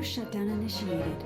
Auto shutdown initiated.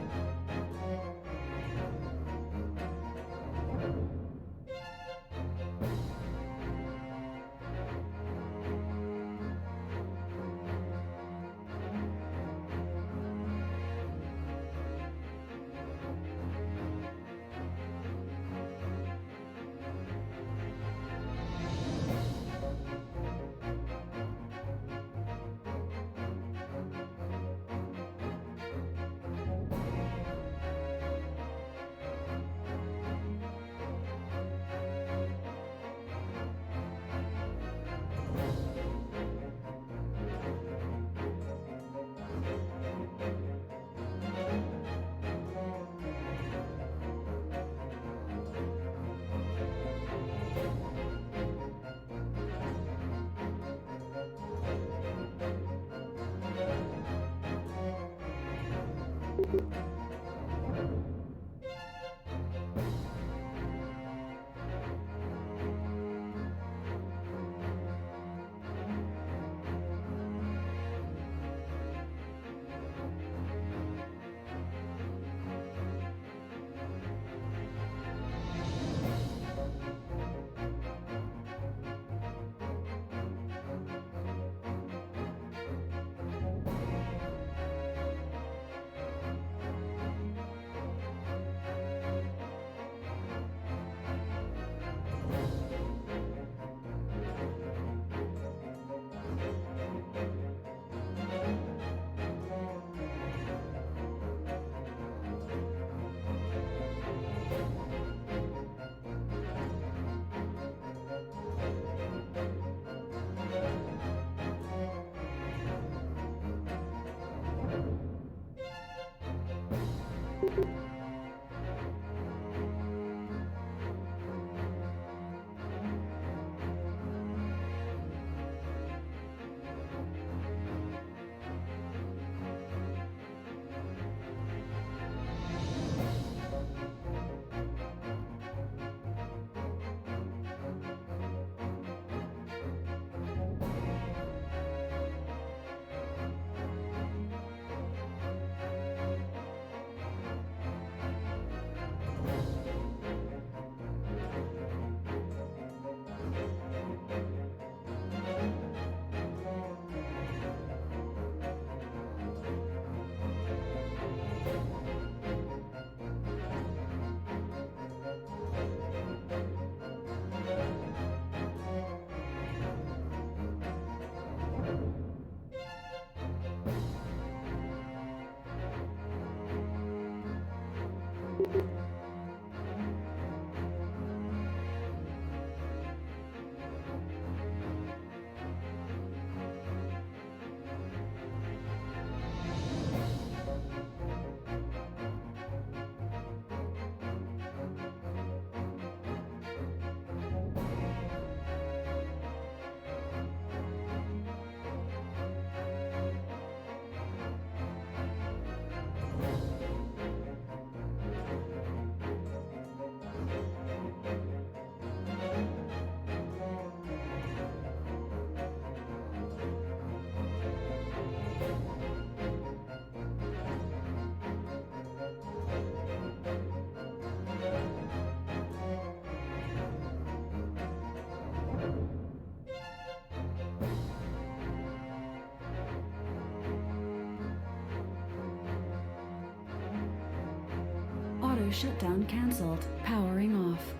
Auto shutdown cancelled. Powering off.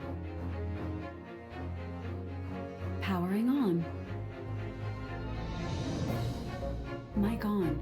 Powering on. Mic on.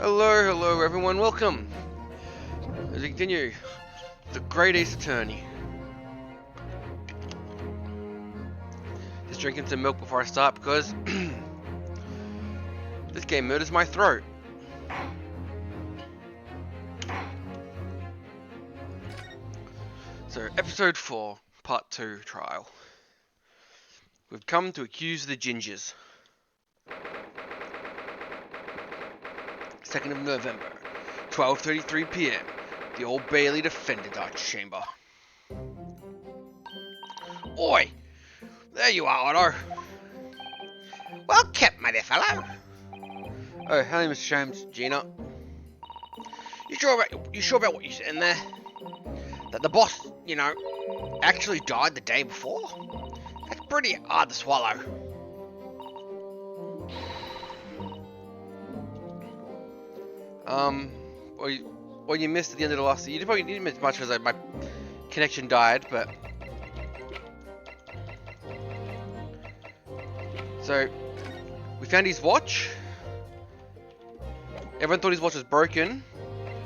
Hello everyone, welcome! As we continue, the Great Ace Attorney. Just drinking some milk before I start because this game murders my throat. So, episode 4, part 2, trial. We've come to accuse the Gingers. 2nd of November, 12:33 PM. The Old Bailey defendant chamber. Oi! There you are, Otto. Well kept, my dear fellow. Oh, hello, Mr. Sholmes, Gina. You sure about what you said in there? That the boss, actually died the day before? That's pretty hard to swallow. Well, you missed at the end of the last. You probably didn't miss much because my connection died, but. So, we found his watch. Everyone thought his watch was broken,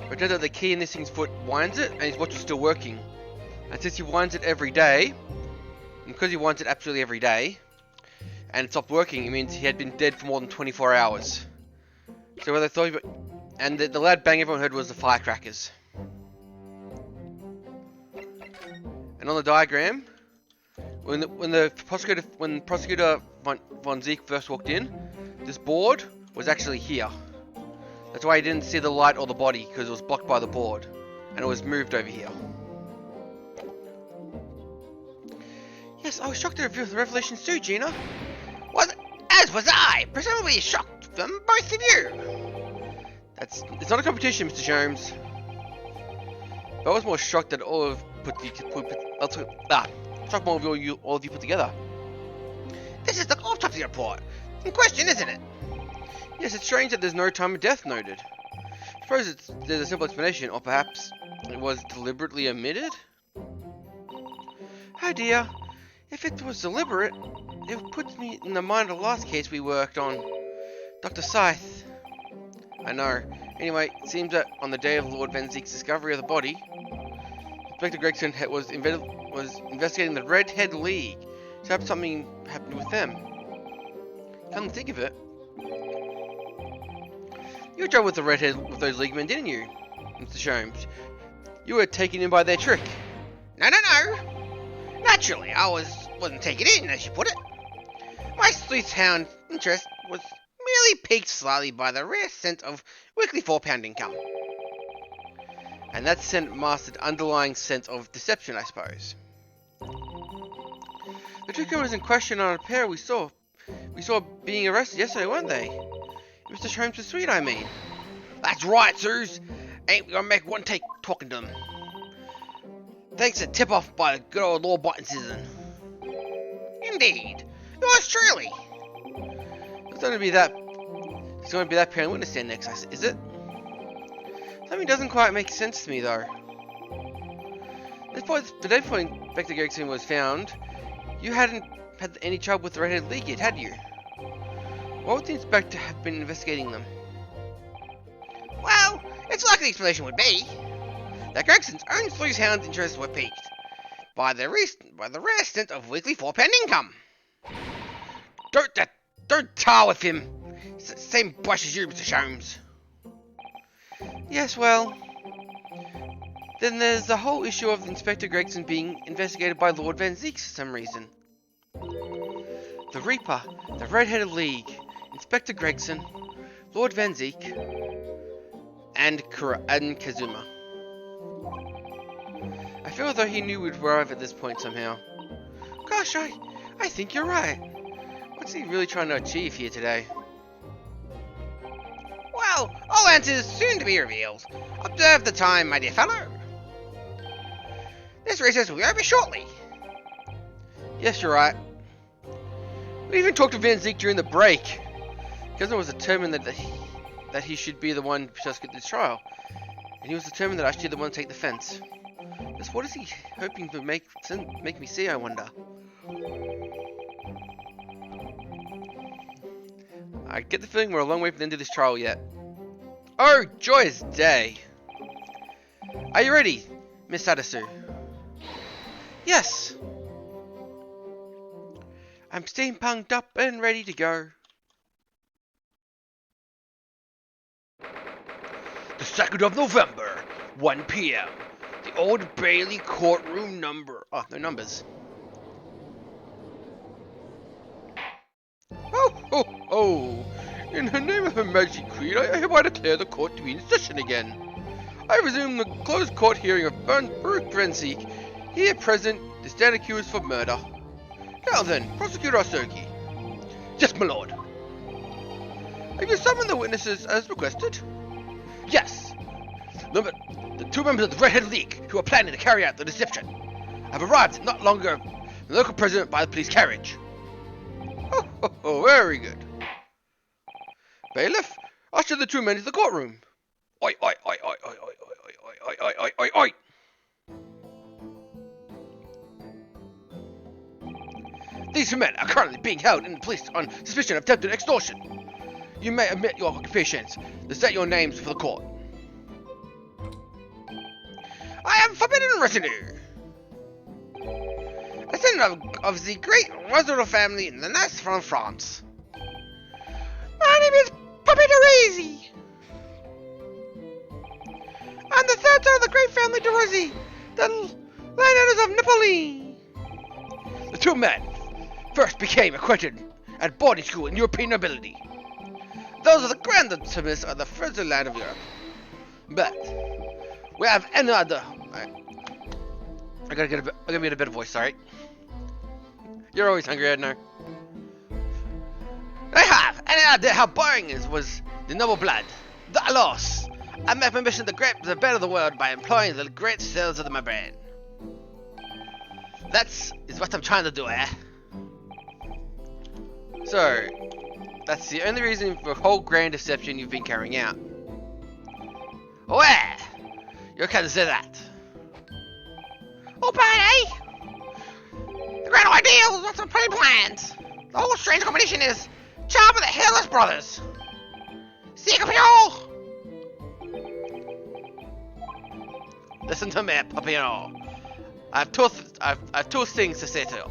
but it turns out the key in this thing's foot winds it, and his watch is still working. And since he winds it every day, and because he winds it absolutely every day, and it stopped working, it means he had been dead for more than 24 hours. So what they thought, and the loud bang everyone heard was the firecrackers. And on the diagram, when prosecutor von Zeke first walked in, this board was actually here. That's why he didn't see the light or the body, because it was blocked by the board, and it was moved over here. Yes, I was shocked to reveal the revelations too, Gina. As was I. Presumably shocked from both of you. It's not a competition, Mr. Sholmes. But I was more shocked that all of shocked more of all of you put together. This is the autopsy report in question, isn't it? Yes, it's strange that there's no time of death noted. I suppose there's a simple explanation, or perhaps it was deliberately omitted? Oh dear, if it was deliberate, it puts me in the mind of the last case we worked on, Dr. Scythe. I know. Anyway, it seems that on the day of Lord Van Zeke's discovery of the body, Inspector Gregson was investigating the Redhead League. So perhaps something happened with them. Come to think of it, you joined with the Redhead with those League men, didn't you, Mr. Sholmes? You were taken in by their trick. No. Naturally, I wasn't taken in, as you put it. My sleuthhound interest was merely piqued slightly by the rare scent of weekly £4 income. And that scent masked an underlying sense of deception, I suppose. The two criminals in question are a pair we saw being arrested yesterday, weren't they? Mr. Sholmes was sweet, I mean. That's right, Suze. Ain't we gonna make one take talking to them? Thanks to tip off by the good old Lord Button Citizen. Indeed. Yours truly. There's going to be that pair and witness stand next, is it? Something doesn't quite make sense to me, though. The day before Inspector Gregson was found, you hadn't had any trouble with the Redhead League yet, had you? Why would the inspector have been investigating them? Well, it's like the explanation would be that Gregson's own sleuthhound's interests were piqued by the rare stint of weekly £4 income. Don't tar with him. Same brush as you, Mr. Sholmes. Yes, well, then there's the whole issue of Inspector Gregson being investigated by Lord Van Zeek for some reason. The Reaper, the Red-Headed League, Inspector Gregson, Lord Van Zeek, and Kazuma. I feel as though he knew we'd arrive at this point somehow. Gosh, I think you're right. What's he really trying to achieve here today? Well, all answers soon to be revealed. Observe the time, my dear fellow. This recess will be over shortly. Yes, you're right. We even talked to Van Zeek during the break. Kazuma was determined that he should be the one to get this trial. And he was determined that I should be the one to take the fence. Just what is he hoping to make me see, I wonder? I get the feeling we're a long way from the end of this trial yet. Oh, joyous day! Are you ready, Miss Adasu? Yes! I'm steampunked up and ready to go. The 2nd of November, 1 p.m. The Old Bailey courtroom number. Oh, no numbers. Oh! In the name of Her Majesty Queen, I hereby declare the court to be in session again. I resume the closed court hearing of Baruch Brenzik, here present, to stand accused for murder. Now then, Prosecutor Asogi. Yes, my lord. Have you summoned the witnesses as requested? Yes. The 2 members of the Red-Headed League who are planning to carry out the deception have arrived not longer than the local president by the police carriage. Oh, very good. Bailiff, usher the 2 men to the courtroom. Oi, oi, oi, oi, oi, oi, oi, oi, oi, oi, oi. These 2 men are currently being held in the police on suspicion of attempted extortion. You may admit your occupations to state your names for the court. I am Forbidden Retinue, a descendant of the great Roosevelt family in the Nest from France. My name is Puppy Derezi. I'm the 3rd son of the great family Derezi, the landowners of Napoli. The 2 men first became acquainted at boarding school in European nobility. Those are the grandsons of the further land of Europe. But we have another. I gotta get a better voice, alright? You're always hungry, I know. I have any idea how boring it was the noble blood. The loss. I make my mission to grab the bed of the world by employing the great cells of my brain. That's what I'm trying to do, eh? So, that's the only reason for the whole grand deception you've been carrying out. Where? You can't say that. Oh, bad, eh? The grand idea was what's some pretty plans. The whole strange combination is Chop of the Hairless Brothers. Stik of y'all. Listen to me, Papillon. I have two things to say to you.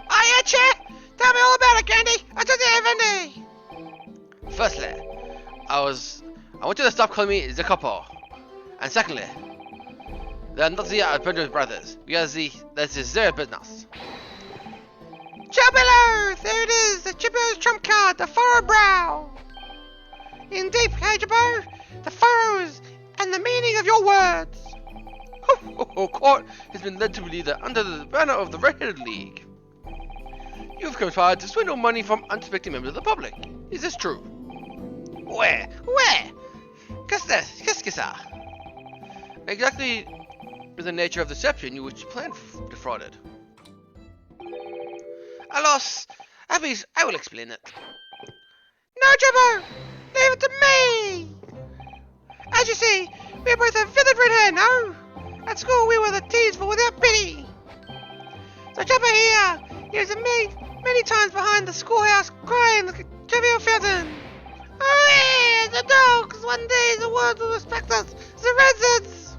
I hear you. Tell me all about it, Candy. I just Vandy. Firstly, I want you to stop calling me the couple. And secondly, they are not the Adventurous Brothers, because this is their business. Jabilo! There it is, the Jibbo's trump card, the furrow brow. Indeed, Jibbo, the furrows and the meaning of your words. Court has been led to believe that under the banner of the Red-Headed League, you have conspired to swindle money from unsuspecting members of the public. Is this true? Where? Qu'est-ce que ça? Exactly the nature of deception you which planned defrauded. Alas, I will explain it. No, Jabbo! Leave it to me! As you see, we are both a vivid red hair, no? At school we were the teens for without pity. So Jabbo here, he was many times behind the schoolhouse crying like a trivial fountain. Oh yeah, the dogs! One day the world will respect us, the residents!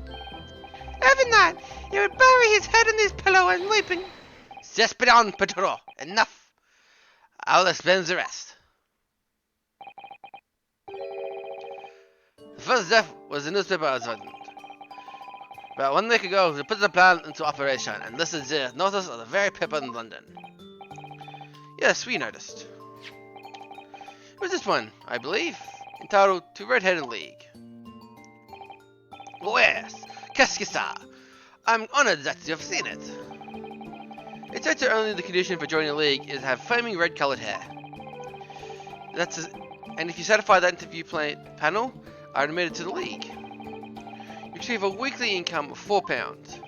Every night, he would bury his head in his pillow and weeping. Cesperon, Petro, enough. I will explain the rest. The first death was the newspaper advertisement. About 1 week ago, we put the plan into operation, and this is the notice of the very paper in London. Yes, we noticed. It was this one, I believe, entitled To Red-Headed League. Oh yes, qu'est-ce que ça? I'm honored that you have seen it. It said that only the condition for joining the league is to have flaming red-colored hair. And if you satisfy that interview panel, are admitted to the league. You receive a weekly income of £4.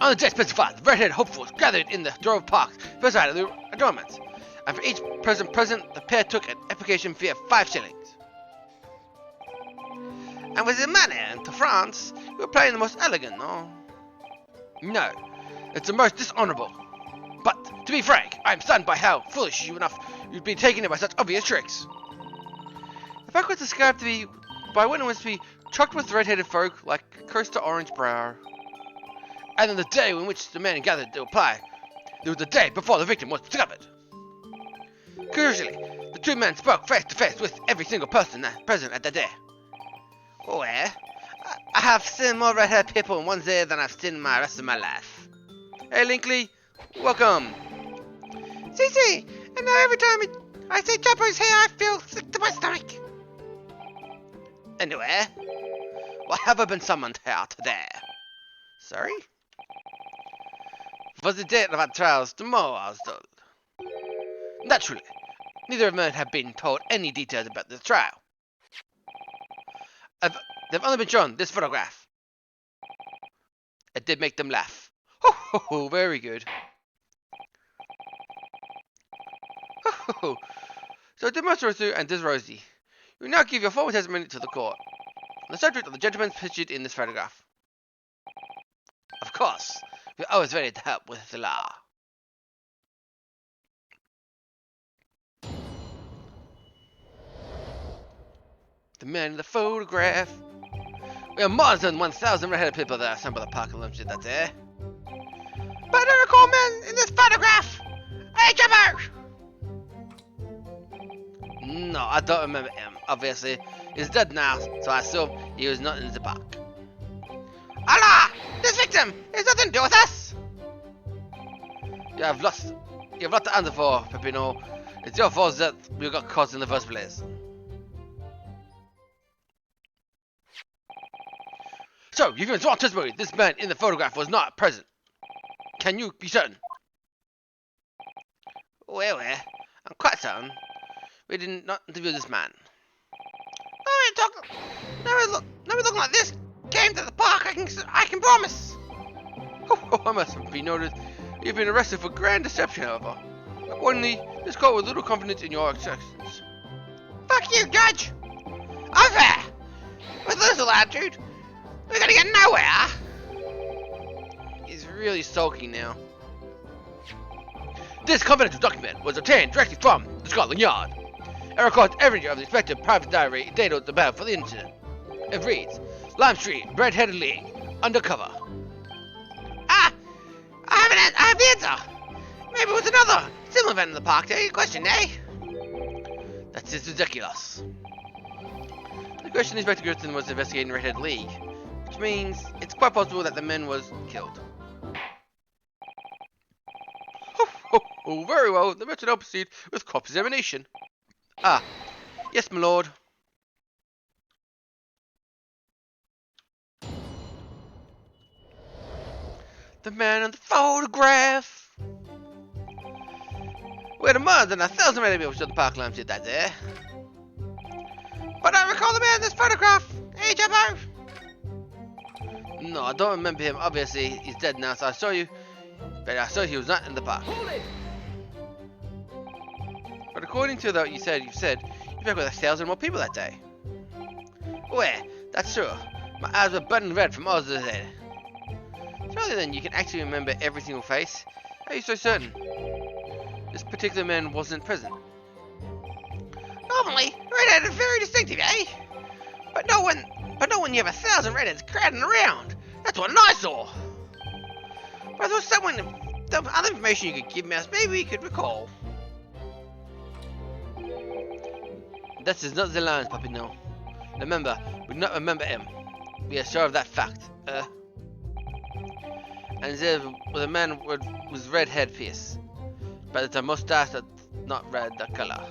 On the day specified, the red-headed hopefuls gathered in the Grove Park beside the adornments, and for each person present, the pair took an application fee of 5 shillings. And with the money to France, you were playing the most elegant, no? No, it's the most dishonorable. But, to be frank, I am stunned by how foolish you'd be taken in by such obvious tricks. The fact was described to be by witnesses to be chocked with red-headed folk like cursed to orange brow. And on the day in which the men gathered to apply, it was the day before the victim was discovered. Crucially, the two men spoke face to face with every single person present at the day. Where? I have seen more red-haired people in one day than I've seen in my rest of my life. Hey, Linkley, welcome. See, and now every time I say Chopper's here, I feel sick to my stomach. Anyway, why have I been summoned here today? Sorry? For the date of our trials tomorrow, I was told. Naturally, neither of them have been told any details about the trial. They've only been shown this photograph. It did make them laugh. Ho ho ho, very good. Ho ho ho. So, Demetrius and Disrosi, you will now give your formal testimony to the court on the subject of the gentleman pictured in this photograph. Of course, we're always ready to help with the law. The man in the photograph. We have more than 1,000 red-headed people that assembled the park lunch that day. But I recall men in this photograph. Hey, Chopper! No, I don't remember him. Obviously, he's dead now, so I assume he was not in the park. Allah! This victim has nothing to do with us! You have lots to answer for, Peppino. It's your fault that we got caught in the first place. So, you've given sworn testimony this man in the photograph was not present. Can you be certain? Well, I'm quite certain. We did not interview this man. Never look like this. Came to the park, I can promise. Oh, I must be noted. You've been arrested for grand deception, however. Accordingly, this court with little confidence in your actions. Fuck you, Judge! Unfair! With little attitude, we're gonna get nowhere! He's really sulky now. This confidential document was obtained directly from the Scotland Yard. It records every of the respective private diary dated about for the incident. It reads, Lime Street, Red-Headed League, undercover. Ah! I have the answer! Maybe it was another similar event in the park day. Question, eh? That is ridiculous. The question Inspector Gibson was investigating Red-Headed League, which means it's quite possible that the man was killed. Oh, very well. The matter now proceed with corpse examination. Ah, yes, my lord. The man in the photograph. We had more than 1,000 red people shot the park lamp that day. But I recall the man in this photograph. Hey, Jabbo. No, I don't remember him. Obviously, he's dead now, so I saw you. But I saw he was not in the park. But according to what you said you met with 1,000 more people that day. Where? That's true. My eyes were burning red from all the head. Surely then you can actually remember every single face. How are you so certain? This particular man wasn't present. Normally, redhead is very distinctive, eh? But no when you have 1,000 redheads crowding around. That's what I saw. But I thought some other information you could give me, maybe you could recall. That is not the lines, Puppy, no. Remember, we do not remember him. We are sure of that fact. And there was a man with red headpiece, but it's a mustache that's not red, the color.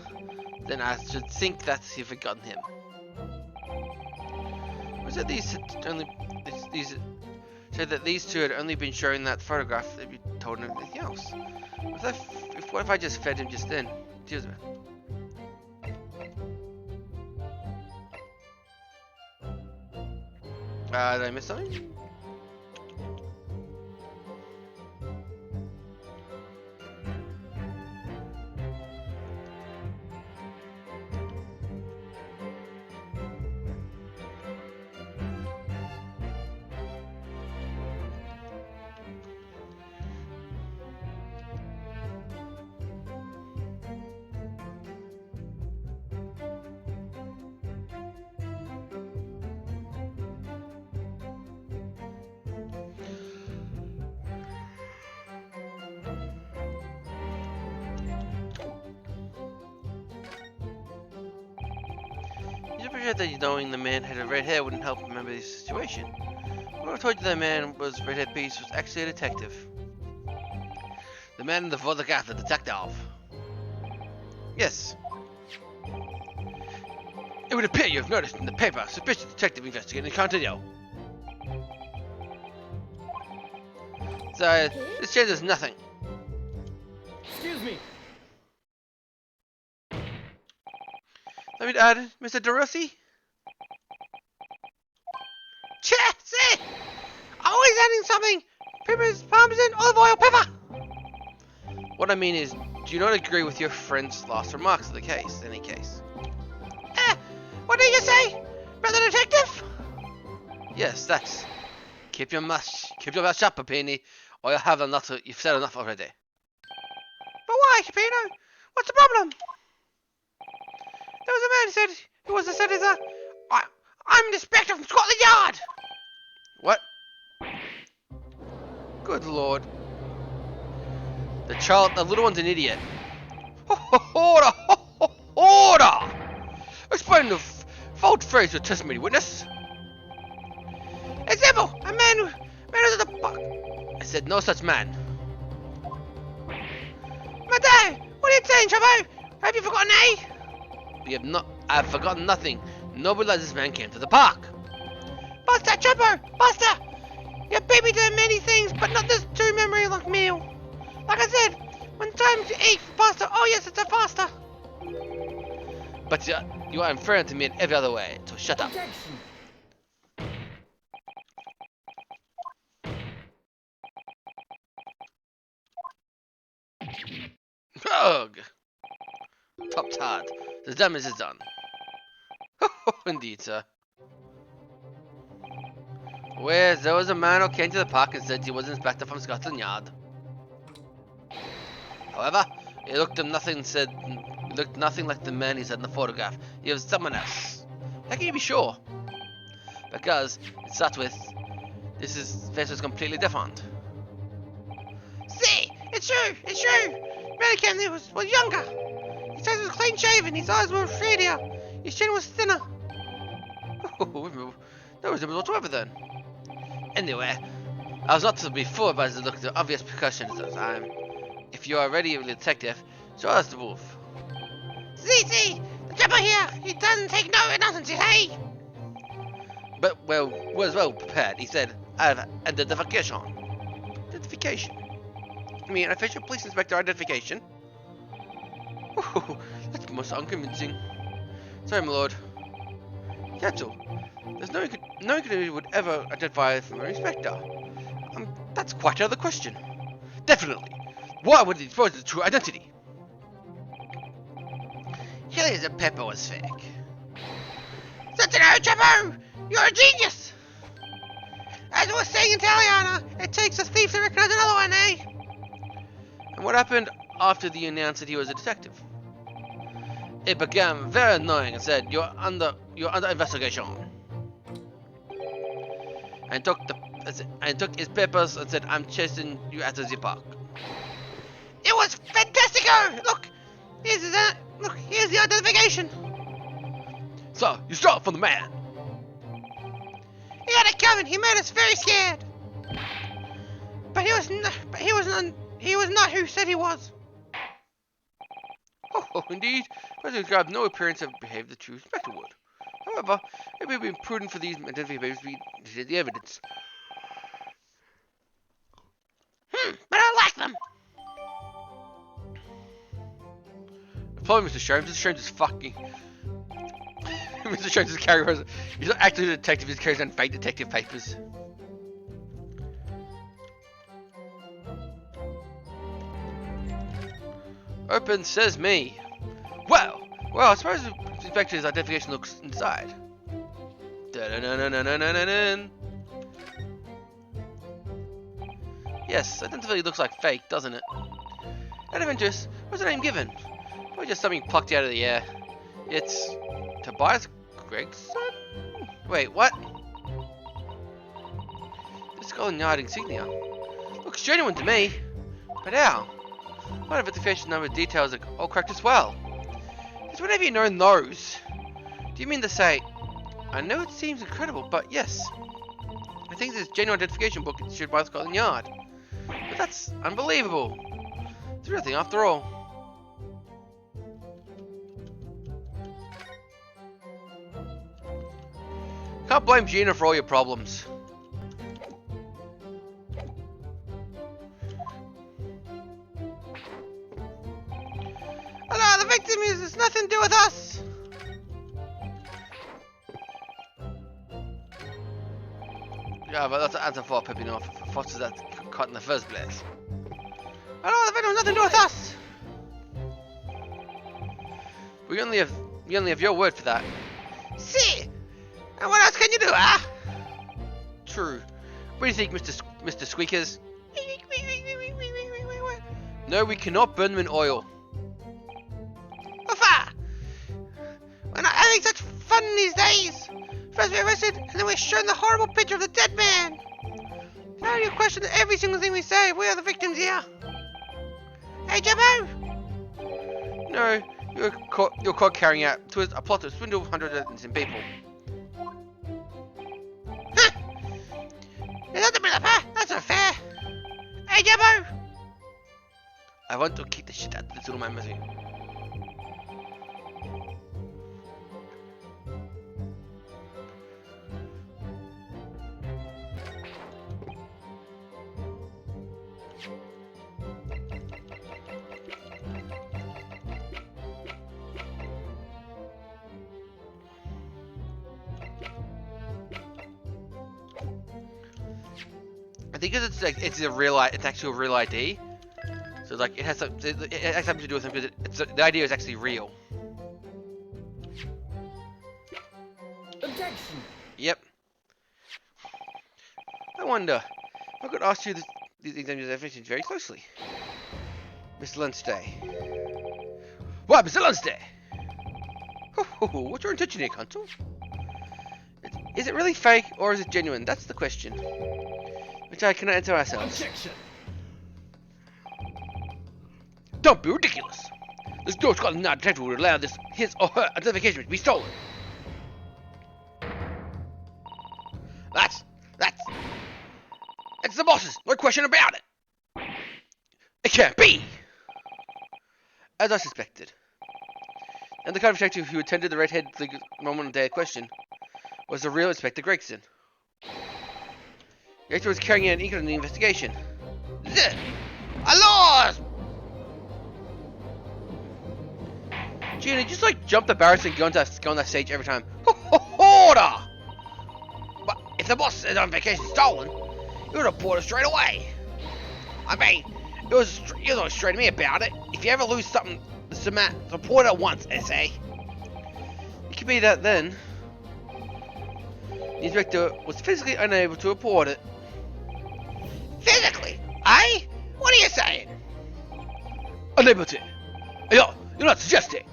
Then I should think that you've forgotten him. Was it these said that these two had only been showing that photograph? They'd be told anything else. What if I just fed him just then? Excuse me. Did I miss something? appreciate that knowing the man had a red hair wouldn't help remember the situation. When I told you that man was red-haired piece was actually a detective. The man in the photograph, the detective. Yes. It would appear you have noticed in the paper suspicious detective investigating Continental. So, this changes nothing. Excuse me. Let me add, Mr. DeRossi? See? Always adding something. Peppers, parmesan, olive oil, pepper. What I mean is, do you not agree with your friend's last remarks of the case, in any case? What did you say? About the detective? Yes, that's. Keep your mouth shut, Papini, or you've said enough already. But why, Capino? What's the problem? There was a man who said he's I'm the inspector from Scotland Yard. What? Good lord. The little one's an idiot. Order! Explain the fault phrase to testimony witness. It's simple. A man who's at the park. I said no such man. Madame, what are you saying, Chavo? Have you forgotten, eh? I've forgotten nothing. Nobody like this man came to the park. Buster, Chavo, Buster! You beat me to many things, but not this true memory like meal. Like I said, when time to eat pasta, oh yes, it's a faster. But you are unfair to me in every other way, so shut up. Objection. Ugh. Top hard. The damage is done. Indeed, sir. Where there was a man who came to the park and said he was an inspector from Scotland Yard. However, he looked nothing like the man he said in the photograph. He was someone else. How can you be sure? Because it starts with his face was completely different. See, it's true. Mannequin was younger. His face was clean shaven, his eyes were shadier, his chin was thinner. No resemblance whatsoever then. Anyway, I was not to be fooled by the look of the obvious precautions at the time. If you are already a detective, show us the roof. See, the chopper here, he doesn't take no nonsense, hey? But, was well prepared. He said, I have identification. Identification? I mean, official police inspector identification? That's most unconvincing. Sorry, my lord. Counsel, there's no one who would ever identify from an inspector. That's quite out of the question. Definitely. Why would he expose his true identity? Clearly the pepper was fake. That's Chapo! You're a genius! As I was saying in Italiana, it takes a thief to recognize another one, eh? And what happened after he announced that he was a detective? It became very annoying and said, You're under investigation. And took his papers and said, I'm chasing you out of the park. It was fantastico! Look, here's the identification. So you stole from the man. He had it coming. He made us very scared. But he was not who he said he was. Oh, indeed. President Grab no appearance of behaved the true inspector would. However, it would be prudent for these identifications to be the evidence. But I like them. Follow Mr. Sholmes. Mr. Sholmes is fucking... Mr. Sholmes is carrying... He's not actually a detective, he carries on fake detective papers. Open says me. Well, I suppose the inspector's identification looks inside. Da-da-da-da-da-da-da-da. Yes, identity looks like fake, doesn't it? Out of interest, what's the name given? Probably just something plucked out of the air. It's Tobias Gregson? Wait, what? This Scotland Yard insignia looks genuine to me. But how? My identification number details are all correct as well. It's whenever you know those. Do you mean to say... I know it seems incredible, but yes. I think this genuine identification book is issued by Scotland Yard. But that's unbelievable. It's a real thing after all. Can't blame Gina for all your problems. Oh no, the victim has nothing to do with us! Yeah, but that's a fault pipping off. Foster's that caught in the first place. Oh no, the victim has nothing to do with us! We only have your word for that. See? And what else can you do, huh? True. What do you think, Mr. Squeakers? No, we cannot burn them in oil. Uffa! We're not having such fun these days! First we're arrested, and then we're shown the horrible picture of the dead man! Now you question every single thing we say. We are the victims here! Hey, Jabbo! No, you're caught carrying out a plot to swindle hundreds of innocent people. Huh? You're not the middle, huh? That's not fair! Hey, Jabbo! I want to kick the shit out of this little man, Missy. I think because it's actually a real ID. So like it has something to do with them because the idea is actually real. Objection! Yep. I wonder if I could ask you these examinations very closely, Mr. Lunstay. What, Mr. Lunstay? What's your intention here, Consul? Is it really fake or is it genuine? That's the question, which I cannot answer ourselves. Objection! Don't be ridiculous! This North Scotland Yard detective would allow his or her identification to be stolen. It's the boss's, no question about it. It can't be! As I suspected. And the kind of detective who attended the redhead moment day question was the real Inspector Gregson. Gregson was carrying out an equal in the investigation. Alas! Gina, you just like jump the barracks and go on that stage every time. Order! But if the boss is on vacation stolen, you would report it straight away. I mean, you was straight to me about it. If you ever lose something, report it once, SA. It could be that then the inspector was physically unable to report it. Physically? Eh? What are you saying? Unable to. You're not suggesting.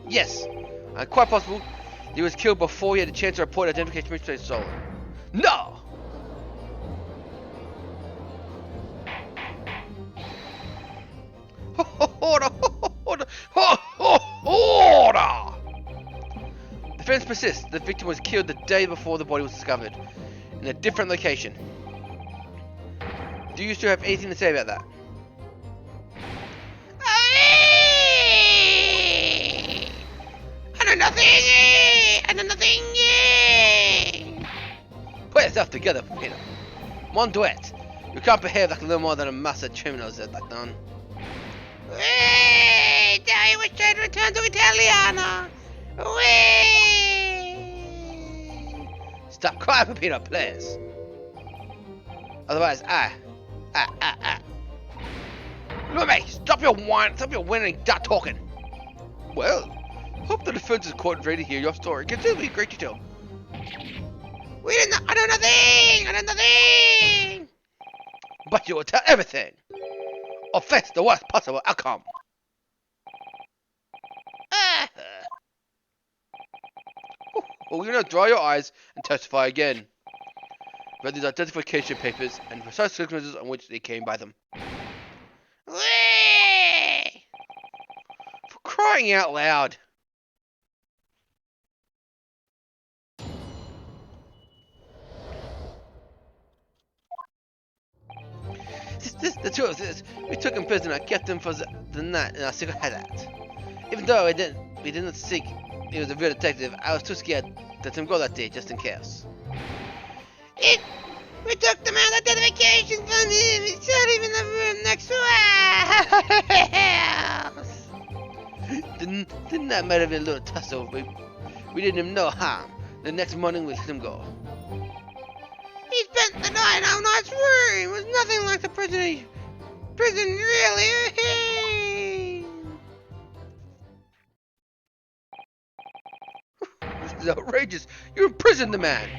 Yes, quite possible he was killed before he had a chance to report identification mystery stolen. No! Order! Defense persists. The victim was killed the day before the body was discovered, in a different location. Do you still have anything to say about that? I know nothing! I know nothing! Put yourself together, Peter. Mon duet. You can't behave like a little more than a master criminal, said that done. I was trying to return to Italiana! Stop crying, Peter, please. Otherwise, Look, mate, stop your whining and start talking. Well, hope the defense is quite ready to hear your story. Consider me great detail. I know nothing! But you will tell everything. Or face the worst possible outcome. Or you're gonna dry your eyes and testify again. Read these identification papers and precise circumstances on which they came by them. For crying out loud. The truth is, we took him prisoner, kept him for the night in our secret hideout. Even though we didn't think he was a real detective, I was too scared to let him go that day, just in case. We took them out identification from him. He's not even in the room next to us. Didn't that matter have been a little tussle? We did him no harm. The next morning we let him go. He spent the night out in our room. It was nothing like the prison really. This is outrageous. You imprisoned the man.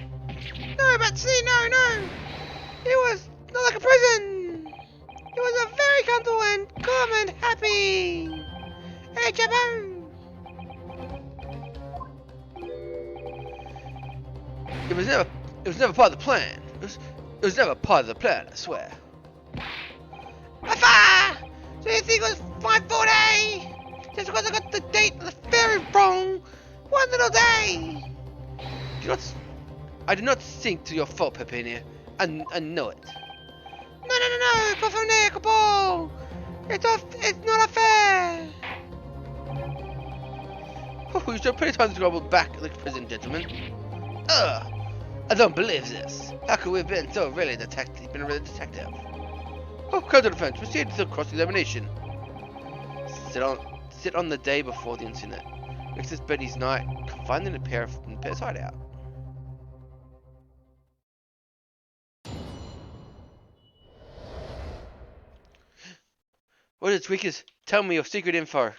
No, but see, no. It was not like a prison. It was a very comfortable and calm and happy. Hey, Chapo. It was never part of the plan. It was never part of the plan, I swear. Afa! So you think it was 5:40? Just because I got the date of the ferry wrong. One little day. I do not think to your fault, Pepini. I know it. No, Professor Capo. It's not fair. Oh, you should plenty times to go back to the prison, gentlemen. Ugh! I don't believe this. How could we have been so really detective? Oh, come to the defense. Proceed to cross-examination. Sit on the day before the incident. Next is Betty's night. Confined in the pair's hideout. What is it, Tweakers? Tell me your secret info.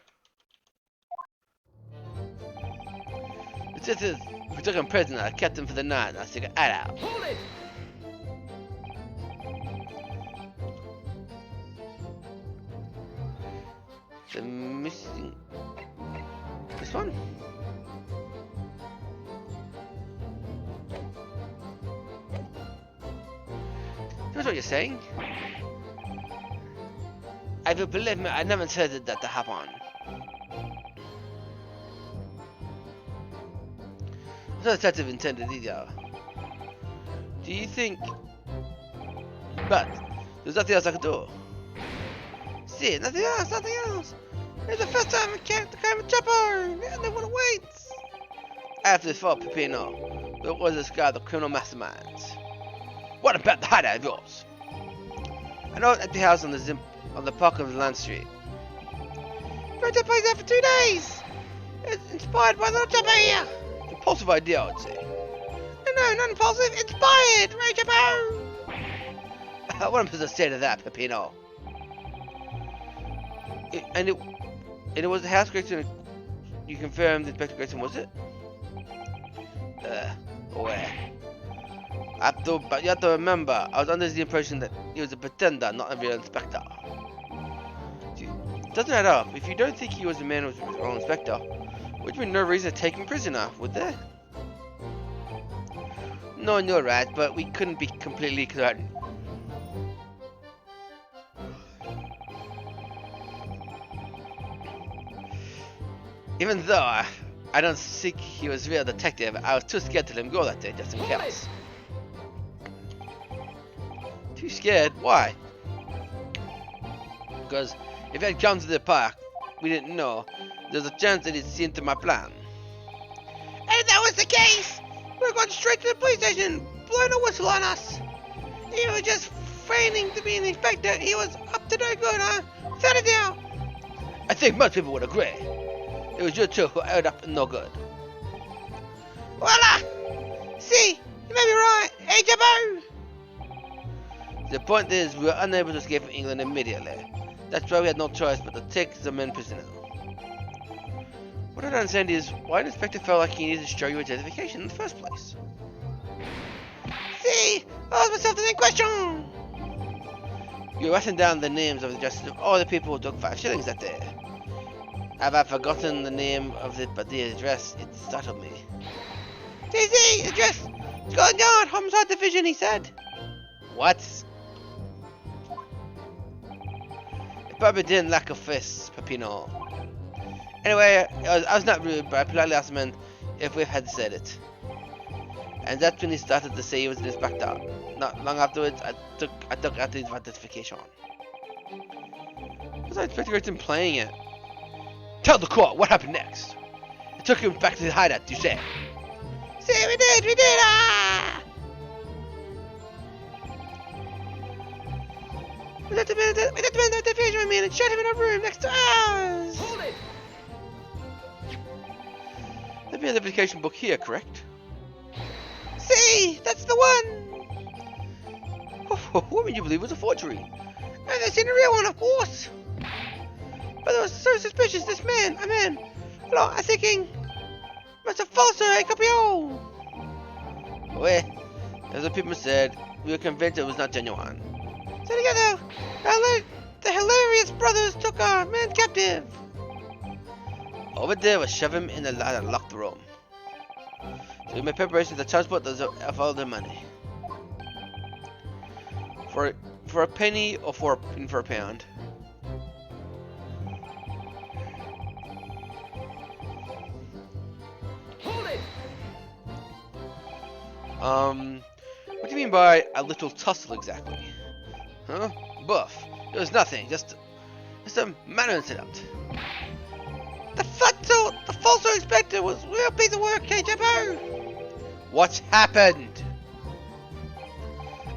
This is, we took him prisoner, I kept him for the night, and I took it out. Hold it! The missing... This one? That's what you're saying? I will believe me, I never intended that to happen. It's not detective intended either. Do you think... But, there's nothing else I could do. See, nothing else. It's the first time I can't climb a chopper, and they wanna wait. After this fall, Pepino, there was this guy, the criminal masterminds. What about the hideout of yours? I know an empty house on the park of Land Street. Been that place there for 2 days. It's inspired by the little chopper here. Impulsive idea, I would say. No, not impulsive. Inspired, right, Chapo? What am I supposed to say to that, Pepino? It was the house Grayson. You confirmed Inspector Grayson, was it? Where? But you have to remember, I was under the impression that he was a pretender, not a real inspector. Doesn't add up. If you don't think he was the man who was the real inspector, would be no reason to take him prisoner, would there? No, you're right, but we couldn't be completely certain. Even though I don't think he was a real detective, I was too scared to let him go that day, just in case. Too scared? Why? Because if he had come to the park, we didn't know, there's a chance that he'd seen to my plan. And if that was the case, we're going straight to the police station, blowing a whistle on us. He was just feigning to be an inspector. He was up to no good, huh? Set it down. I think most people would agree. It was you two who ended up no good. Voila! See, you may be right. Hey, Jabbo! The point is, we were unable to escape from England immediately. That's why we had no choice but to take the men prisoner. What I don't understand is, why the inspector felt like he needed to show you identification in the first place? See, I asked myself the same question. You're writing down the names of the justices of all the people who took 5 shillings that day. Have I forgotten the name of it, but the address, it startled me. DC, address, Scotland Yard, Homicide Division, he said. What? It probably didn't lack a face, Peppino. Anyway, I was not rude, but I politely asked the men if we had said it. And that's when he started to say he was an inspector. Not long afterwards, I took out his identification. Was I expecting him playing it? Tell the court what happened next. I took him back to the hideout, you say? See, we did, ah! We let the man identification man and shut him in a room next to ours! Hold it! The identification book here, correct? See, that's the one! What would you believe was a forgery? I've never seen a real one, of course! But it was so suspicious, this man, hello, I'm thinking, must have false a copy. Well, as the people said, we were convinced it was not genuine. So together, the hilarious brothers took our man captive. Over there, we shove him in the ladder and lock the room. So we made preparations to transport those of all the money. For a penny or for a pound. Hold it! What do you mean by a little tussle exactly? Huh? Buff. It was nothing, just a manner incident. The false inspector was real piece of work, Chapo. What's happened?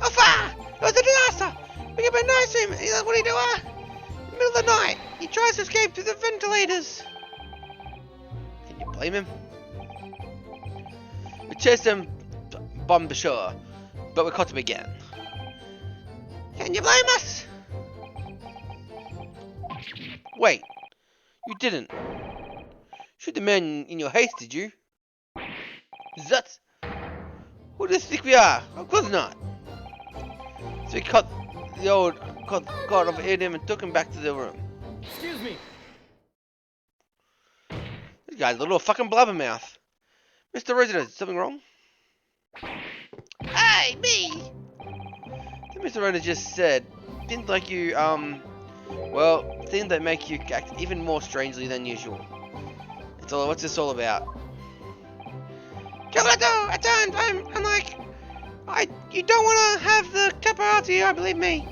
Oh, fire! It was a disaster! We get been nice to him, and what do you do, In the middle of the night, he tries to escape through the ventilators. Can you blame him? We chased him, bombed the shore, but we caught him again. Can you blame us? Wait, you didn't shoot the man in your haste, did you? That? Who do you think we are? Of course not. So we caught the old god of him and took him back to the room. Excuse me. This guy's a little fucking blabbermouth. Mr. Resident, is something wrong? Hey, me! Mr. Resident just said things like you, well, things that make you act even more strangely than usual. What's this all about? Gelato, at times I'm like, you don't want to have the caparati here, believe me.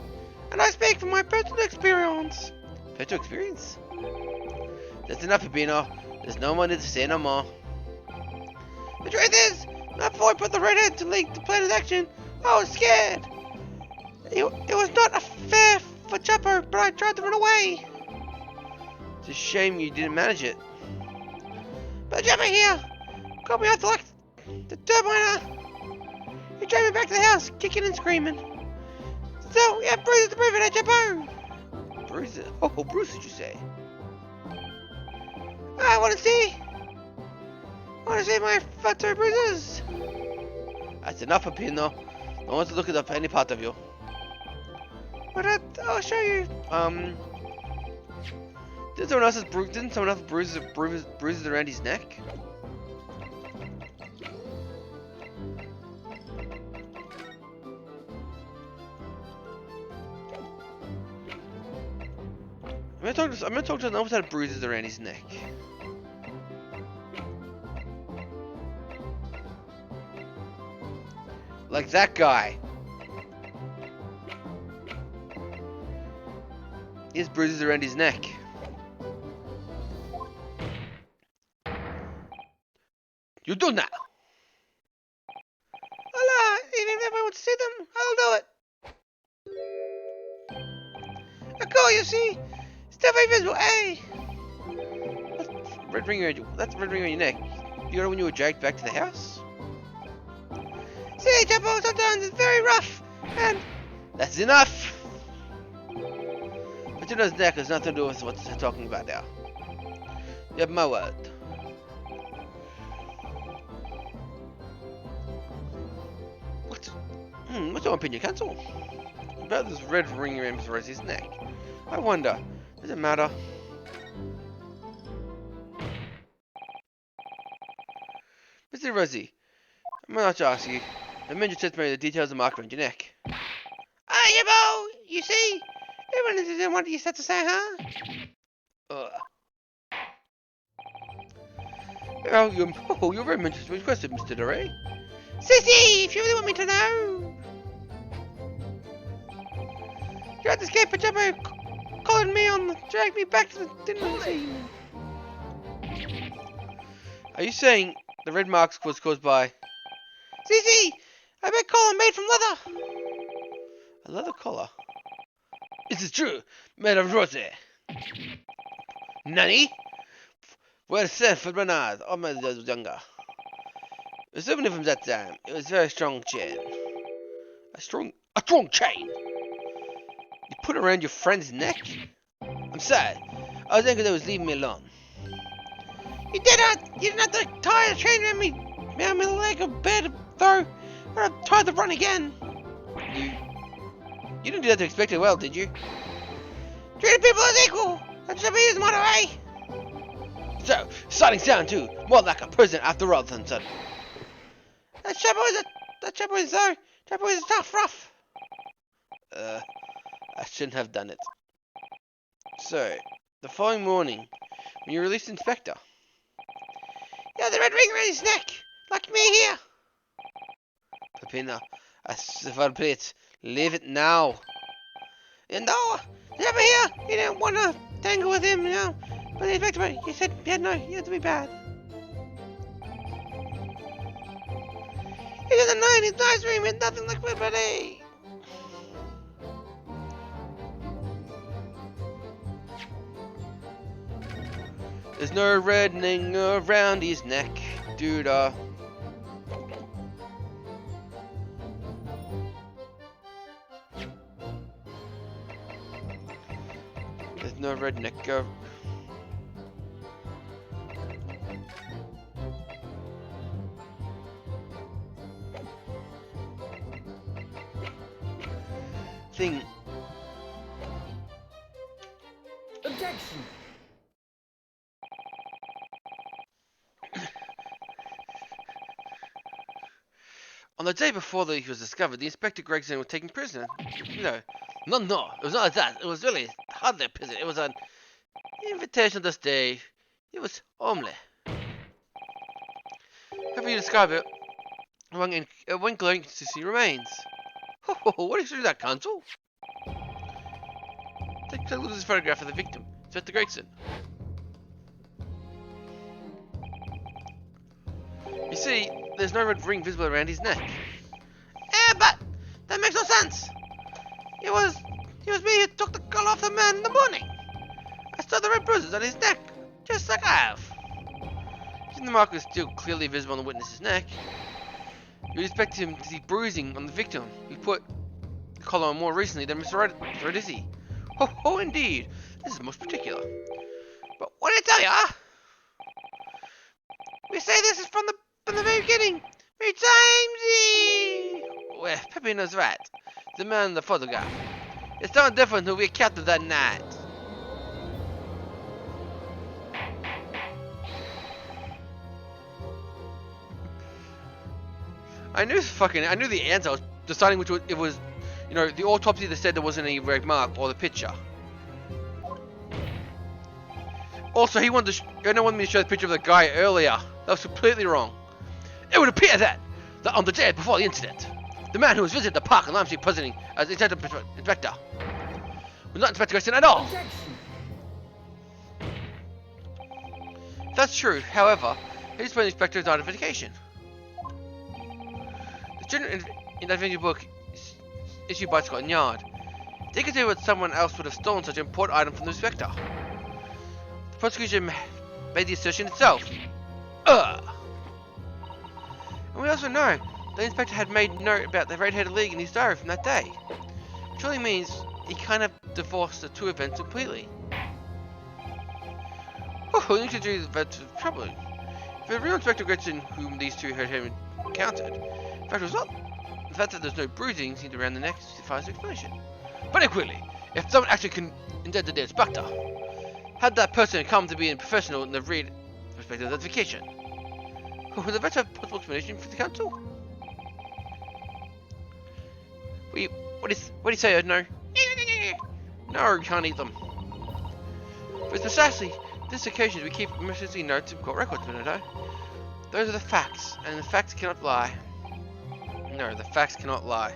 And I speak from my personal experience. Personal experience? That's enough, Pepino. There's no more to say no more. The truth is, not before I put the redhead to leak the plan's action, I was scared. It was not a fair for Chopper, but I tried to run away. It's a shame you didn't manage it. But Chopper here got me out to like the turbiner. He dragged me back to the house, kicking and screaming. So, yeah, bruises to prove it, Chopper. Bruises? Oh, Bruce, did you say? I want to see my fatter bruises. That's enough, Pepino. No one wants to look at any part of you. But I'll show you. Didn't someone else have bruises around his neck? I'm gonna talk to someone else had bruises around his neck. Like that guy. He has bruises around his neck. You do now. Allah, even if I want to see them, I'll do it. A call, you see. Still very visible, eh? That's red ring around your neck. You know when you were dragged back to the house? See, Chapo, sometimes it's very rough, and... That's enough! Patino's neck has nothing to do with what they're talking about now. You have my word. What's your opinion, Council? About this red ring around Mr. Rosie's neck. I wonder, does it matter? Mr. Rosie, I'm going to ask you. The men just said to me the details of the mark around your neck. Hey, Yabo, you see? Everyone is in what you said to say, huh? Well, you're very interesting question, Mr. DeRay. Sissy, if you really want me to know. You had to escape a Jabbo calling me on, drag me back to the dinner scene. Are you saying the red marks was caused by Sissy, I bet collar made from leather. a leather collar? Is it true? Made of rose. Nanny? Well said for Bernard. I was younger. A souvenir from that time. It was a very strong chain. A strong chain? You put it around your friend's neck? I'm sad. I was angry they was leaving me alone. You didn't have to tie a chain around my leg or bed, though. I tried to run again. You didn't do that to expect it well, did you? Treating people as equal. That should be his motto, eh? So, starting sound too. More like a person after all, son. That Chapo is tough, rough. I shouldn't have done it. So, the following morning, when you released Inspector. Yeah, the red ring around his neck, like me here. Pepina, I swear please, leave it now. And no, Chapo here, he didn't want to tangle with him, you know. But the inspector, he said, yeah, no, you had to be bad. He doesn't know in his nice room with nothing like everybody. There's no reddening around his neck, dude. There's no redneck. Thing. Objection! On the day before he was discovered, the Inspector Gregson was taken prisoner. No, it was not like that. It was really hardly a prison. It was an invitation to stay. It was homely. However you describe it, when glowing to see remains. What is that, Consul? Take a look at this photograph of the victim, Inspector Gregson. You see, there's no red ring visible around his neck. But that makes no sense. It was me who took the collar off the man in the morning. I saw the red bruises on his neck, just like I have. Since the mark was still clearly visible on the witness's neck, you would expect him to see bruising on the victim. We put the collar on more recently than Mr. Rodizzi. Oh, indeed. This is most particular. But what did I tell ya? We say this is from the very beginning. Me timesy. Well, Pepe knows right. The man in the photograph. It's not different who we captured that night. I knew the answer. I was deciding which it was, the autopsy that said there wasn't any red mark, or the picture. Also, he wanted me to show the picture of the guy earlier. That was completely wrong. It would appear that on the day before the incident, the man who was visiting the park in Lime Street posing as Inspector was not Inspector Gregson at all. Objection! That's true. However, he explained the Inspector's identification. The general identification book issued by Scotland Yard. They could say what someone else would have stolen such an important item from the Inspector. The prosecution made the assertion itself. And we also know the Inspector had made note about the Red-Headed League in his diary from that day. Which really means he kind of divorced the two events completely. We need to do the events of troubling. If the real Inspector Gretchen, whom these two had encountered, in fact, was not. The fact that there's no bruising seen around the neck defies explanation. But equally, if someone actually intended the Inspector, had that person come to be a professional in the real respective identification? Would the vet have possible explanation for the council? What do you say, no? No, you can't eat them. But it's precisely this occasion we keep emergency notes and court records, Benito. Those are the facts, and the facts cannot lie. No, the facts cannot lie.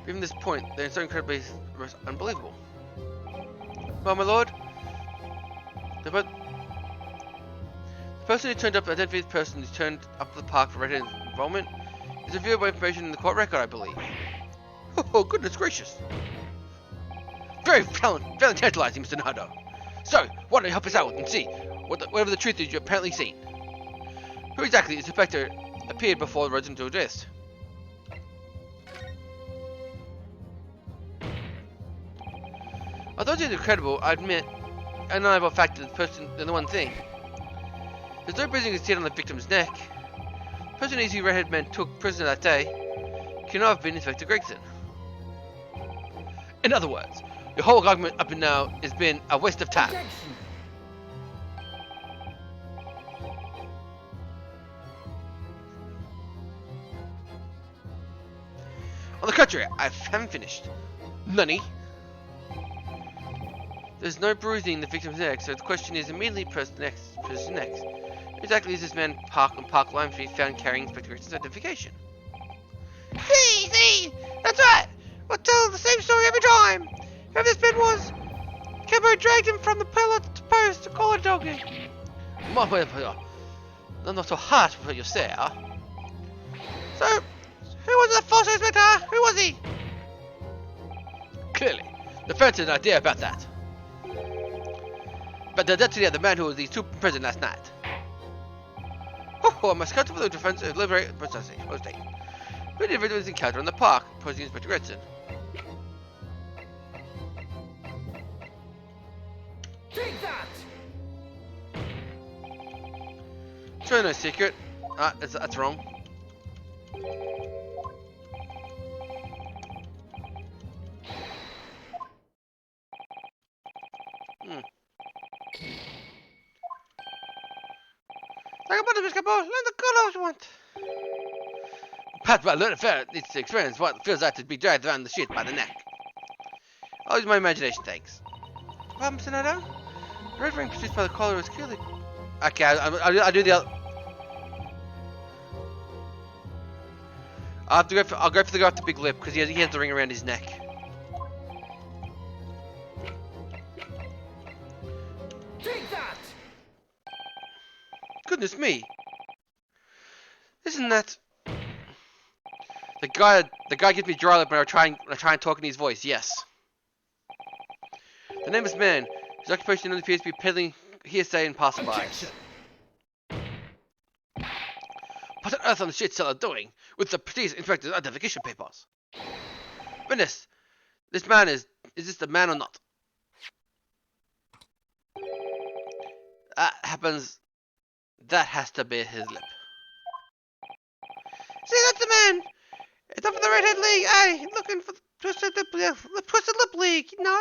Even this point, they're so incredibly unbelievable. Well, my lord, the person who turned up to identify the person who turned up to the park for red-handed involvement is reviewed by information in the court record, I believe. Oh, goodness gracious. Very tantalizing, Mr. Nardo. So, why don't you help us out and see whatever the truth is you've apparently seen? Who exactly is the spectre appeared before the resident to exist? Although it is incredible, I admit, undeniable fact that the one thing. There's no bruising concealed on the victim's neck. The person these redheaded men took prisoner that day cannot have been Inspector Gregson. In other words, your whole argument up to now has been a waste of time. Objection. On the contrary, I haven't finished. Nunny. There's no bruising in the victim's neck, so the question is immediately pressed next. Who exactly is this man on Park Lime Street found carrying Inspector Gregson's identification? See, that's right. We'll tell the same story every time. Whoever this man was, Cabo dragged him from the pillar to post to call a doggy. I'm not so harsh for what you say, huh? So, who was the false inspector? Who was he? Clearly, the defense has an idea about that. But the identity of the man who was these two in prison last night. I must cut for the defense of liberate precisely. Who the individual was encountered in the park, posing Inspector Gregson. Take that! It's really no secret. That's wrong. Like about the Cabo, learn the colors you want. Perhaps by learning fair needs to experience what it feels like to be dragged around the shit by the neck. I'll use my imagination, thanks. Well, Mr. Nardo? The red ring produced by the collar was clearly... Okay, I'll do the other... I'll go for the guy with the big lip, because he has the ring around his neck. Take that! Goodness me! Isn't that... The guy gives me dry lip when I try and talk in his voice, yes. The nameless man, his occupation only appears to be peddling hearsay and passerbys. What on earth on the shit seller doing with the police inspector's identification papers? Witness, this man is this the man or not? That has to be his lip. See, that's the man. It's up for the Redhead League. Hey, looking for the Twisted Lip League, you know?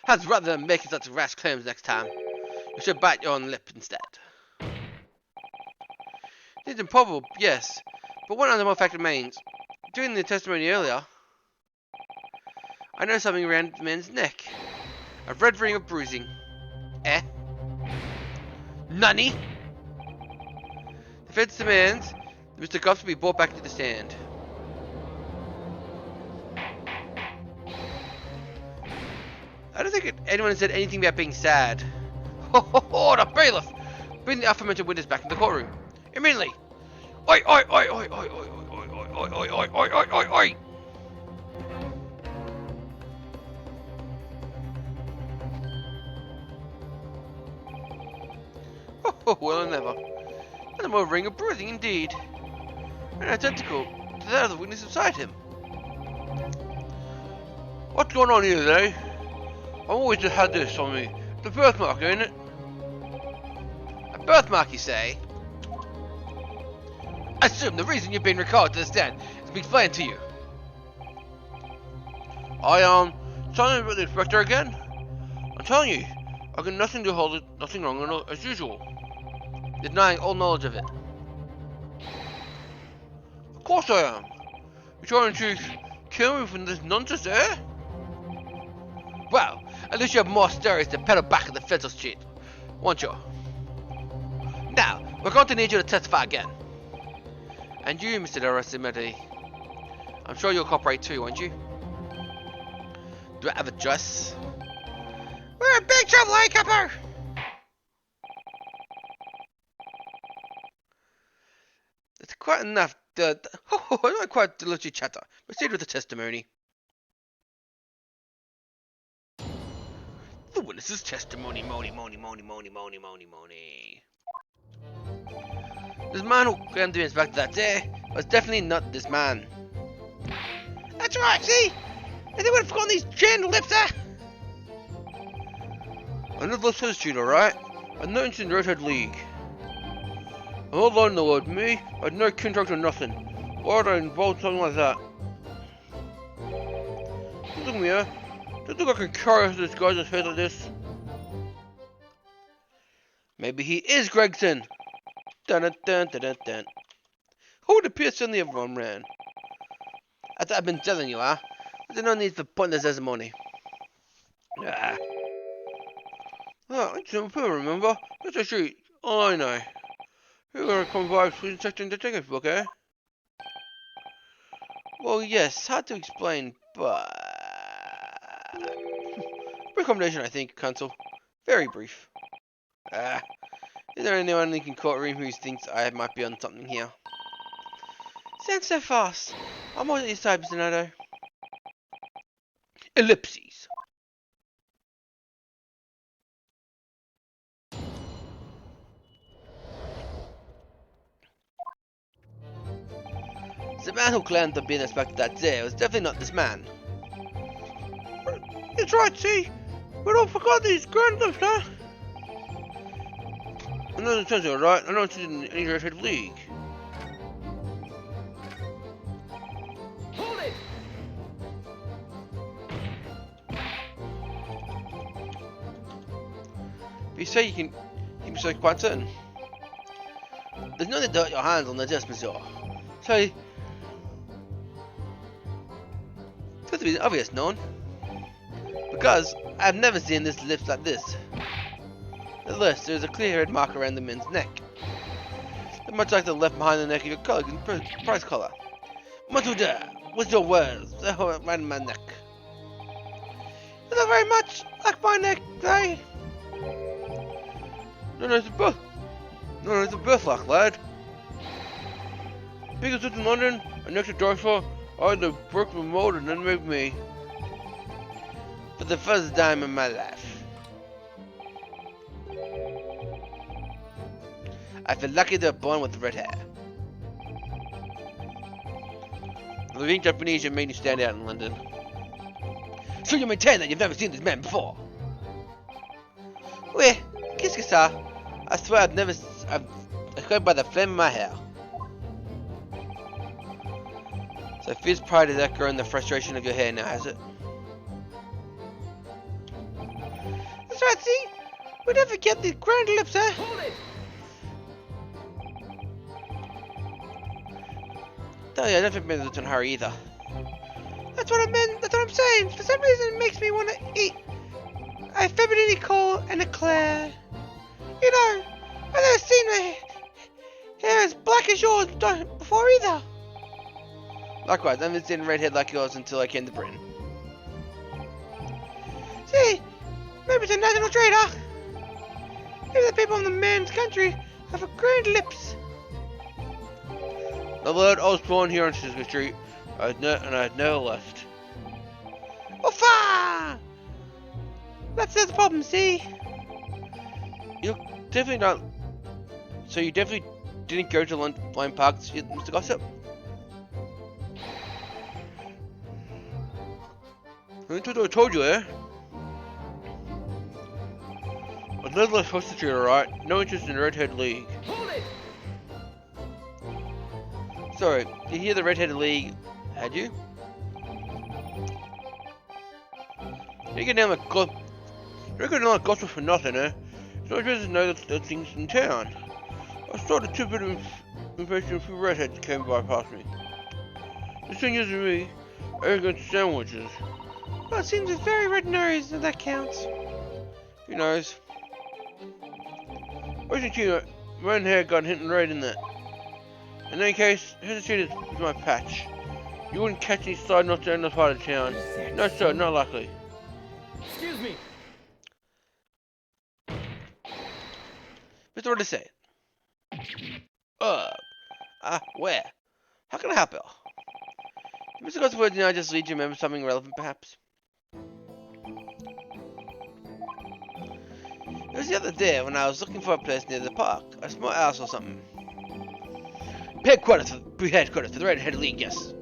I'd rather than making such rash claims next time. You should bite your own lip instead. It's improbable, yes, but one other more fact remains. During the testimony earlier, I noticed something around the man's neck. A red ring of bruising. Eh? Nunny? The defense demands that Mr. Goff be brought back to the stand. I don't think anyone said anything about being sad. Oh, the bailiff! Bring the aforementioned witness back in the courtroom. Immediately! Oi, oi, oi, oi, oi, oi, oi, oi, oi, oi, oi, oi, oi, oi! Oh, well and never. And a more ring of bruising indeed. And identical to that of the witness beside him. What's going on here today? I've always just had this on me. The birthmark, ain't it? A birthmark, you say? I assume the reason you've been recalled to the stand is to be explained to you. Telling you about the inspector again? I'm telling you, I got nothing to hold it, nothing wrong as usual. Denying all knowledge of it. Of course I am. You're trying to kill me from this nonsense, eh? Well, at least you have more stories to peddle back at the federal street, won't you? Now, we're going to need you to testify again. And you, Mr. Arasimedi. I'm sure you'll cooperate too, won't you? Do I have a dress? We're in big trouble, eh, Copper? It's quite enough. Not quite to let you chatter. Proceed with the testimony. The witness's testimony, moni. This man who claimed to be inspector that day was definitely not this man. That's right, see? And they would have forgotten these chain lips, eh? I'm not lost history, alright? I'm not in the Redhead League. I'm all alone in the world. Me, I had no contract or nothing. Why would I involve something like that? Look at me, eh? Do you think I can carry out this guy's head like this? Maybe he is Gregson! Dun dun dun dun dun dun. Who would appear suddenly everyone ran? I thought I've been telling you, huh? There's no need for pointless testimony. Ah. Oh, I don't remember. That's a sheet. Oh, I know. You're gonna come by to check in the ticket book, eh? Well, yes, hard to explain, but... brief combination, I think, Counsel. Very brief. Ah. Is there anyone in the courtroom who thinks I might be on something here? Sounds so fast. I'm on your side, Mr. Nato. Ellipses. The man who claimed to be an inspector that day was definitely not this man. It's right, see? We don't forget these grand lifts, huh? I know the turns are right. I know it's in any Redhead League. Hold it! But you say you can keep yourself quite certain. There's no need to hurt your hands on the desk, monsieur. So, it's got to be obvious, known. Because I've never seen this lips like this. Nevertheless, there's a clear red mark around the man's neck. They're much like the left behind the neck of your collar and prize collar. Matuda, what's your words? Around my neck. You look very much like my neck, eh? No, it's a birthmark, lad. Biggest in London, and next to Dartford, I had to break my mold and then make me. For the first time in my life. I feel lucky to have born with red hair. The being Japanese made you stand out in London. So you maintain that you've never seen this man before? Well, qu'est-ce que ça? I swear I've heard by the flame of my hair. So fierce pride is echoing the frustration of your hair now, has it? That's right, see? We never get the grand lips, eh? Hold it! Oh yeah, I don't think Men's in a hurry either. That's what I meant, that's what I'm saying. For some reason it makes me want to eat a feminine coal and eclair. You know, I've never seen my hair as black as yours before either. Likewise, I haven't seen red hair like yours until I came to Britain. See, maybe it's a national trait, huh? Maybe the people in the man's country have a grand lips. The Lord, I was born here on Stik Street, I had never left. Oofa! That's the problem, see? You definitely not. So you definitely didn't go to Lime Park, Mr. Gossip? I told you, eh? A little less prostitute, alright? No interest in the Redhead League. Hold it! Sorry, you hear the Redheaded League, had you? You get down like gossip for nothing, eh? So I just know that there's things in town. I started a tidbit of information a few redheads came by past me. The thing is with me, I got sandwiches. Well, it seems it's very red nosed if that counts. Who knows? I think you, my hair got hit and right in that. In any case, here's a sheet with my patch. You wouldn't catch any side notes in this part of town. No, sir, not likely. Excuse me. Mr. What to say? Where? How can I help you? Mr. God's words now just lead you to remember something relevant, perhaps? It was the other day when I was looking for a place near the park. A small house or something. Headquarters for the Red-Headed League, yes.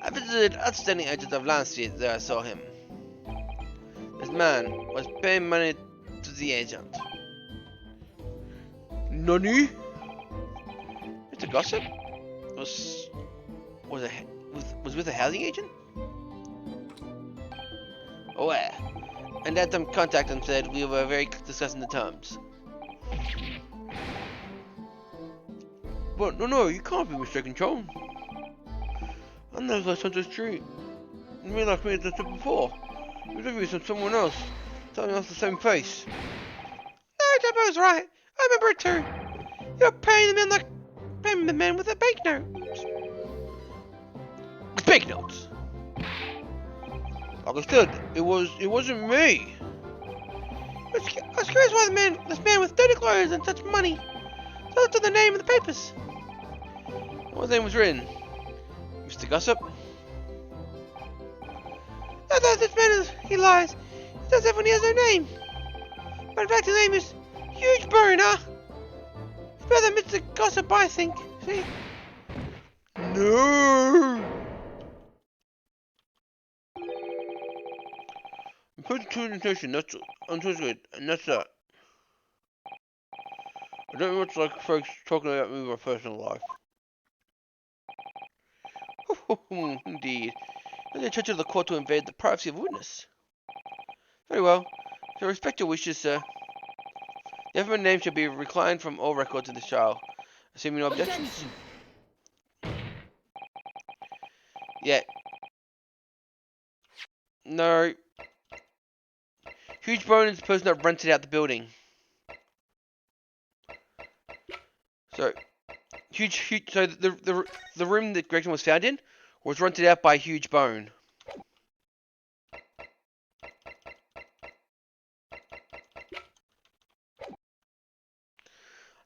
I visited outstanding agents of Landscape there I saw him. This man was paying money to the agent. Nani? Mr. Gossip? Was with a housing agent? Where? And had them contact and said we were very discussing the terms. But no, you can't be mistaken, John. I know those on the street. You mean like me as I said before? You're looking at someone else, telling us the same face. No, Jabba was right. I remember it too. You're paying the man with a banknote. Banknotes. Like I said, it wasn't me. I was curious why this man with dirty clothes and such money told to the name in the papers. What name was written? Mr. Gossip? No, this man he lies. He tells everyone he has no name. But in fact his name is Huge Burn, huh? It's better than Mr. Gossip, I think. See? No! I'm putting to attention, that's good, and that's that. I don't much like folks talking about me in my personal life. Indeed. I'm the judge of the court to invade the privacy of a witness. Very well. To respect your wishes, sir. The government name shall be reclined from all records in this trial. Assuming no objections. Yeah. No. Huge Bone is the person that rented out the building. So, so the room that Gregson was found in was rented out by Huge Bone.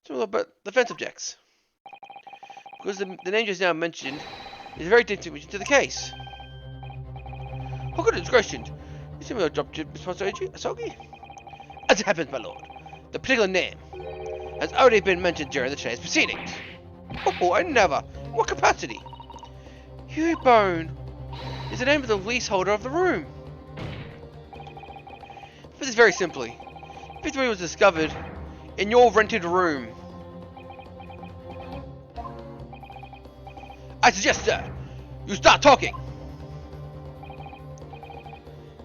So, but the defense objects. Because the name just now mentioned is very different to the case. How could it questioned? You seem to have dropped your responsibility, Asogi? As it happens, my lord, the particular name has already been mentioned during the today's proceedings. Oh, I never. In what capacity? Huey Bone is the name of the leaseholder of the room. For this very simply, Victory was discovered in your rented room. I suggest, sir, you start talking.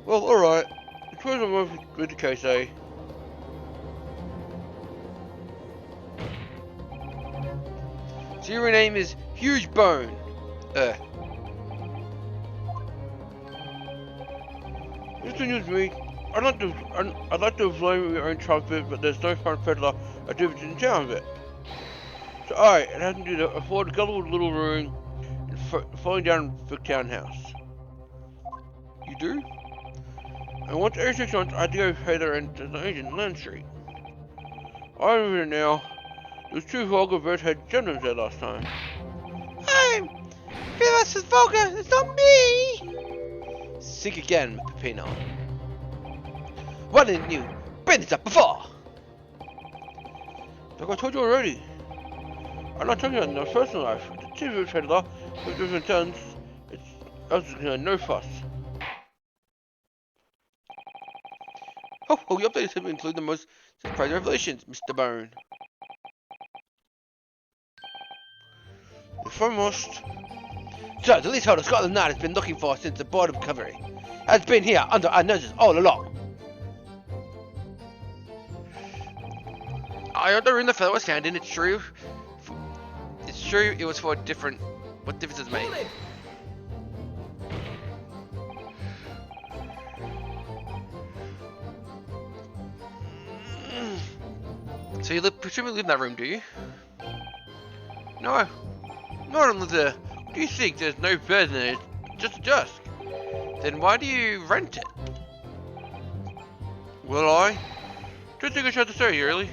Well, alright. It was a most good case, eh? So your name is Huge Bone. Just to use me, I'd like to blame your own trumpet, but there's no fun peddler activity in town of it. So alright, it has to do to afford a gullible little room and falling down Vic-Town house. You do? And once every 6 months, I have to go pay the rent as an agent in Land Street. I remember it now. Those two vulgar bird-head gentlemen there last time. I'm Phyllis is vulgar, it's not me! Sink again, Peppino. Why didn't you bring this up before? Like I told you already. I'm not talking about my personal life. The two peddler with different turns, no fuss. Oh, your updates have include the most surprising revelations, Mr. Bone. The foremost. So, the leaseholder Scotland Yard has been looking for us since the Board of Recovery has been here under our noses all along. I heard the room the fellow was found in, it's true. It's true, it was for a different. What difference does it make? So you presumably live in that room, do you? No, not on there. What do you think? There's no bed in it, just a desk. Then why do you rent it? Well, I don't think I should have to say, really.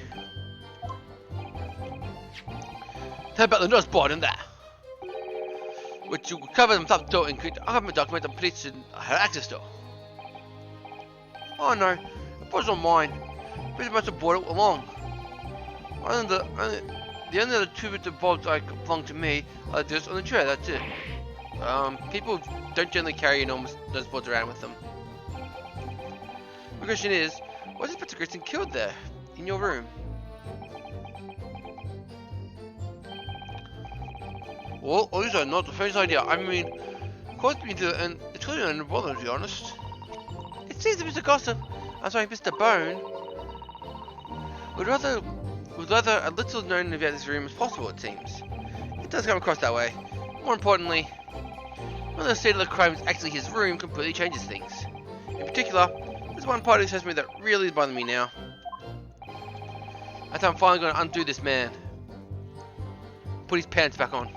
How about the nurse board in there? Which you cover them top door and could have a document the police should have access to. Oh no, it wasn't mine. Pretty much have brought it along. The only other two with the bolts I belong to me are just on the chair, that's it. People don't generally carry enormous those boards around with them. The question is, was Inspector Grayson killed there, in your room? Well, these are not the first idea. I mean, caused me to, and it's really unbother to be honest. It seems that Mr. Gossip, I'm sorry, Mr. Bone, would rather a little known about this room as possible, it seems. It does come across that way. More importantly, when the state of the crime is actually his room completely changes things. In particular, there's one part of this testimony that really is bothering me now. I think I'm finally going to undo this man. Put his pants back on.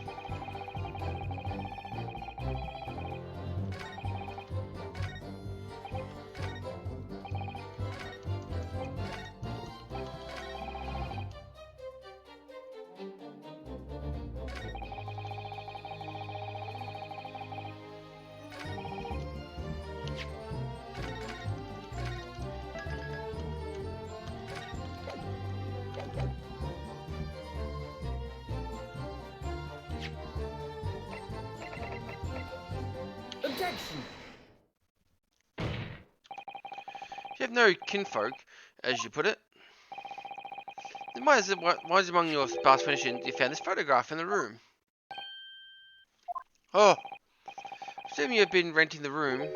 Objection! You have no kinfolk, as you put it. Then why is among your sparse furnishings you found this photograph in the room? Oh, assuming you've been renting the room,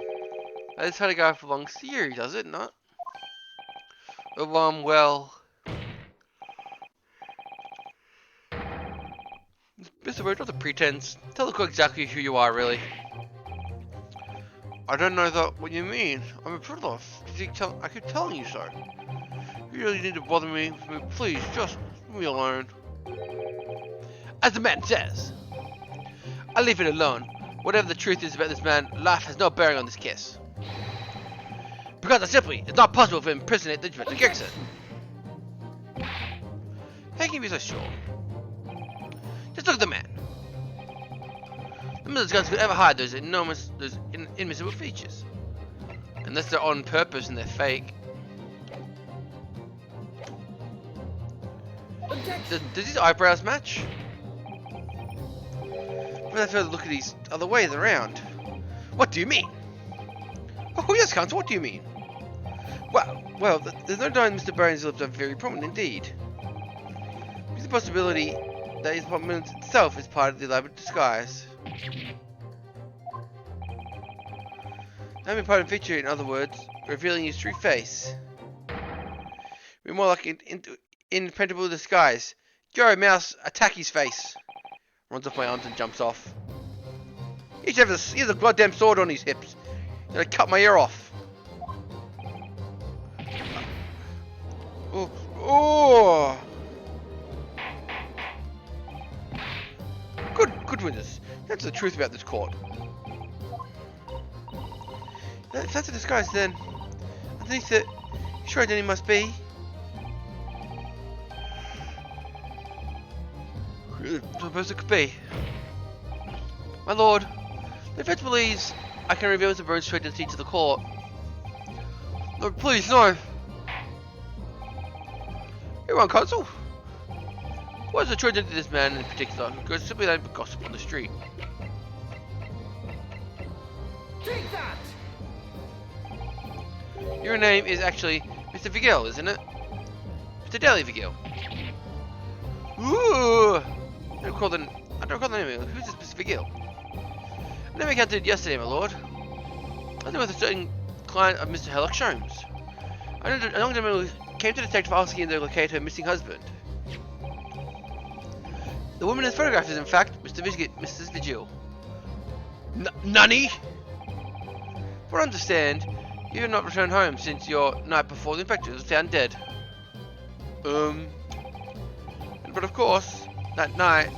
this photograph belongs to you, does it not? Well... Mr. Bird, not the pretense. Tell the court exactly who you are, really. I don't know what you mean. I'm a prisoner. I keep telling you so. You really need to bother me. Please, just leave me alone. As the man says. I'll leave it alone. Whatever the truth is about this man, life has no bearing on this case. Because simply, it's not possible for him to impersonate the Inspector Gregson. How can you be so sure? Just look at the man. None of those guns could ever hide those inadmissible features. Unless they're on purpose and they're fake. Does his eyebrows match? But I further look at these other ways around. What do you mean? Oh yes, Counsel, what do you mean? Well, there's no doubt Mr. Bones' lips are very prominent indeed. There's a possibility that his apartment itself is part of the elaborate disguise. That may part of the feature, in other words, revealing his true face. We're more like an impenetrable disguise. Joe, Mouse, attack his face. Runs off my arms and jumps off. He has a goddamn sword on his hips. He's gonna cut my ear off. Oh! Good witness. That's the truth about this court. If that's a disguise, then underneath it, sure identity must be. I suppose it could be. My lord, the defense believes I can reveal Mr. Burns' true identity to the court. No, please, no. Here on counsel. What is the true identity of this man in particular who goes simply down gossip on the street? Take that! Your name is actually Mr. Vigil, isn't it? Mr. Daly Vigil. Ooh! I don't recall the name. Who's this Mr. Vigil? I never encountered yesterday, my lord. I was with a certain client of Mr. Herlock Sholmes. I know that a young gentleman came to the detective asking him to locate her missing husband. The woman in the photograph is, in fact, Mrs. Vigil. Nunny? For I understand, you have not returned home since your night before the infected was found dead. But of course, that night,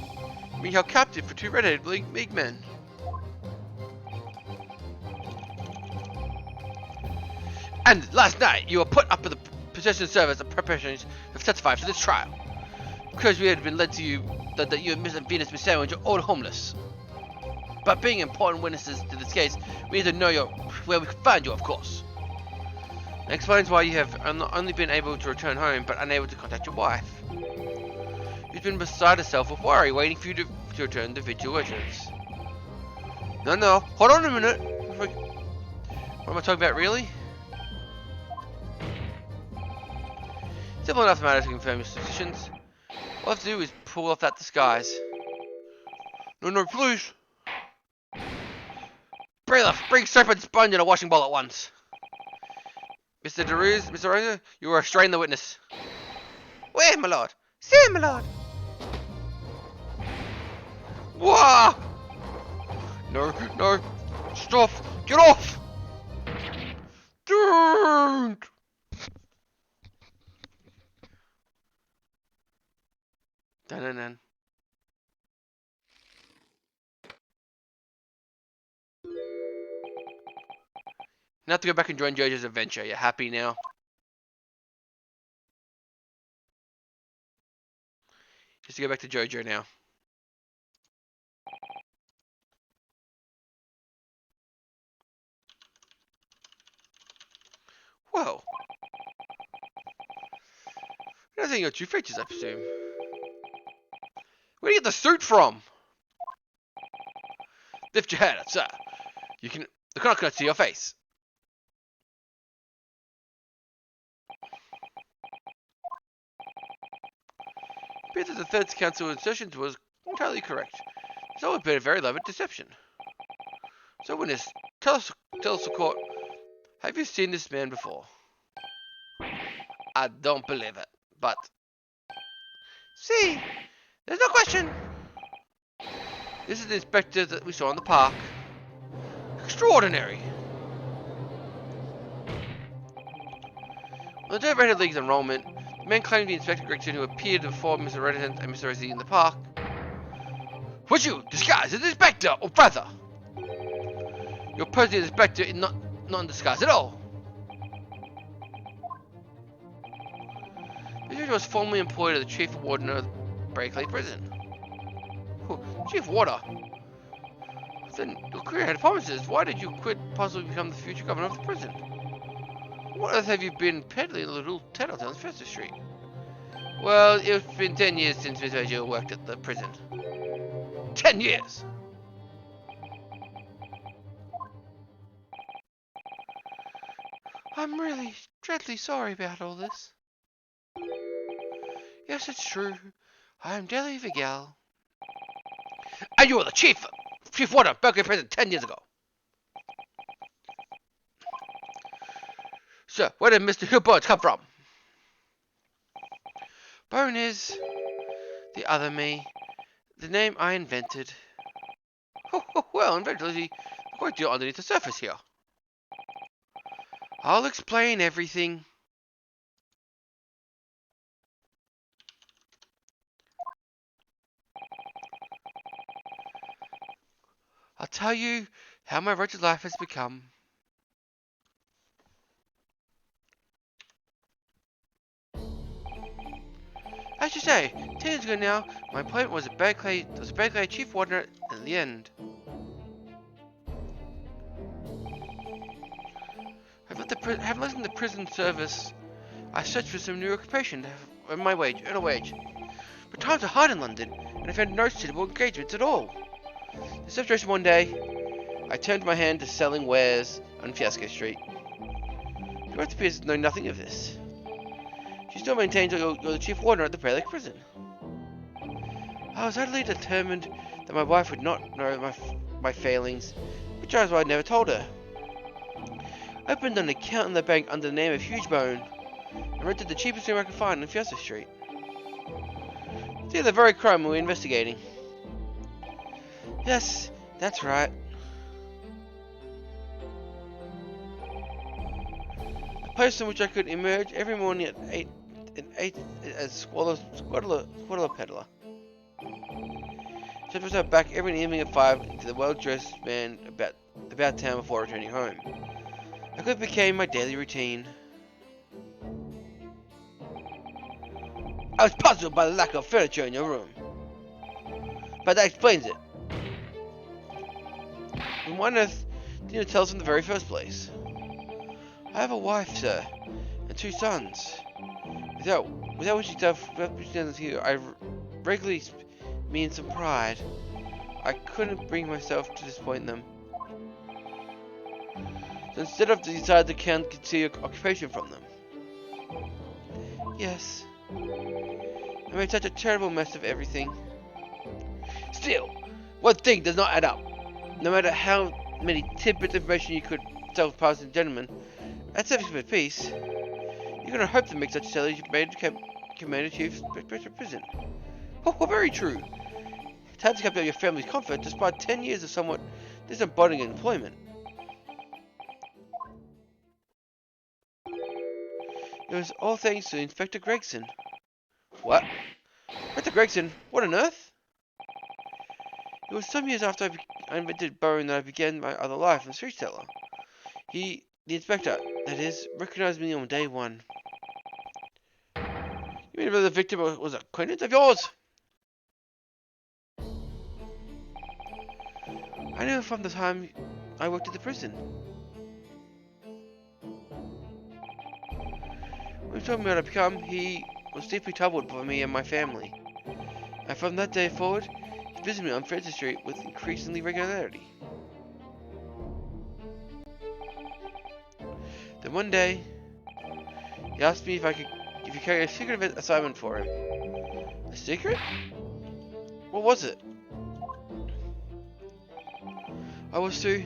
being held captive for 2 red-headed League men. And last night, you were put up in the possession service of preparations have testified for this trial. Because we had been led to you that you and Miss Venus Miss are all homeless. But being important witnesses to this case, we need to know where we can find you, of course. That explains why you have not only been able to return home, but unable to contact your wife. You've been beside herself with worry, waiting for you to return to vigil residence. No, hold on a minute. What am I talking about, really? Simple enough matter to confirm your suspicions. All I have to do is pull off that disguise. No, please. Bailiff, bring soap and sponge and a washing bowl at once. Mr. DeRuz, Mr. Rosa, you are restraining the witness. Where, my lord? Say, my lord. Whoa! No, stop, get off! Don't! Dun. Now have to go back and join Jojo's adventure. You're happy now? Just to go back to Jojo now. Whoa. I think you got 2 features, I presume. Where do you get the suit from? Lift your head, sir. The clock cannot see your face. Appears that the third council assertions was entirely correct. It's always been a very elaborate deception. So, witness, tell us the court, have you seen this man before? I don't believe it, but... See, there's no question. This is the inspector that we saw in the park. Extraordinary! On the day of Red League's enrollment, the man claimed the Inspector Gregson who appeared before Mr. Resident and Mr. Resi in the park. Was you disguised as an inspector or brother? Your present inspector is not in disguise at all. This individual was formerly employed as the Chief Warden of Breakley Prison. Chief Warder? Then your career had promises. Why did you quit, possibly become the future governor of the prison? What on earth have you been peddling in the little tattletale on Fester Street? Well, it's been 10 years since Miss Virgil worked at the prison. 10 years! I'm really dreadfully sorry about all this. Yes, it's true. I am Deli Vigel. And you were the Chief Warder of Berkeley Prison 10 years ago. Sir, where did Mr. Hillbird come from? Bone is the other me, the name I invented. Well, eventually, a great deal underneath the surface here. I'll explain everything. I'll tell you how my wretched life has become. As you say, 10 years ago now, my appointment was a Berkeley Chief Warden in the end. Having left the prison service, I searched for some new occupation to earn a wage. But times are hard in London, and I found no suitable engagements at all. The situation one day, I turned my hand to selling wares on Fiasco Street. The rest appears to know nothing of this. She still maintains you're the Chief Warden at the Prairie Lake Prison. I was utterly determined that my wife would not know my failings, which is why I never told her. I opened an account in the bank under the name of Hugebone, and rented the cheapest room I could find on Fiesta Street. See the very crime we were investigating. Yes, that's right. A place in which I could emerge every morning at 8 as Squaddler Peddler. Sent myself back every evening at 5 into the well-dressed man about town before returning home. I quickly became my daily routine. I was puzzled by the lack of furniture in your room, but that explains it. And why on earth didn't you tell us in the very first place? I have a wife, sir, and 2 sons. Without what she does here, I regularly mean some pride. I couldn't bring myself to disappoint them. So instead of decided to conceal occupation from them. Yes. I made such a terrible mess of everything. Still, one thing does not add up. No matter how many tidbits of information you could tell passing gentlemen, at service of peace, you're gonna hope to make such salaries you've made Commander Chief Inspector of Prison. Oh, very true. It's hard to keep up your family's comfort despite 10 years of somewhat disembodied employment. It was all thanks to Inspector Gregson. What? Inspector Gregson? What on earth? It was some years after I invented burrowing that I began my other life as a street seller. The inspector, that is, recognized me on day 1. You mean the victim was an acquaintance of yours? I knew him from the time I worked at the prison. When he told me what I'd become, he was deeply troubled for me and my family. And from that day forward, he visited me on Francis Street with increasingly regularity. Then one day, he asked me if he carried a secret assignment for him. A secret? What was it? I was to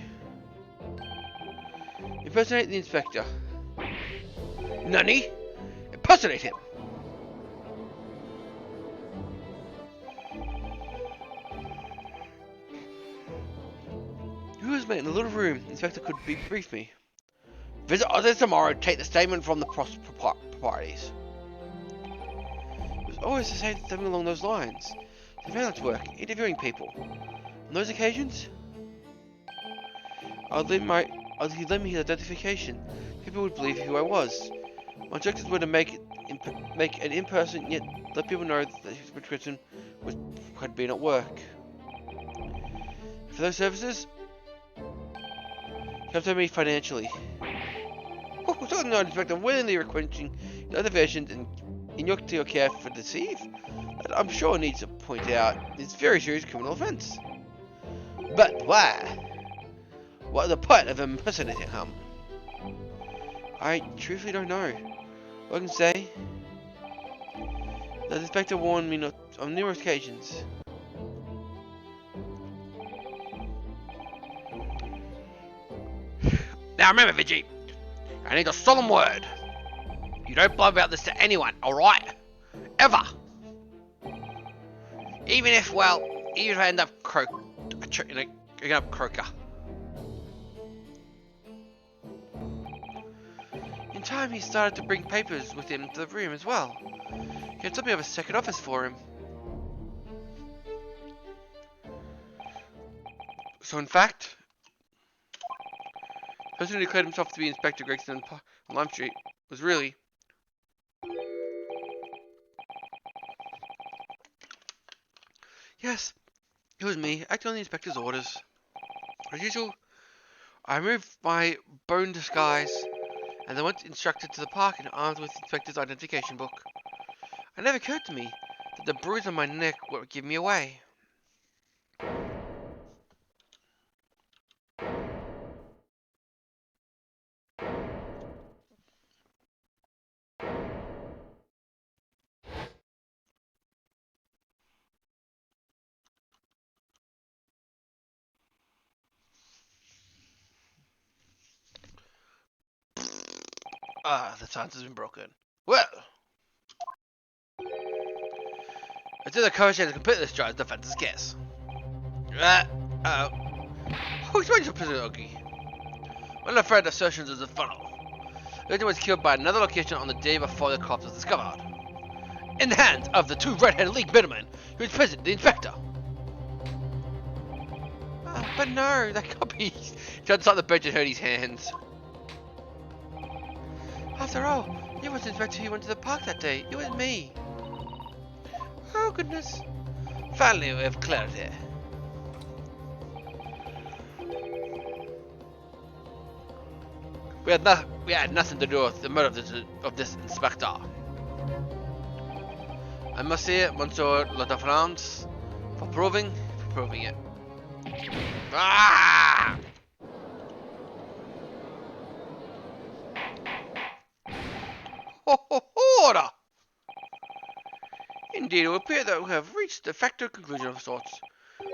impersonate the inspector. Nani? Impersonate him! Who was met in a little room? The inspector could brief me. Visit others tomorrow. Take the statement from the properties. It was always the same thing along those lines. Surveillance work, interviewing people. On those occasions, he'd lend me his identification. People would believe who I was. My objectives were to make an in-person, yet let people know that his prescription had been at work. For those services, he helped me financially. Oh, certainly not Inspector willingly relinquishing the other versions in your care for deceive. That I'm sure needs to point out it's a very serious criminal offence. But why? What are the point of impersonating him? I truthfully don't know. All I can say that the inspector warned me on numerous occasions. Now remember, Vigi, I need a solemn word. You don't blab about this to anyone, alright? Ever. Even if I end up croaker. In time, he started to bring papers with him to the room as well. He had something of a second office for him. So in fact, the person who declared himself to be Inspector Gregson on Lime Street was really yes, it was me, acting on the inspector's orders. As usual, I removed my bone disguise and then went instructed to the park and armed with the inspector's identification book. It never occurred to me that the bruise on my neck would give me away. The silence has been broken. Well, it's in the courage to complete this charge defense's guess. Who explains your prisoner, Ogie? One of Fred's assertions is a funnel. The victim was killed by another location on the day before the corpse was discovered. In the hands of the 2 red-headed league middlemen who imprisoned the inspector. But no, that can't be. He tried to start the bench and hurt his hands. After all, it wasn't Inspector who went to the park that day. It was me. Oh goodness. Finally, we have clarity. We had nothing to do with the murder of this inspector. I must say, Monsieur Le France, for proving it. Ah! Order! Indeed, it would appear that we have reached a factual conclusion of sorts.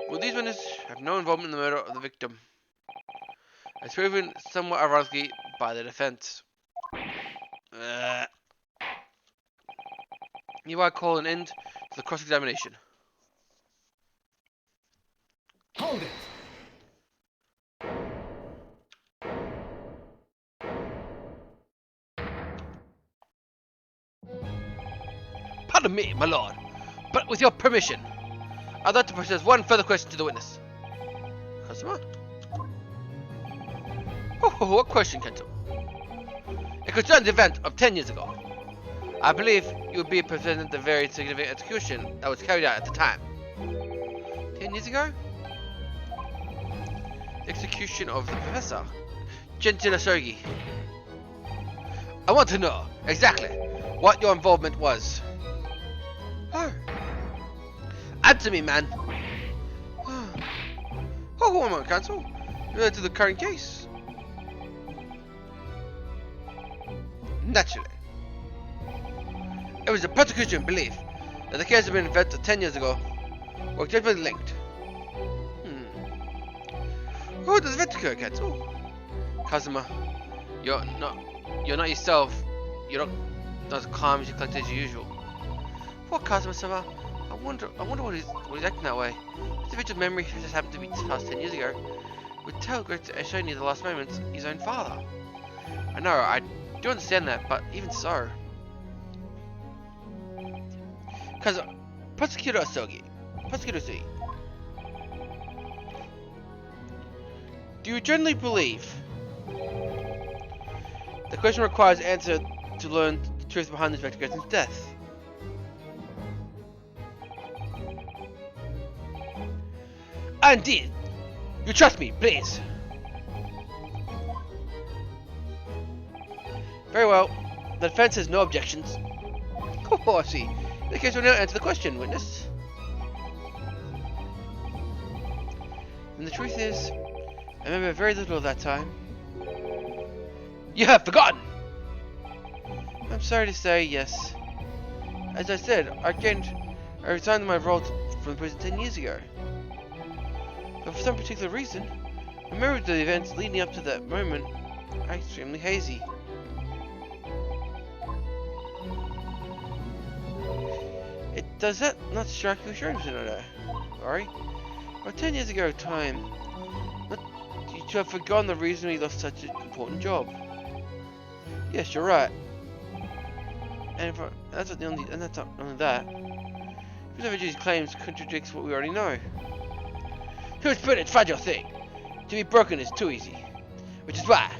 Well, these witnesses have no involvement in the murder of the victim, as proven somewhat ironically by the defense. Hereby call an end to the cross-examination. Hold it! Pardon me, my lord, but with your permission, I'd like to pose one further question to the witness. Customer? Oh, what question, Kenton? It concerns the event of 10 years ago. I believe you would be present at the very significant execution that was carried out at the time. 10 years ago? The execution of the professor, Gentile Shogi. I want to know exactly what your involvement was. Oh. Answer me, man. Oh, one moment, counsel. Related to the current case. Naturally. It was a prosecution belief that the case had been invented 10 years ago were definitely linked. Who does the occur, counsel? Kazuma, you're not yourself. You're not as calm as you collected as usual. Poor Kazuma-sama. I wonder what he's acting that way. His individual memory just happened to be past 10 years ago. Would tell great to show you the last moments his own father. I know, I do understand that, but even so. Because Prosecutor Sogi, do you generally believe the question requires answer to learn the truth behind Inspector Gertzen's death? Indeed. You trust me, please. Very well. The defense has no objections. Oh, I see. In the case, we'll now answer the question, witness. And the truth is, I remember very little of that time. You have forgotten! I'm sorry to say, yes. As I said, I resigned my role from the prison 10 years ago. But for some particular reason, the memories of the events leading up to that moment are extremely hazy. Does that not strike you strange, Sorry? About 10 years ago time, you have forgotten the reason we lost such an important job. Yes, you're right. And that's not only that. His claims contradicts what we already know. Human spirit is a fragile thing. To be broken is too easy. Which is why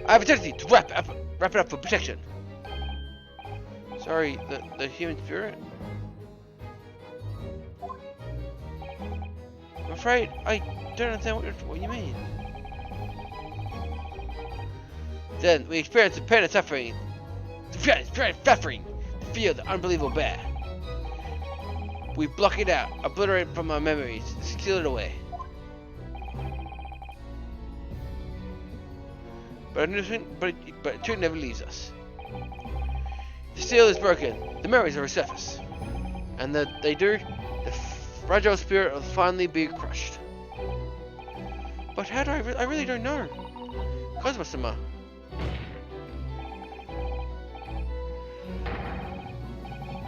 I have a tendency to wrap it up for protection. Sorry, the human spirit? I'm afraid I don't understand what you mean. Then we experience the pain and suffering. The feel the unbelievable bear. We block it out, obliterate it from our memories, steal it away. But it too never leaves us. The seal is broken, the memories will resurface. And that they do, the fragile spirit will finally be crushed. But how do I really don't know. Cosmo-sama.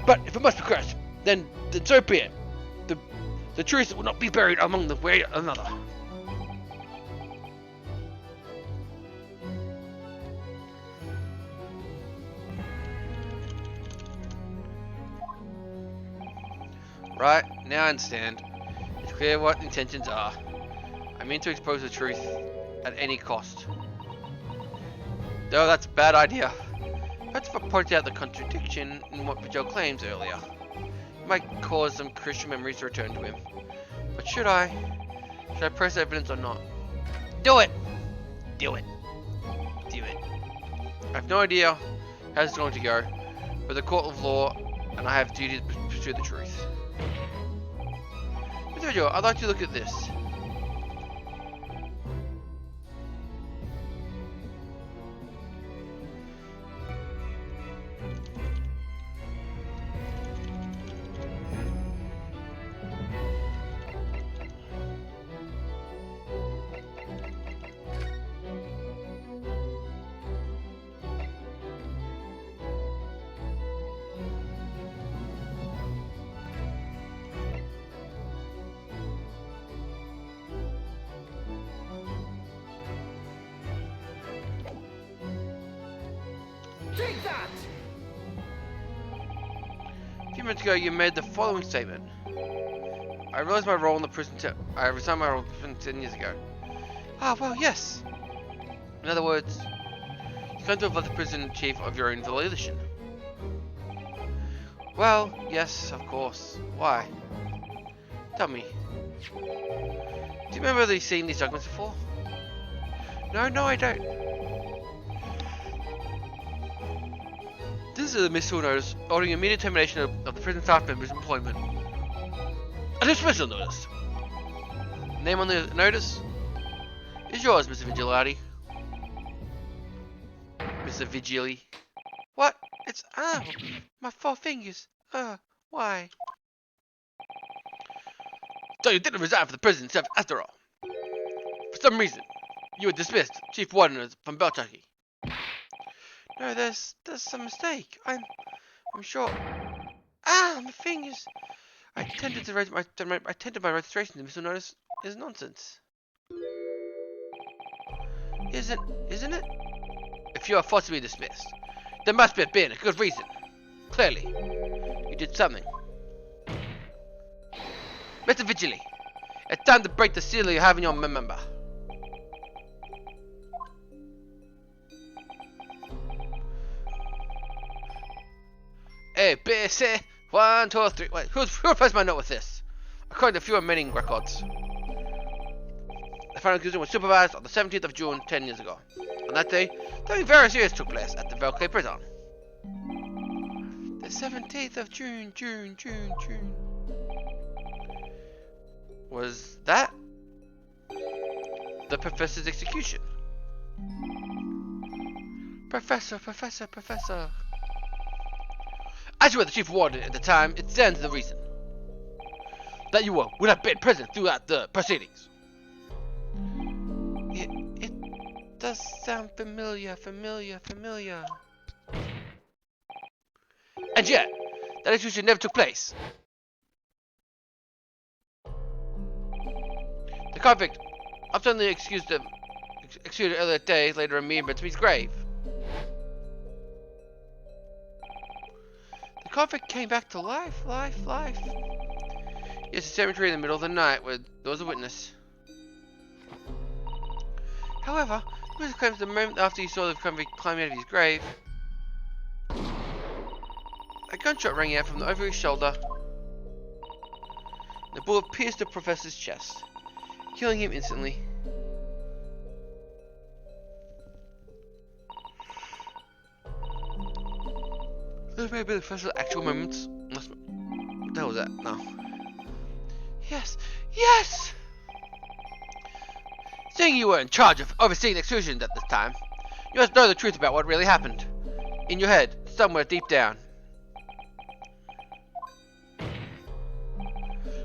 But if it must be crushed, then so be it. The truth will not be buried among the way another. Right, now I understand. It's clear what intentions are. I mean to expose the truth at any cost. No, that's a bad idea. Perhaps if I point out the contradiction in what Vigil claims earlier, it might cause some crucial memories to return to him. But should I? Should I press evidence or not? Do it! Do it. Do it. I have no idea how it's going to go, but the court of law and I have a duty to pursue the truth. Mr. Vigil, I'd like to look at this. Take that! A few minutes ago, you made the following statement. I realized my role in the prison. I resigned my role in the prison 10 years ago. Ah, well, yes. In other words, you claim to have left the prison chief of your own volition. Well, yes, of course. Why? Tell me. Do you remember seeing these documents before? No, I don't. This is a dismissal notice ordering immediate termination of the prison staff member's employment. A dismissal notice. Name on the notice is yours, Mr. Vigilati. Mr. Vigili. What? It's my 4 fingers. Why? So you didn't resign for the prison itself after all. For some reason, you were dismissed, Chief Warden from Beltucky. No, there's some mistake. I'm sure. My fingers. I attended my registration. The missile notice is nonsense. Isn't it? If you are forcibly dismissed, there must have been a good reason. Clearly, you did something. Mr. Vigili, it's time to break the seal you have in your member. A, B, C, 1, 2, 3. Wait, who replaced my note with this? According to few remaining records, the final accusation was supervised on the 17th of June 10 years ago. On that day, something very serious took place at the Velclay prison. The 17th of June. Was that the professor's execution? Professor. As you were the chief warden at the time, it stands to the reason that you would have been present throughout the proceedings. It does sound familiar. And yet, that execution never took place. The convict obstinately executed earlier days later in me to his grave. The convict came back to life. Yes, a cemetery in the middle of the night where there was a witness. However, the witness claims the moment after he saw the convict climbing out of his grave, a gunshot rang out from over his shoulder. The bullet pierced the professor's chest, killing him instantly. Those may have been the professor's actual moments. What the hell was that? No. Yes! Seeing you were in charge of overseeing the executions at this time, you must know the truth about what really happened. In your head, somewhere deep down.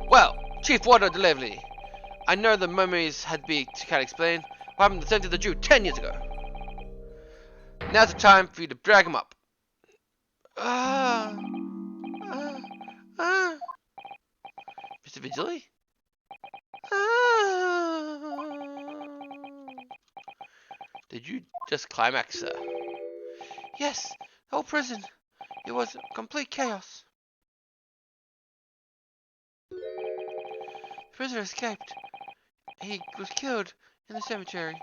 Well, Chief Warden Delivery, I know the memories can't explain what happened the 17th of June 10 years ago. Now's the time for you to drag him up. Mr. Vigili? Did you just climax, sir? Yes, the whole prison. It was complete chaos. prisoner escaped. He was killed in the cemetery.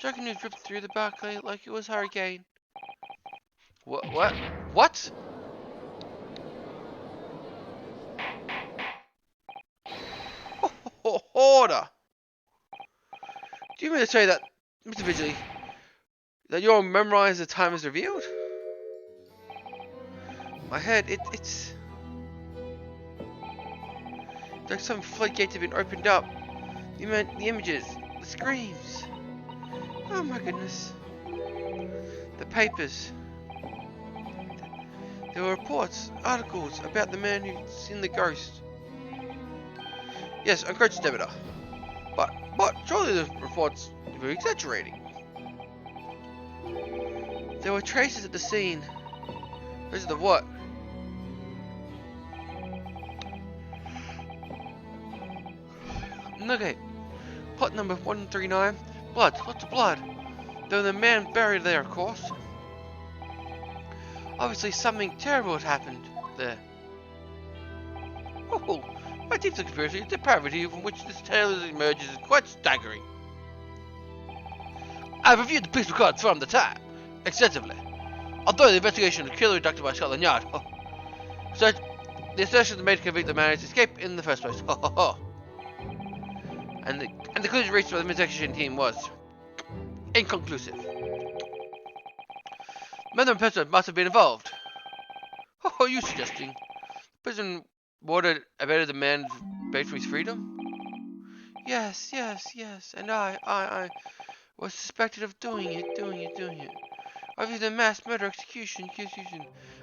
Shocking news ripped through the balcony like it was a hurricane. What? What? What? Order! Do you mean to say that, Mr. Vigilante, that you'll memorize the time is revealed? My head, it's like some floodgates have been opened up. The images, the screams. Oh my goodness. The papers. There were reports, articles about the man who'd seen the ghost. Yes, unconscious demeter. But surely the reports were exaggerating. There were traces at the scene. Traces of what? Okay. Plot number 139. Blood. Lots of blood. There was a man buried there, of course. Obviously something terrible had happened there. Oh, my deep conspiracy, the depravity from which this tale emerges is quite staggering. I've reviewed the police records from the time, extensively. Although the investigation of the killer conducted by Scotland Yard, so the assertions made to convict the man is escape in the first place. And the conclusion reached by the investigation team was inconclusive. Another person must have been involved. Are you suggesting prison warden abetted the man paid for his freedom? Yes, and I was suspected of doing it. Of either mass murder, execution,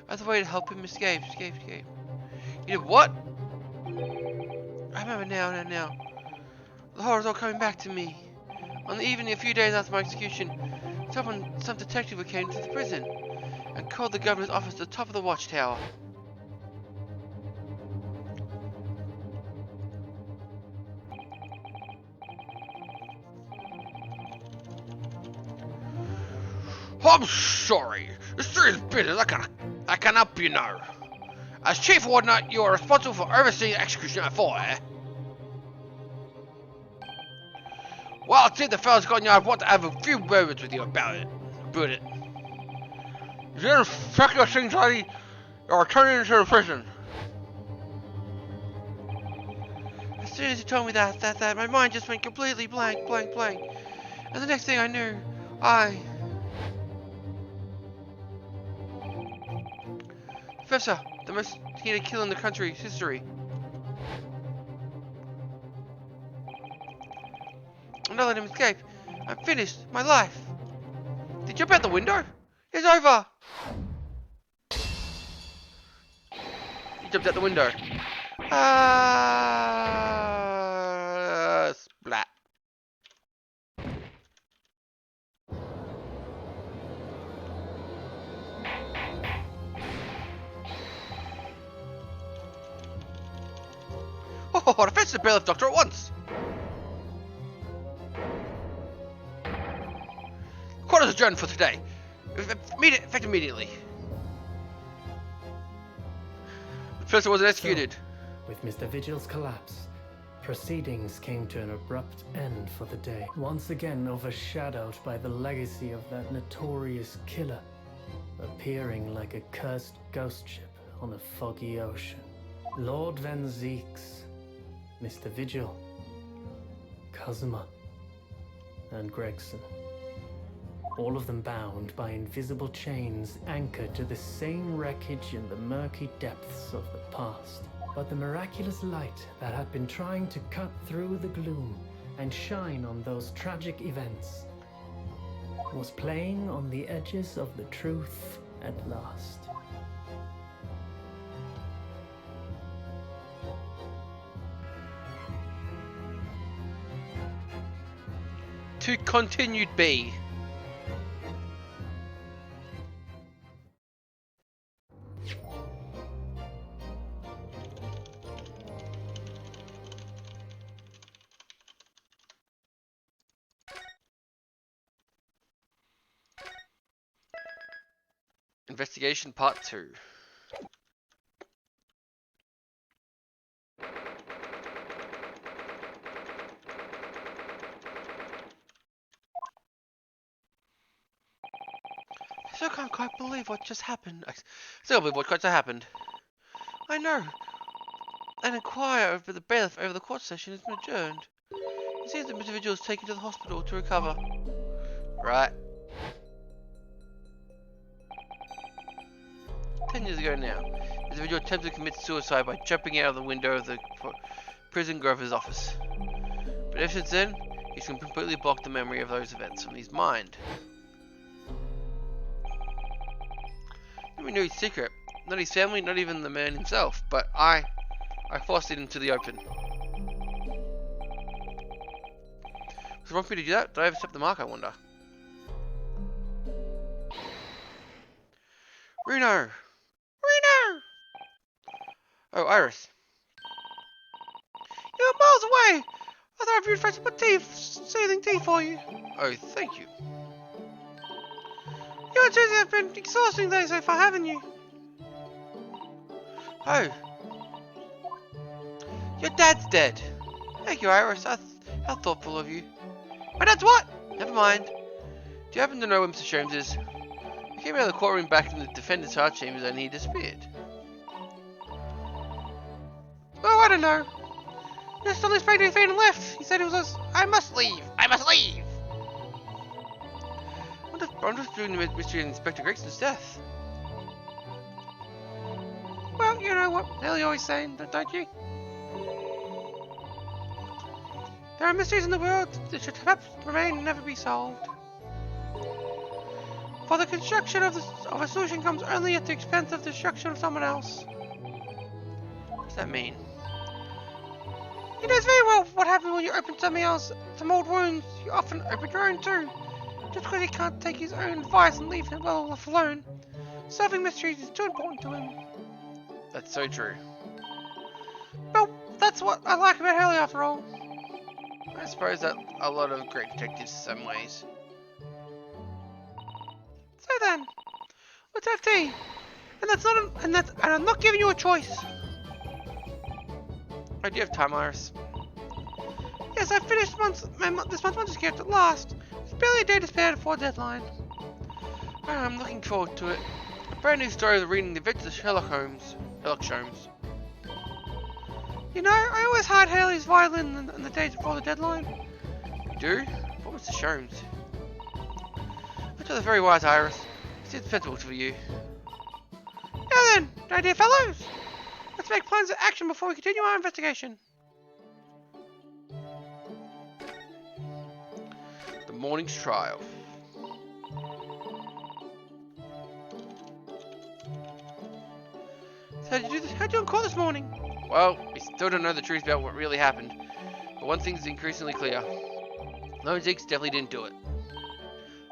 as a way to help him escape. You did what? I remember now. The horror's all coming back to me. On the evening a few days after my execution, some detective came to the prison and called the governor's office to the top of the watchtower. I'm sorry. It's serious business. I can help you now. As chief warden, you are responsible for overseeing the execution of 4, eh? Well, it seems the fellow's gone yard want to have a few words with you about it. Is there infected things lady or turning into a prison? As soon as you told me that, my mind just went completely blank. And the next thing I knew, Professor, the most hated kill in the country's history. I'm not letting him escape. I'm finished. My life. Did you jump out the window? It's over. You jumped out the window. Splat. Oh, defense the bailiff doctor at once. Court is adjourned for today. Effect immediately. The professor wasn't executed. So, with Mr. Vigil's collapse, proceedings came to an abrupt end for the day, once again overshadowed by the legacy of that notorious killer, appearing like a cursed ghost ship on a foggy ocean. Lord Van Zeeks, Mr. Vigil, Cosima, and Gregson. All of them bound by invisible chains anchored to the same wreckage in the murky depths of the past. But the miraculous light that had been trying to cut through the gloom and shine on those tragic events was playing on the edges of the truth at last. To continued B. Investigation Part 2. still can't quite believe what just happened. I still can't believe what just happened. I know. An inquiry over the bailiff over the court session has been adjourned. It seems that Mr. Vigil is taken to the hospital to recover. Right. 10 years ago now, Mr. Vigil attempted to commit suicide by jumping out of the window of the prison grover's office. But ever since then, he's completely blocked the memory of those events from his mind. We knew his secret. Not his family, not even the man himself, but I forced it into the open. Was it wrong for me to do that? Did I overstep the mark, I wonder? Reno! Reno! Oh, Iris. You're miles away! I thought I'd be refreshed with tea, soothing tea for you. Oh, thank you. You and Susie have been exhausting days so far, haven't you? Oh. Your dad's dead. Thank you, Iris. How thoughtful of you. My dad's what? Never mind. Do you happen to know where Mr. Sholmes is? He came out of the courtroom back in the defendant's heart chambers and he disappeared. Oh, I don't know. Just on his plane to and left. He said it was I must leave. I must leave. I'm just doing the mystery of Inspector Gregson's death. Well, you know what Haley always saying, don't you? There are mysteries in the world that should perhaps remain and never be solved. For the construction of a solution comes only at the expense of the destruction of someone else. What does that mean? He knows very well what happens when you open something else. Some old wounds, you often open your own too. Just because he can't take his own advice and leave him well left alone. Solving mysteries is too important to him. That's so true. Well, that's what I like about Haley after all. I suppose that a lot of great detectives in some ways. So then, let's have tea. And I'm not giving you a choice. Oh, do you have time, Iris? Yes, I finished this month's manuscript at last. It's barely a day to spare before deadline. Oh, I'm looking forward to it. A brand new story of reading the adventures of Sherlock Holmes. You know, I always hide Haley's violin on the days before the deadline. You do? What was Mr. Sholmes? I'm sure that's very wise, Iris. It's indispensable for you. Now then, my dear fellows, let's make plans of action before we continue our investigation. The morning's trial. So how'd you do in court this morning? Well, we still don't know the truth about what really happened, but one thing's increasingly clear. Lone Ziggs definitely didn't do it.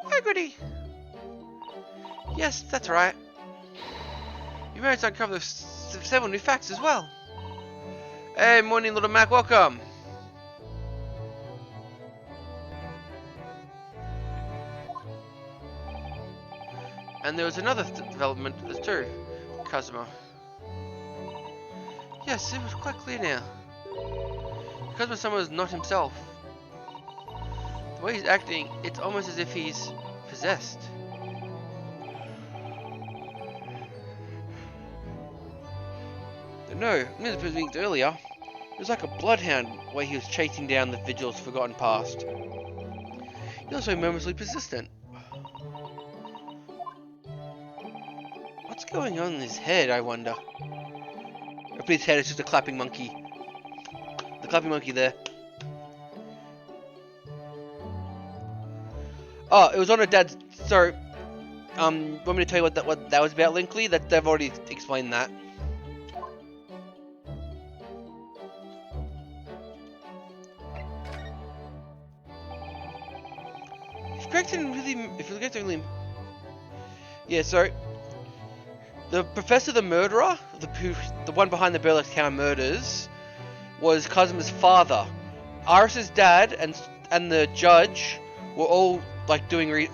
Oh, goody. Yes, that's right. You managed to uncover several new facts as well. Hey, morning, little Mac, welcome. And there was another development as too, Cosmo. Yes, it was quite clear now. Cosmo Summer is not himself. The way he's acting, it's almost as if he's possessed. No, Mr. President earlier. It was like a bloodhound where he was chasing down the Vigil's forgotten past. He's also momentously persistent. What's going on in his head, I wonder? Up his head is just a clapping monkey. The clapping monkey there. Oh, it was on her dad's. So, want me to tell you what that was about, Linkley? That they've already explained that. If you look at really, yeah. So, the professor, the murderer, the one behind the Burlak Tower murders, was Cosmo's father. Iris's dad and the judge were all like doing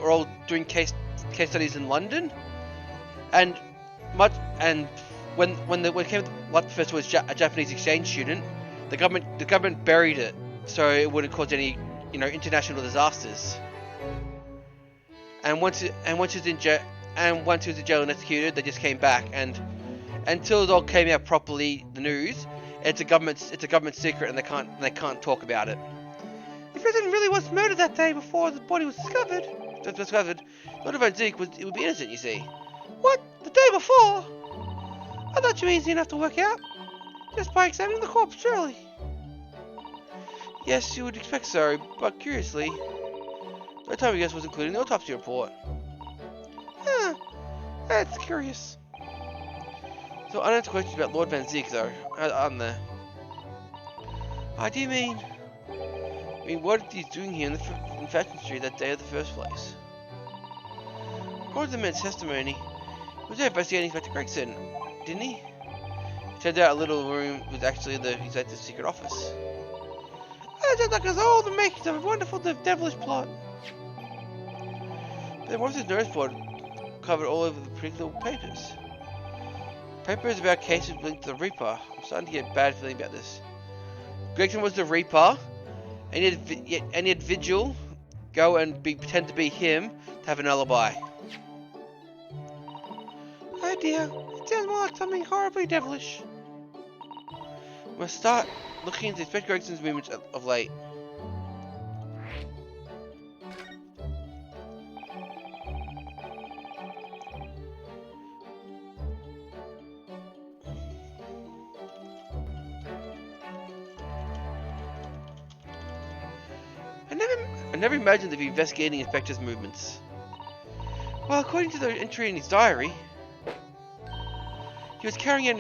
case studies in London, and when it came to what professor was a Japanese exchange student, the government buried it so it wouldn't cause any international disasters. And once it's in and once he was in jail and executed, they just came back. And until it all came out properly, the news, it's a government secret, and they can't talk about it. The president really was murdered that day before the body was discovered. Lord Van Zeke would be innocent, you see. What? The day before? I thought you were easy enough to work out. Just by examining the corpse, surely. Yes, you would expect so, but curiously, the time I guess was included in the autopsy report. Huh, that's curious. So unanswered questions about Lord Van Zeke, though, aren't there? Do you mean? I mean, what is he doing here in Fashion Street that day in the first place? According to the man's testimony, he was there investigating Inspector Gregson, didn't he? It turns out a little room was actually the executive's secret office. That sounds like it's all the makings of a wonderful devilish plot. But then what's his notice board covered all over the pretty little papers? Papers about cases linked to the Reaper. I'm starting to get a bad feeling about this. Gregson was the Reaper, and he had Vigil go and pretend to be him to have an alibi. Oh dear, it sounds more like something horribly devilish. We must start looking into Inspector Gregson's movements of late. I never imagined to be investigating Inspector's movements. Well, according to the entry in his diary, he was carrying out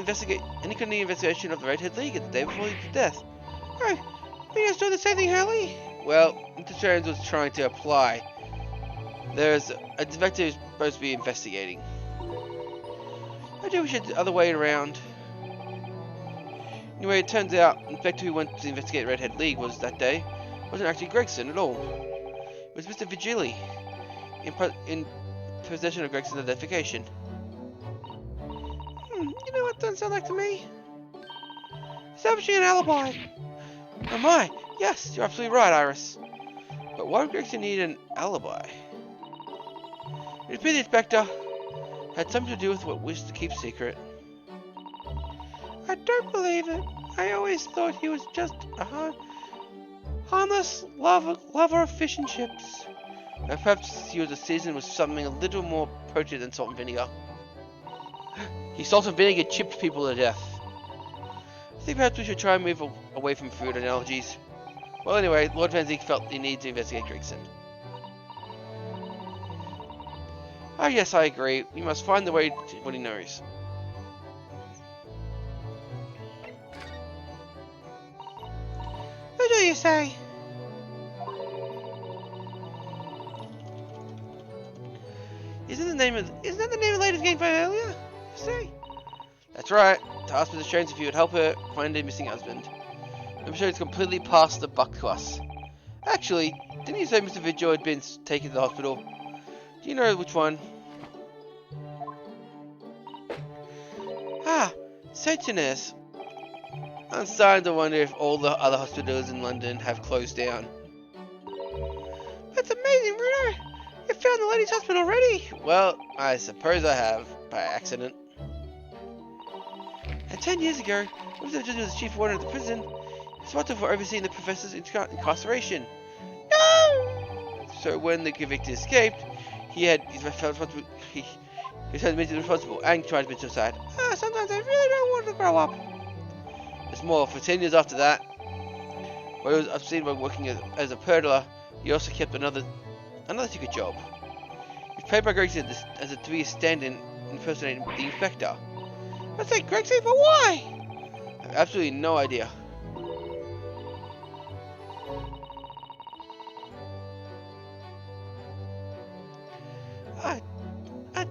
any kind of investigation of the Redhead League at the day before his death. Oh, we just doing the same thing, Hurley? Well, Mr. Jones was trying to apply. There's a detective who's supposed to be investigating. I do wish it the other way around. Anyway, it turns out the inspector who went to investigate Redhead League that day wasn't actually Gregson at all. It was Mr. Vigili, in possession of Gregson's identification. You know what that doesn't sound like to me? Establishing an alibi. Oh my, yes, you're absolutely right, Iris. But why would Gregson need an alibi? It appears the inspector had something to do with what wished to keep secret. I don't believe it. I always thought he was just a harmless lover of fish and chips. Or perhaps he was seasoned with something a little more potent than salt and vinegar. He salt and vinegar chipped people to death. I think perhaps we should try and move away from food analogies. Well, anyway, Lord Van Zeke felt the need to investigate Gregson. Ah, yes, I agree. We must find the way to what he knows. What do you say? Isn't that the name of the latest game fight earlier? You say? That's right. Tasked with Jones if you would help her find her missing husband. I'm sure it's completely passed the buck to us. Actually, didn't you say Mr. Vigil had been taken to the hospital? Do you know which one? Ah, Satanus. I'm starting to wonder if all the other hospitals in London have closed down. That's amazing, Bruno! You found the lady's husband already? Well, I suppose I have, by accident. And 10 years ago, Mr. Vigil was the chief warden of the prison. He was responsible for overseeing the professor's incarceration. No! So when the convicted escaped, he was responsible and tried to commit suicide. Sometimes I really don't want to grow up. It's more, for 10 years after that, where he was obscene by working as a peddler, he also kept another secret job. He was paid by Gregson to be a stand-in impersonating the inspector. I say Gregson, but why? I have absolutely no idea.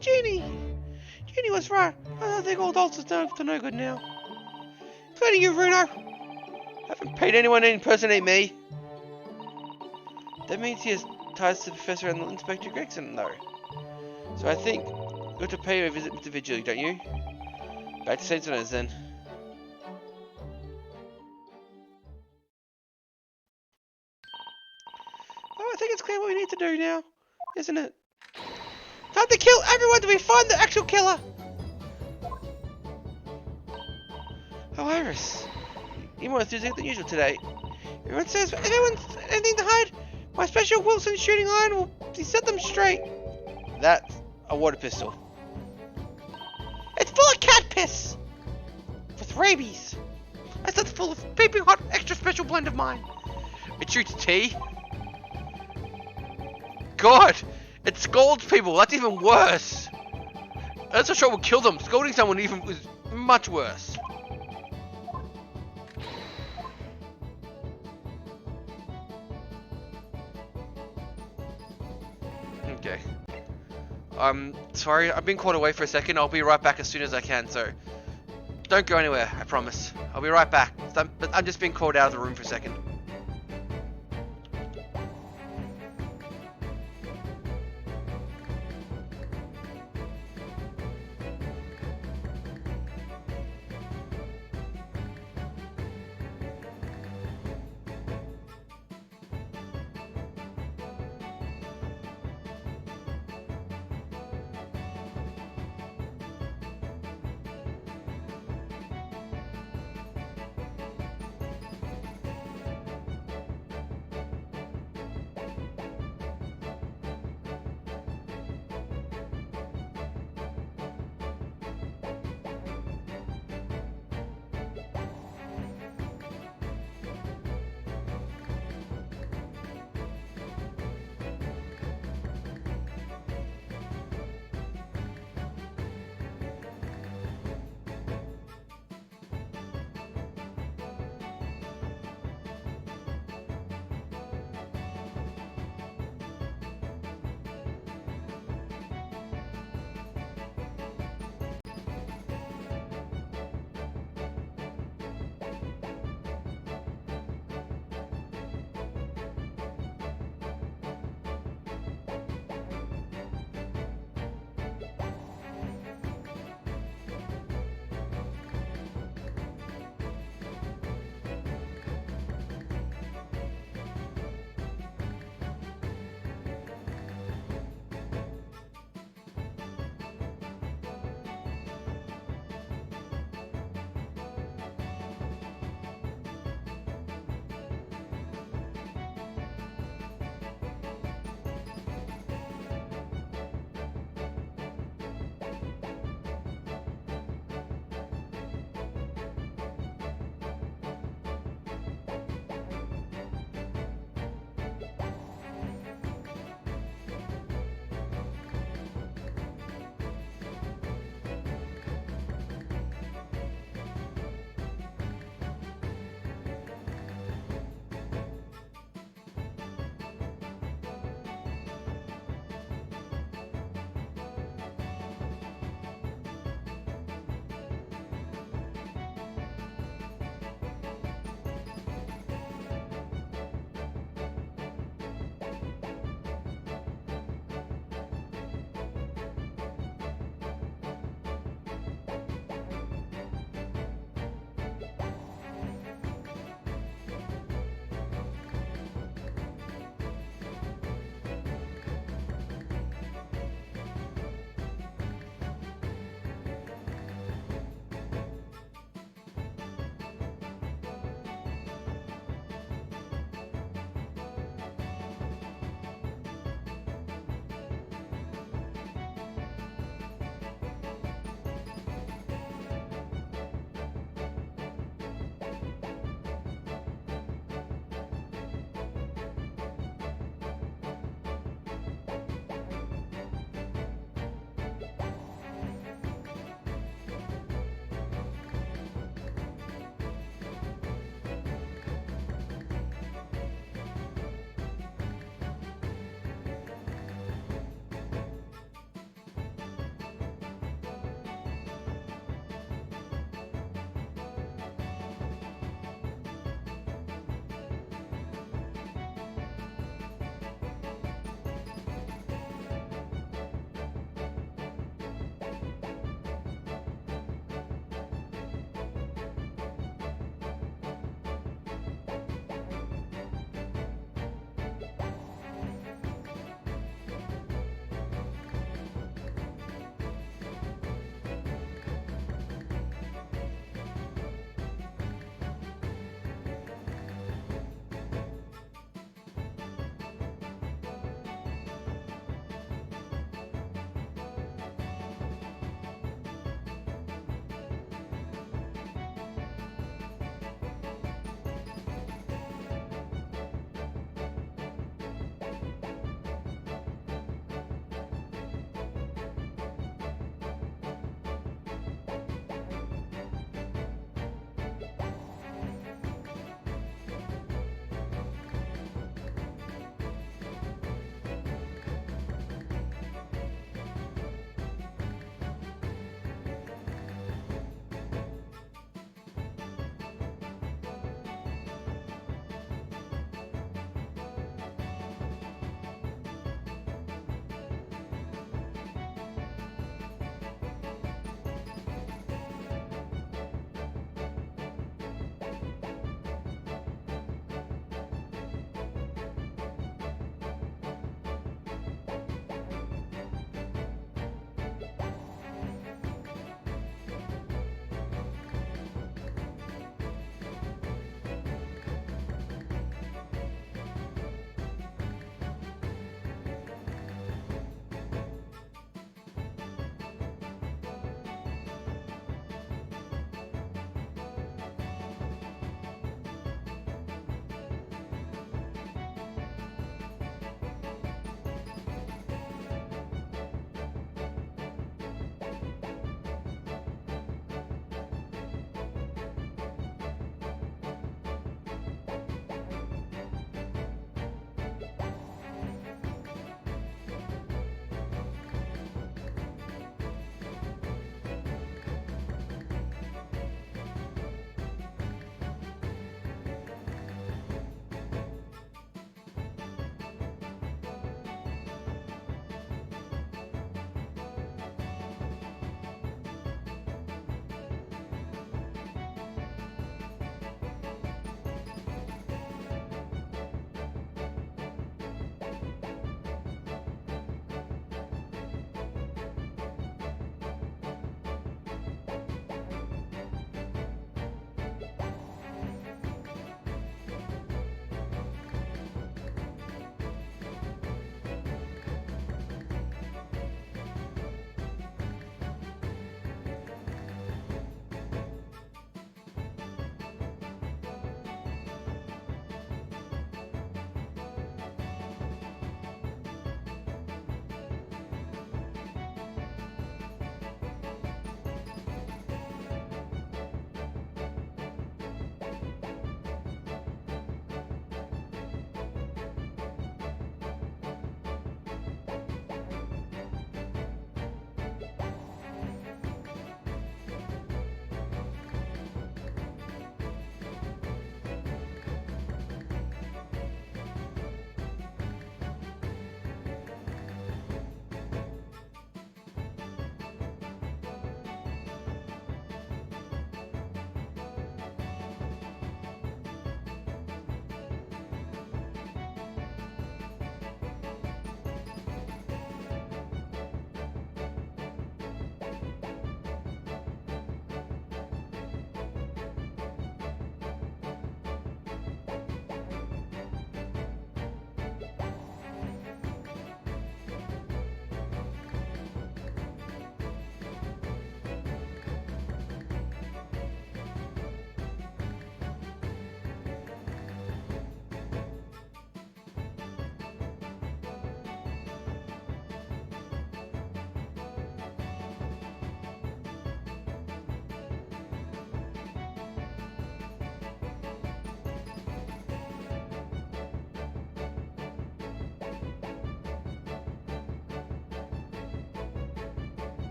Jeannie was right. I don't think all adults are no good now. Including you, Bruno. I haven't paid anyone to impersonate me. That means he has ties to Professor and Inspector Gregson, though. So I think you have to pay a visit Mr. Vigil, don't you? Back to St. Soners, then. Oh, I think it's clear what we need to do now, isn't it? Time to kill everyone till we find the actual killer. Oh, Iris. You're more enthusiastic than usual today. Everyone says if anyone's anything to hide, my special Wilson shooting iron will set them straight. That's a water pistol. It's full of cat piss! With rabies. That's full of piping hot extra special blend of mine. It shoots tea. God! It scolds people, that's even worse. That's a shot will kill them. Scolding someone even is much worse. Okay. Sorry, I've been called away for a second. I'll be right back as soon as I can, so don't go anywhere, I promise. I'll be right back. But I'm just being called out of the room for a second.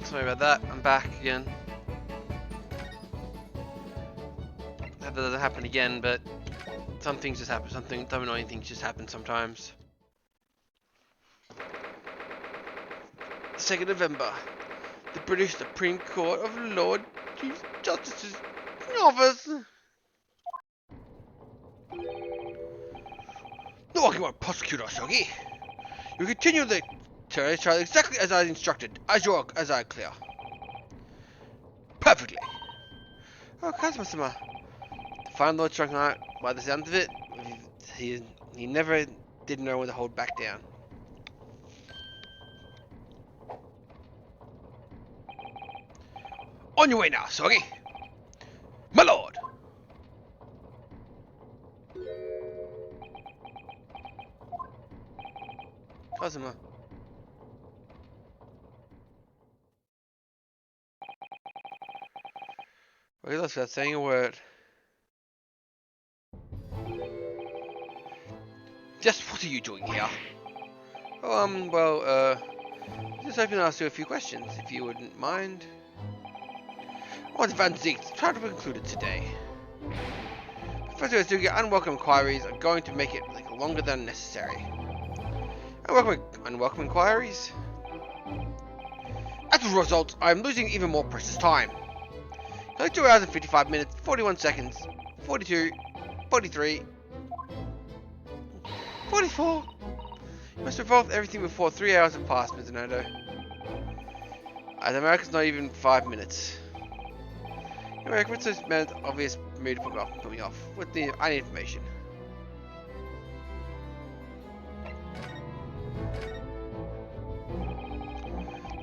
Sorry about that. I'm back again. That doesn't happen again, but some things just happen. Some annoying things just happen sometimes. 2nd November. The British Supreme Court of Lord Chief Justice's office. No argument, prosecutor Shogi. You continue the trial exactly as I instructed. As I clear. Perfectly. Oh, Kazuma-sama. The fine Lord struck out by the sound of it. He never did know when to hold back down. On your way now, Shogi. My lord. Kazuma. Well, he left without saying a word. Just what are you doing here? Oh, well, just hoping to ask you a few questions, if you wouldn't mind. What Van Zeke's trial to be concluded today. Professor Azuki, unwelcome inquiries are going to make it longer than necessary. Unwelcome inquiries? As a result, I am losing even more precious time. 2 hours and 55 minutes, 41 seconds, 42, 43, 44. You must have revolved everything before 3 hours have passed, Mr. Nodo. As America's not even 5 minutes. Anyway, what's this man's obvious mood to put me off? I need information.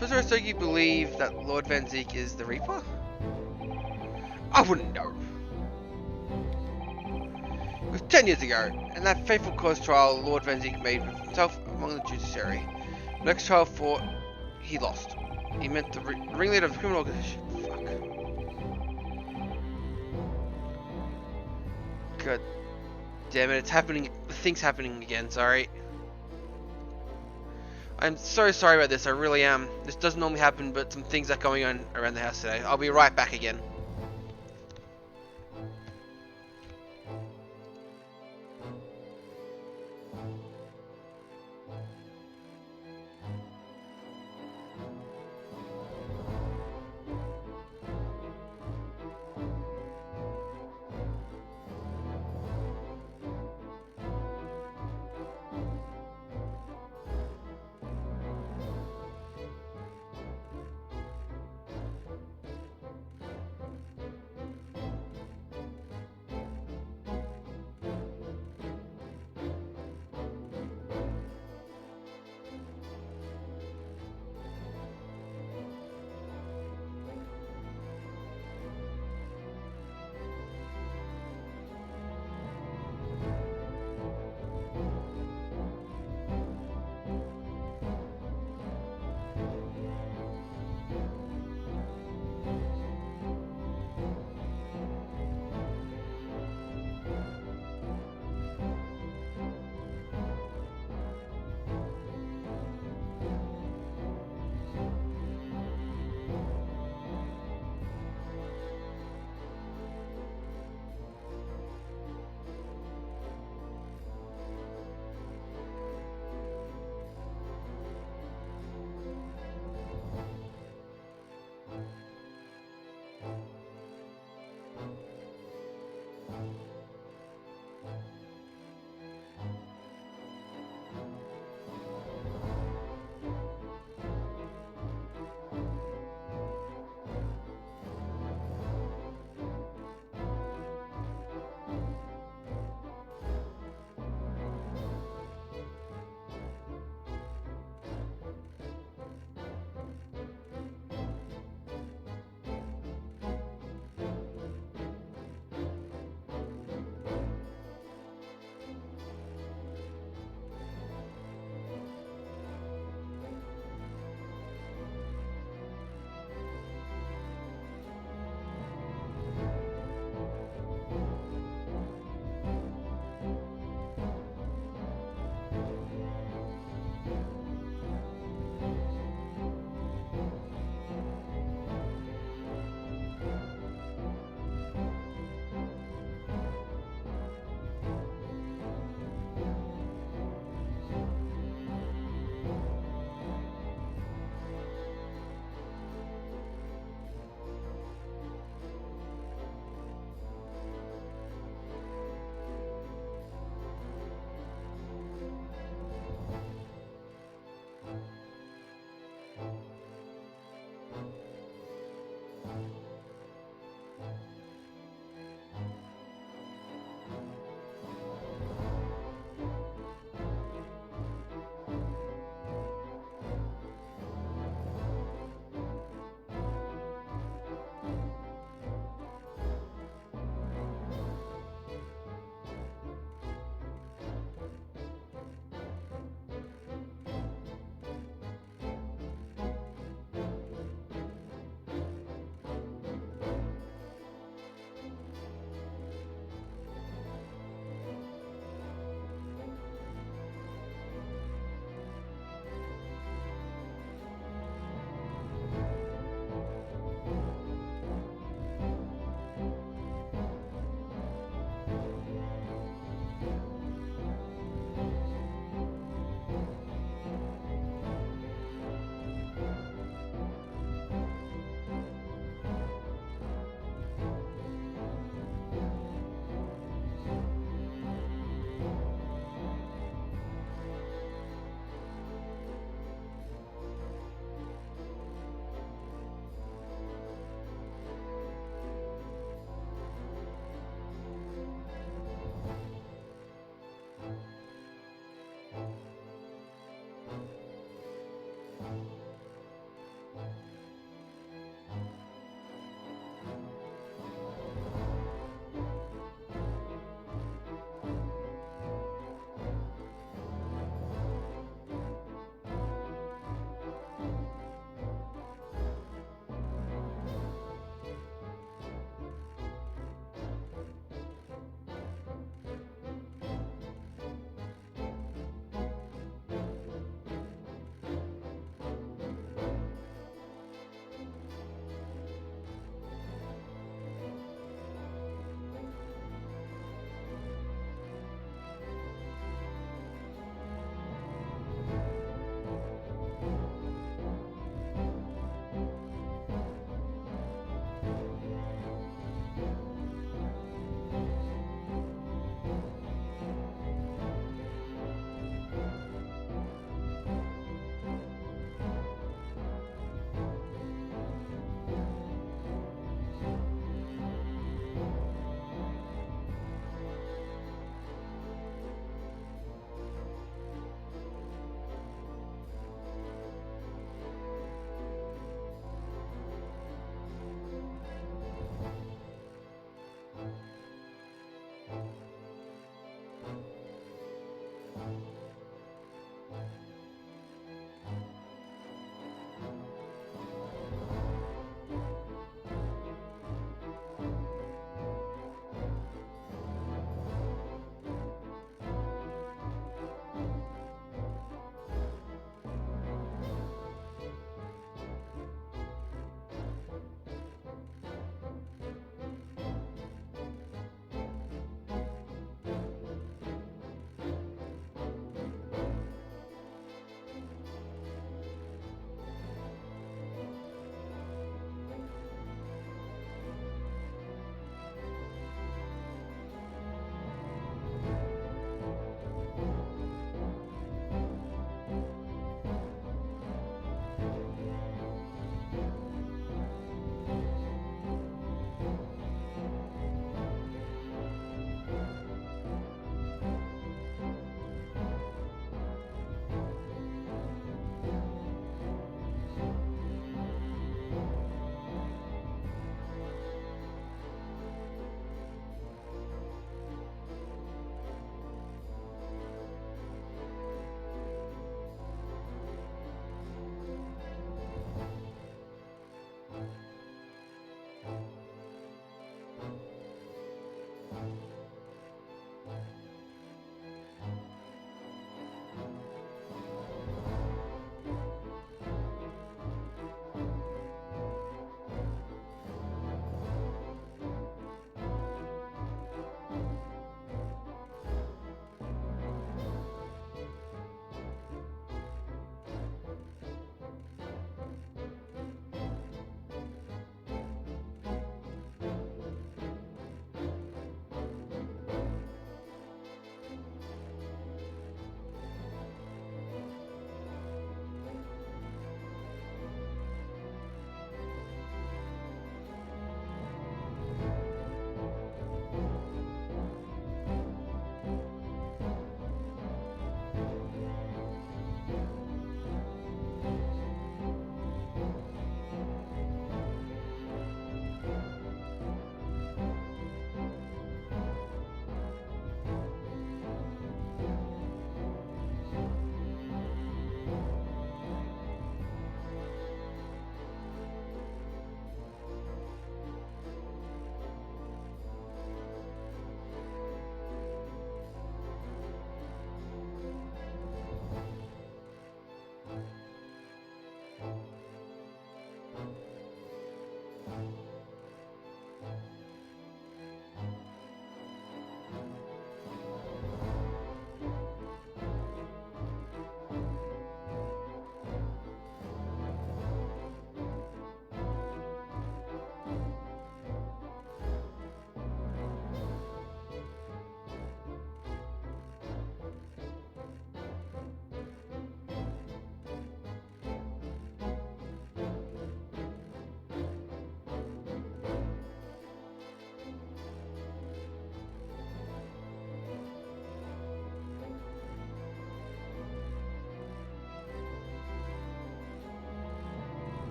Does Rostogi believe that Lord Van Zeke is the Reaper? I wouldn't know. It was 10 years ago, and that fateful cause trial Lord Van Zeke made with himself among the judiciary. Next trial fought, he lost. He meant the ringleader of the criminal organization. Fuck. God damn it, it's happening. The thing's happening again, sorry. I'm so sorry about this, I really am. This doesn't normally happen, but some things are going on around the house today. I'll be right back again.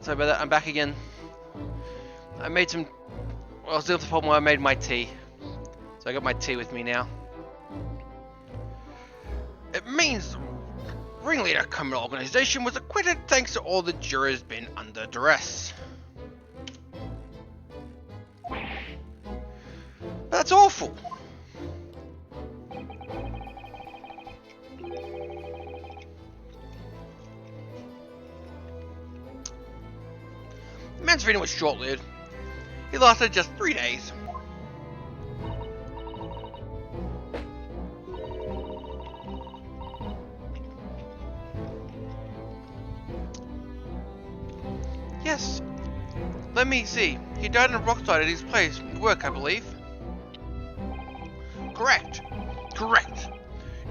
Sorry about that, I'm back again. I made some... Well, I was dealing with the problem where I made my tea. So I got my tea with me now. It means the ringleader criminal organization was acquitted thanks to all the jurors being under duress. But that's awful. The man's freedom was short-lived. He lasted just 3 days. Yes. Let me see. He died in a rock slide at his place of work, I believe. Correct. Correct.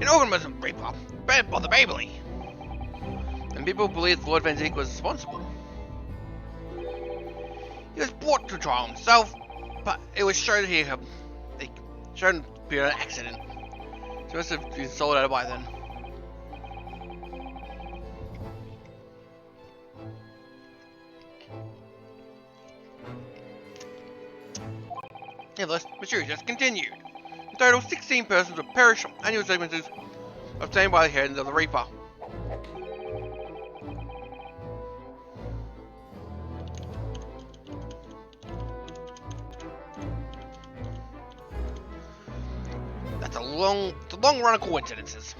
An organism reaper, banned by the Babley. And people believed Lord Van Zeke was responsible. He was brought to trial himself, but it was shown that he shown to be an accident. So he must have been sold out by then. Nevertheless, Missouri just continued. In total, 16 persons would perish from annual sentences obtained by the hands of the Reaper. That's a long run of coincidences.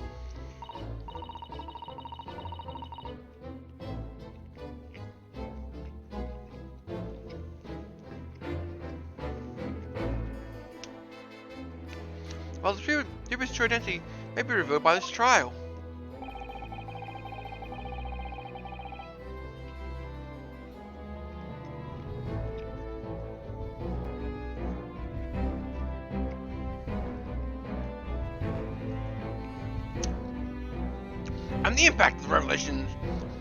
While the Reaper's true identity may be revealed by this trial. And the impact of the revelations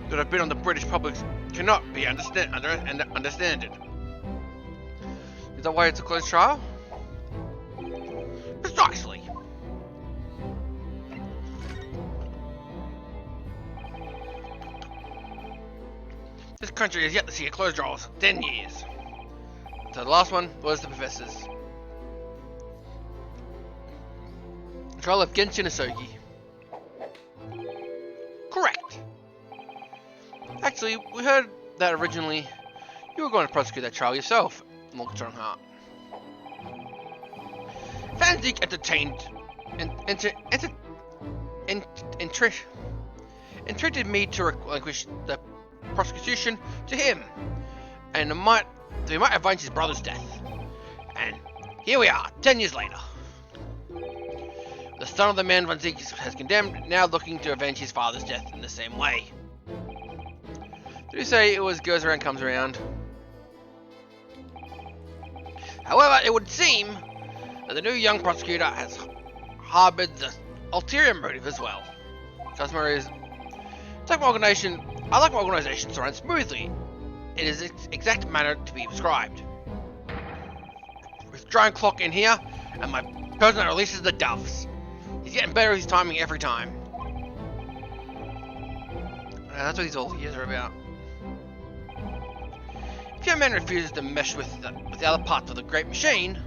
that have been on the British public cannot be understood. Is that why it's a closed trial? Precisely. This country has yet to see a closed trial for 10 years. So the last one was the Professor's trial of Genshin Asogi. Correct. Actually, we heard that originally you were going to prosecute that trial yourself, Lord Strongheart. Van Zeke entertained entreated me to relinquish the prosecution to him, and we might avenge his brother's death. And here we are, 10 years later. The son of the man Van Zeke has condemned, now looking to avenge his father's death in the same way. Did you say it was goes around comes around? However, it would seem that the new young prosecutor has harbored the ulterior motive as well. Customer is I like my organization to run smoothly. It is its exact manner to be prescribed. With Drone Clock in here, and my person releases the doves. He's getting better at his timing every time. That's what these all years are about. If your man refuses to mesh with the other parts of the great machine,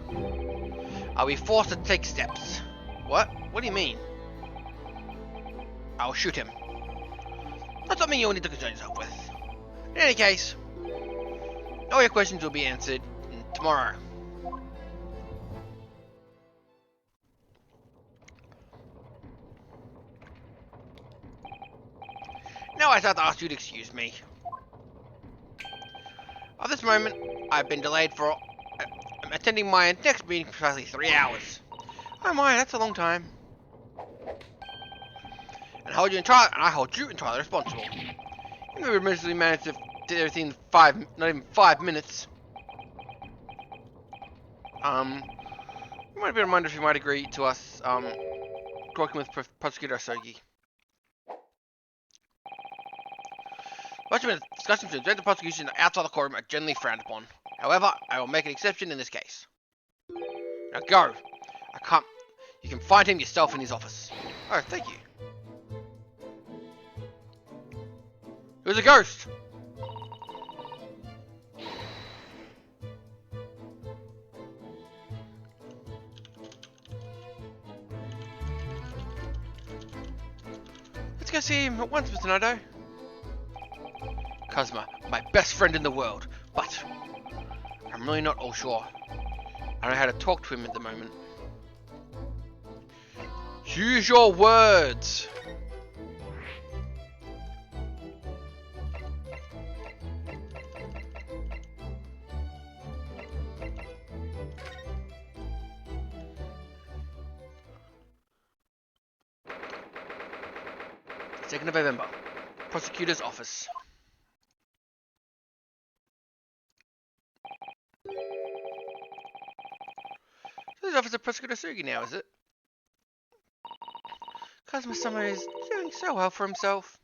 I'll be forced to take steps. What? What do you mean? I'll shoot him. Not something you'll need to concern yourself with. In any case, all your questions will be answered tomorrow. Now I have to ask you to excuse me. At this moment, I've been delayed for attending my next meeting for precisely 3 hours. Oh my, that's a long time. And I hold you entirely responsible. You know, we eventually managed to do everything in not even 5 minutes. You might be reminded if you might agree to us, working with Prosecutor Asogi. Much of the discussions to the prosecution outside the courtroom are generally frowned upon. However, I will make an exception in this case. Now go. I can't. You can find him yourself in his office. Oh, thank you. Who's a ghost? I see him at once, Mr. Nato. Kazuma, my best friend in the world, but I'm really not all sure. I don't know how to talk to him at the moment. Use your words! Second of November. Prosecutor's office. This is Officer Prosecutor Sugi now, is it? Kazuma Sama is doing so well for himself.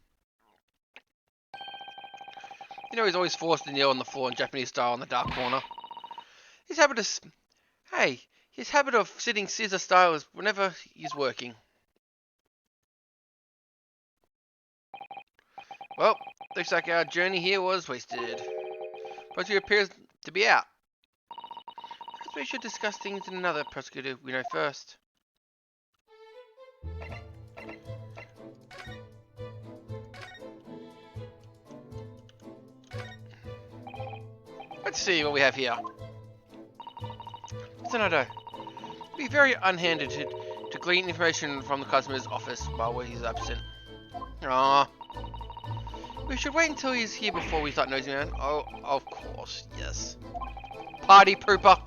You know he's always forced to kneel on the floor in Japanese style in the dark corner. His habit of... Hey, his habit of sitting scissor style is whenever he's working. Well, looks like our journey here was wasted. But he appears to be out. Perhaps we should discuss things in another prosecutor we know first. Let's see what we have here. Senator, be very unhanded to glean information from the customer's office while he's absent. Ah, we should wait until he's here before we start nosing around. Oh, of course, yes. Party pooper.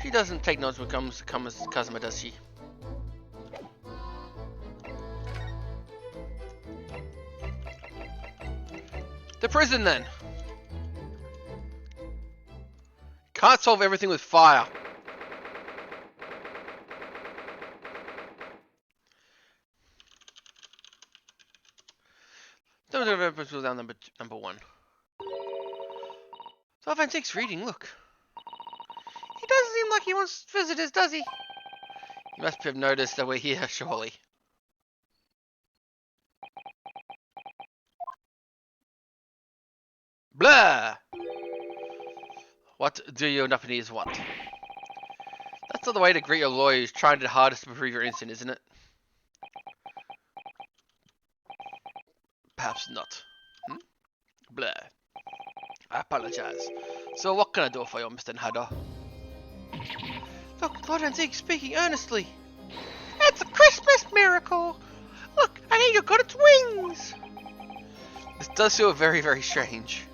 She doesn't take notes when it comes to customer, does she? The prison, then. Can't solve everything with fire. Don't know if it was down number one. 12 and 6 reading, look. He doesn't seem like he wants visitors, does he? He must have noticed that we're here, surely. Blah! What do you Japanese want? That's not the way to greet your lawyer who's trying the hardest to prove your innocent, isn't it? Perhaps not. Hmm? Blah. I apologize. So what can I do for you, Mr. Nado? Look, Lord Antique speaking earnestly. It's a Christmas miracle! Look, an eagle got its wings! This does feel very, very strange.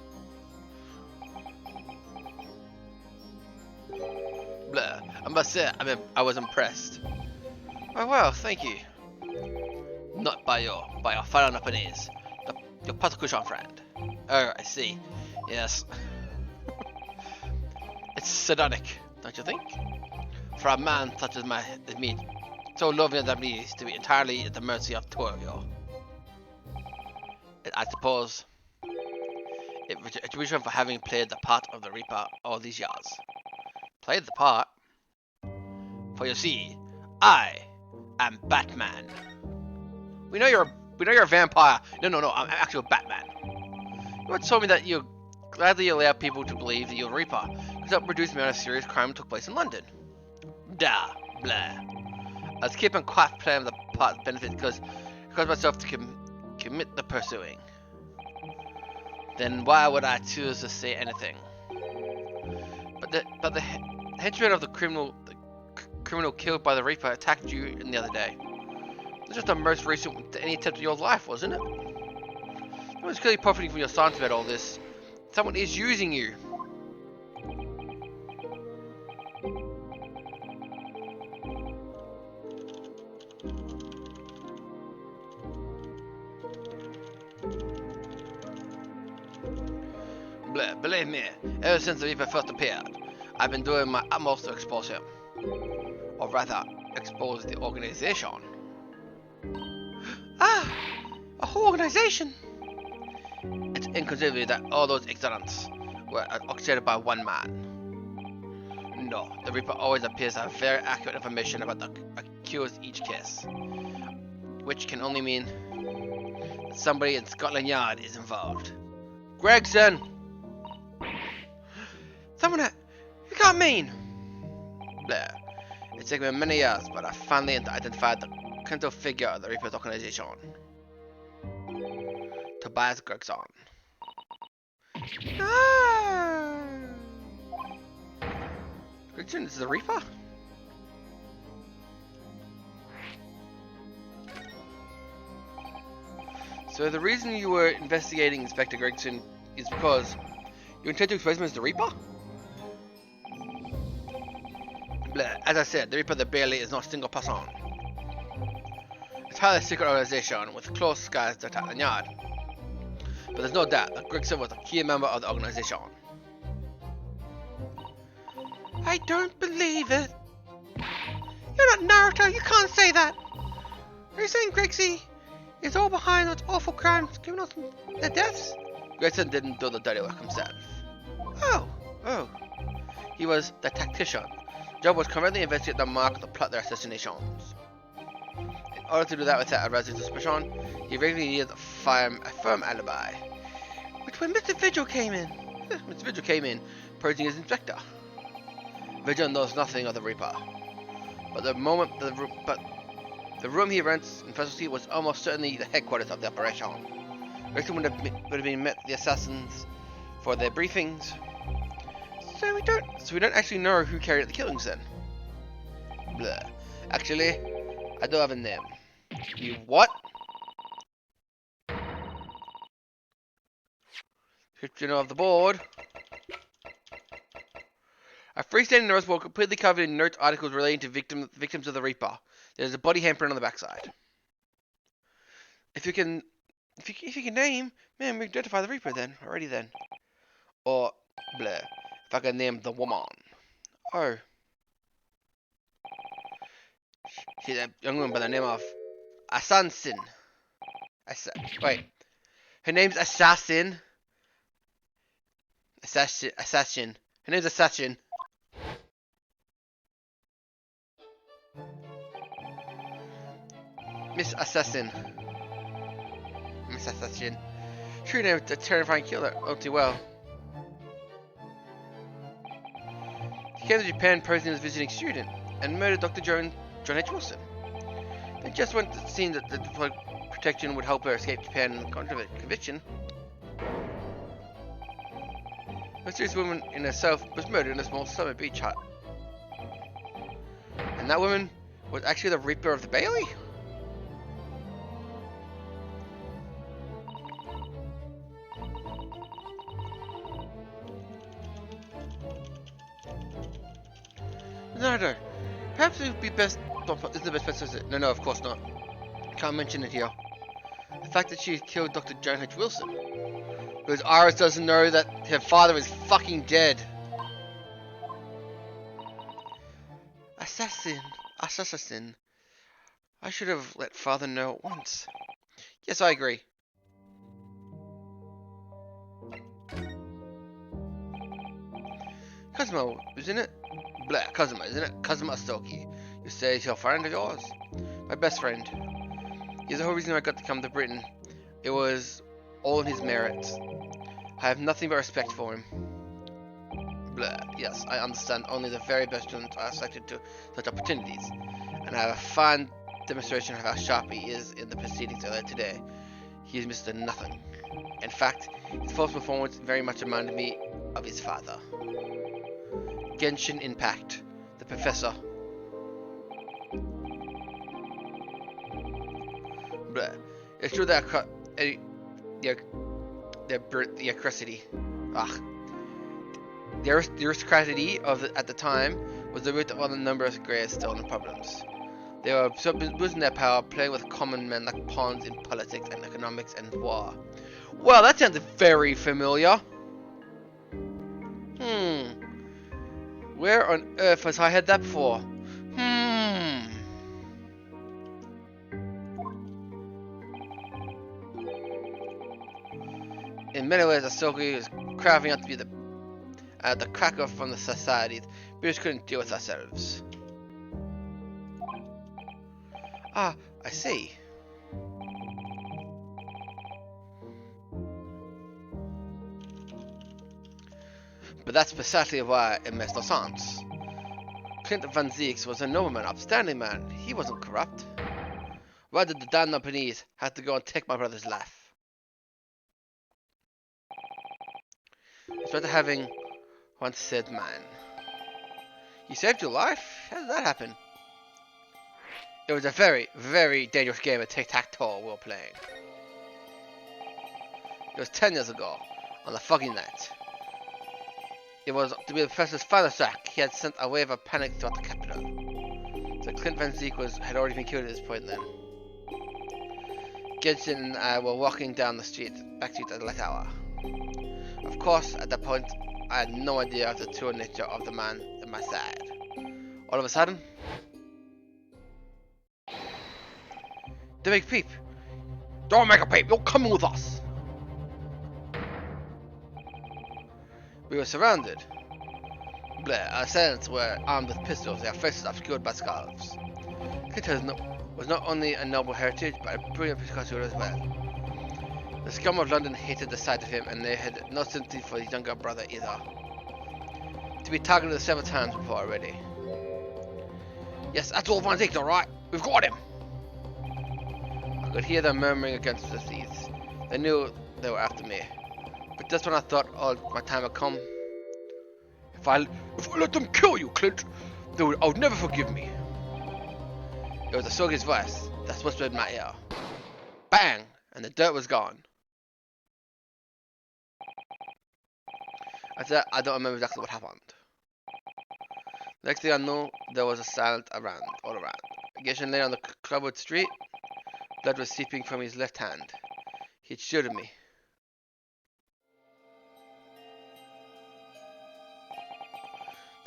Blah. I must say, I was impressed. Oh well, thank you. Not by your fellow Japanese. Your Patakushan friend. Oh, I see. Yes. It's sadonic, don't you think? For a man such as me, so loving as me, to be entirely at the mercy of two of you. I suppose it's retribution for having played the part of the Reaper all these years. Played the part? For you see, I am Batman. We know you're a vampire. No, I'm actually a Batman. You once told me that you gladly allow people to believe that you're a Reaper because that reduced the amount of serious crime that took place in London. Da, blah. I was keeping quiet playing the part benefit because it caused myself to commit the pursuing. Then why would I choose to say anything? But the henchman of the criminal killed by the Reaper attacked you the other day. This was the most recent any attempt in your life, wasn't it? No one's clearly profiting from your silence about all this. Someone is using you. Believe me, ever since the Reaper first appeared, I've been doing my utmost to expose him. Or rather, expose the organization. Ah! A whole organization! It's inconceivable that all those excellents were orchestrated by one man. No, the Reaper always appears to have very accurate information about the accused each case. Which can only mean that somebody in Scotland Yard is involved. Gregson! Someone you can't mean! Blah. It's taken me many years, but I finally identified the central figure of the Reaper's organization. Tobias Gregson. Ah! Gregson is the Reaper? So the reason you were investigating Inspector Gregson is because you intend to expose him as the Reaper? Blah. As I said, the Reaper the Barely is not a single person. It's a highly secret organization with close ties to Scotland Yard. But there's no doubt that Gregson was a key member of the organization. I don't believe it. You're not Naruto, you can't say that. Are you saying Gregsy is all behind those awful crimes, giving us their deaths? Gregson didn't do the dirty work himself. Oh. He was the tactician. Job was currently investigating the mark to plot their assassinations. In order to do that without arousing suspicion, he regularly needed a firm alibi. Which when Mr. Vigil came in. Mr. Vigil came in, purging his inspector. Vigil knows nothing of the Reaper. But the room he rents in Festival City was almost certainly the headquarters of the operation. Gregson would have been met the assassins for their briefings. So we don't actually know who carried out the killings then. Blah. Actually, I do have a name. You what? Description of the board. A freestanding notice board completely covered in notes articles relating to victims of the Reaper. There's a body handprint on the backside. If you can name, man, we can identify the Reaper then. Or blah. If I can name the woman. Oh. She's a young woman by the name of Assassin. Wait. Her name's Assassin. Assassin. Her name's Assassin. Miss Assassin. True name, the terrifying killer. Oh, too well. He came to Japan posing as a visiting student and murdered Dr. John H. Wilson. They just went to see that the protection would help her escape Japan and conviction. A mysterious woman in herself was murdered in a small summer beach hut. And that woman was actually the Reaper of the Bailey? No. Perhaps it would be best. Isn't the best place, is it? No, of course not. Can't mention it here. The fact that she killed Dr. John H. Wilson. Because Iris doesn't know that her father is fucking dead. Assassin. I should have let father know at once. Yes, I agree. Cosmo, isn't it? Cosmo, isn't it? Cosmo Stokie. You say he's a friend of yours? My best friend. He's the whole reason I got to come to Britain. It was all in his merits. I have nothing but respect for him. Yes, I understand only the very best students are selected to such opportunities. And I have a fine demonstration of how sharp he is in the proceedings earlier today. He is Mr. Nothing. In fact, his false performance very much reminded me of his father. Genshin Impact, the professor. It's true that the aristocracy of at the time was the root of all the numerous great stolen problems. They were abusing their power, playing with common men like pawns in politics and economics and war. Well, that sounds very familiar. Where on earth has I heard that before? In many ways, Asoki is carving out to be the cracker from the society. We just couldn't deal with ourselves. Ah, I see. But that's precisely why it makes no sense. Clint Van Zieks was a nobleman, upstanding man. He wasn't corrupt. Why did the damn Japanese have to go and take my brother's life? despite having once said man. You saved your life? How did that happen? It was a very, very dangerous game of tic-tac-toe we were playing. It was 10 years ago, on a foggy night. It was to be the professor's final sack. He had sent a wave of panic throughout the capital. So Clint Van Zeke had already been killed at this point then. Gibson and I were walking down the back street at the late hour. Of course, at that point, I had no idea of the true nature of the man at my side. All of a sudden, they make a peep. Don't make a peep, you're coming with us! We were surrounded. Our assailants were armed with pistols, their faces obscured by scarves. Clint was not only a noble heritage, but a brilliant connoisseur as well. The scum of London hated the sight of him, and they had no sympathy for his younger brother either. To be targeted several times before already. Yes, that's all Van Zeke's alright. We've got him! I could hear them murmuring against the thieves. They knew they were after me. But just when I thought all my time had come, if I let them kill you, Clint, I would never forgive me. It was the soldier's voice that whispered in my ear. Bang! And the dirt was gone. I said I don't remember exactly what happened. The next thing I knew, there was a silence all around. Gishan lay on the covered street. Blood was seeping from his left hand. He had shielded me.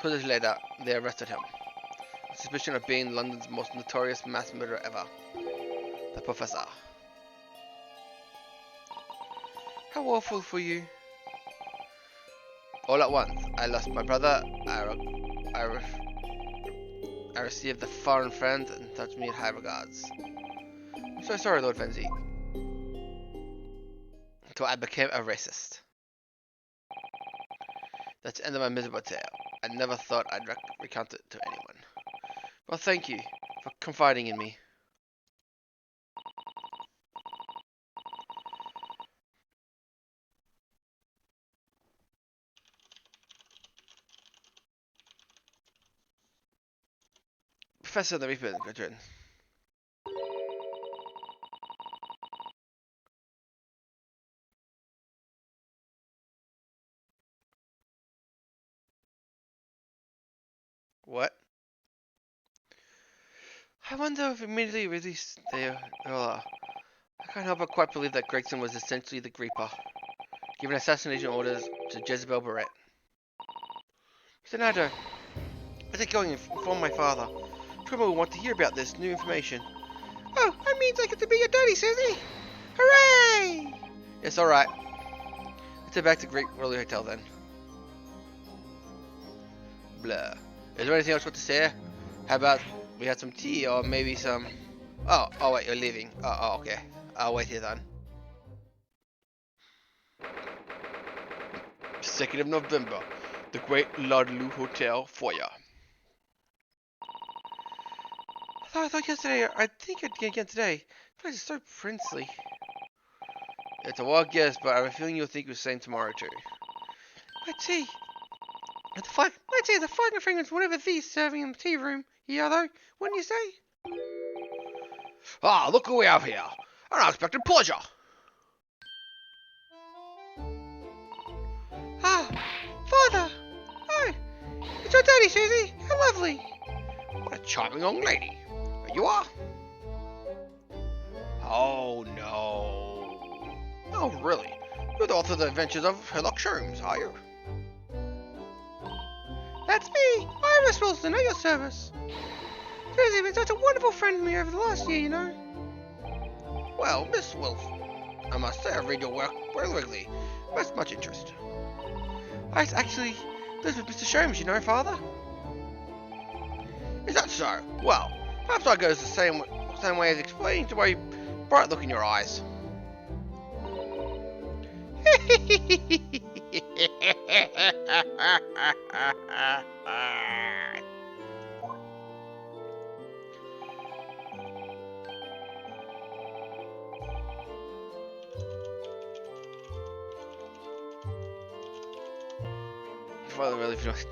2 days later, they arrested him. On suspicion of being London's most notorious mass murderer ever. The Professor. How awful for you. All at once, I lost my brother. I received the foreign friend and touched me in high regards. I'm so sorry, Lord Van Zeke. Until I became a racist. That's the end of my miserable tale. I never thought I'd recount it to anyone. Well, thank you for confiding in me. Professor the Reaper, Gudrun. What? I wonder if immediately released I can't help but quite believe that Gregson was essentially the Reaper, giving assassination orders to Jezebel Barrett. Mr. Nado, how's it going? Inform my father. Trimmer will want to hear about this new information. Oh, that means I get to be your daddy, says he? Hooray! Yes, alright. Let's head back to Great Rolly Hotel then. Blah. Is there anything else you want to say? How about we had some tea or maybe some... Oh wait, you're leaving. Oh, okay. I'll wait here then. 2nd of November. The Great Ludlow Hotel foyer. I thought yesterday, I think I'd get again today. The place is so princely. It's a wild guess, but I have a feeling you'll think the same tomorrow too. Let's see. Let's say the fine fragrance whatever these serving in the tea room here though, wouldn't you say? Ah, look who we have here. An unexpected pleasure. Ah, Father! Oh, it's your daddy, Susie. How lovely. What a charming young lady. You are? Oh no. Oh really? You're the author of the adventures of Sherlock Sholmes, are you? That's me, Iris Wilson, at your service. Susie's been such a wonderful friend to me over the last year, you know. Well, Miss Wilson, I must say I've read your work regularly with much interest. I actually live with Mr. Sholmes, you know, Father. Is that so? Well, perhaps that goes the same way as explaining to why bright look in your eyes. father really feels.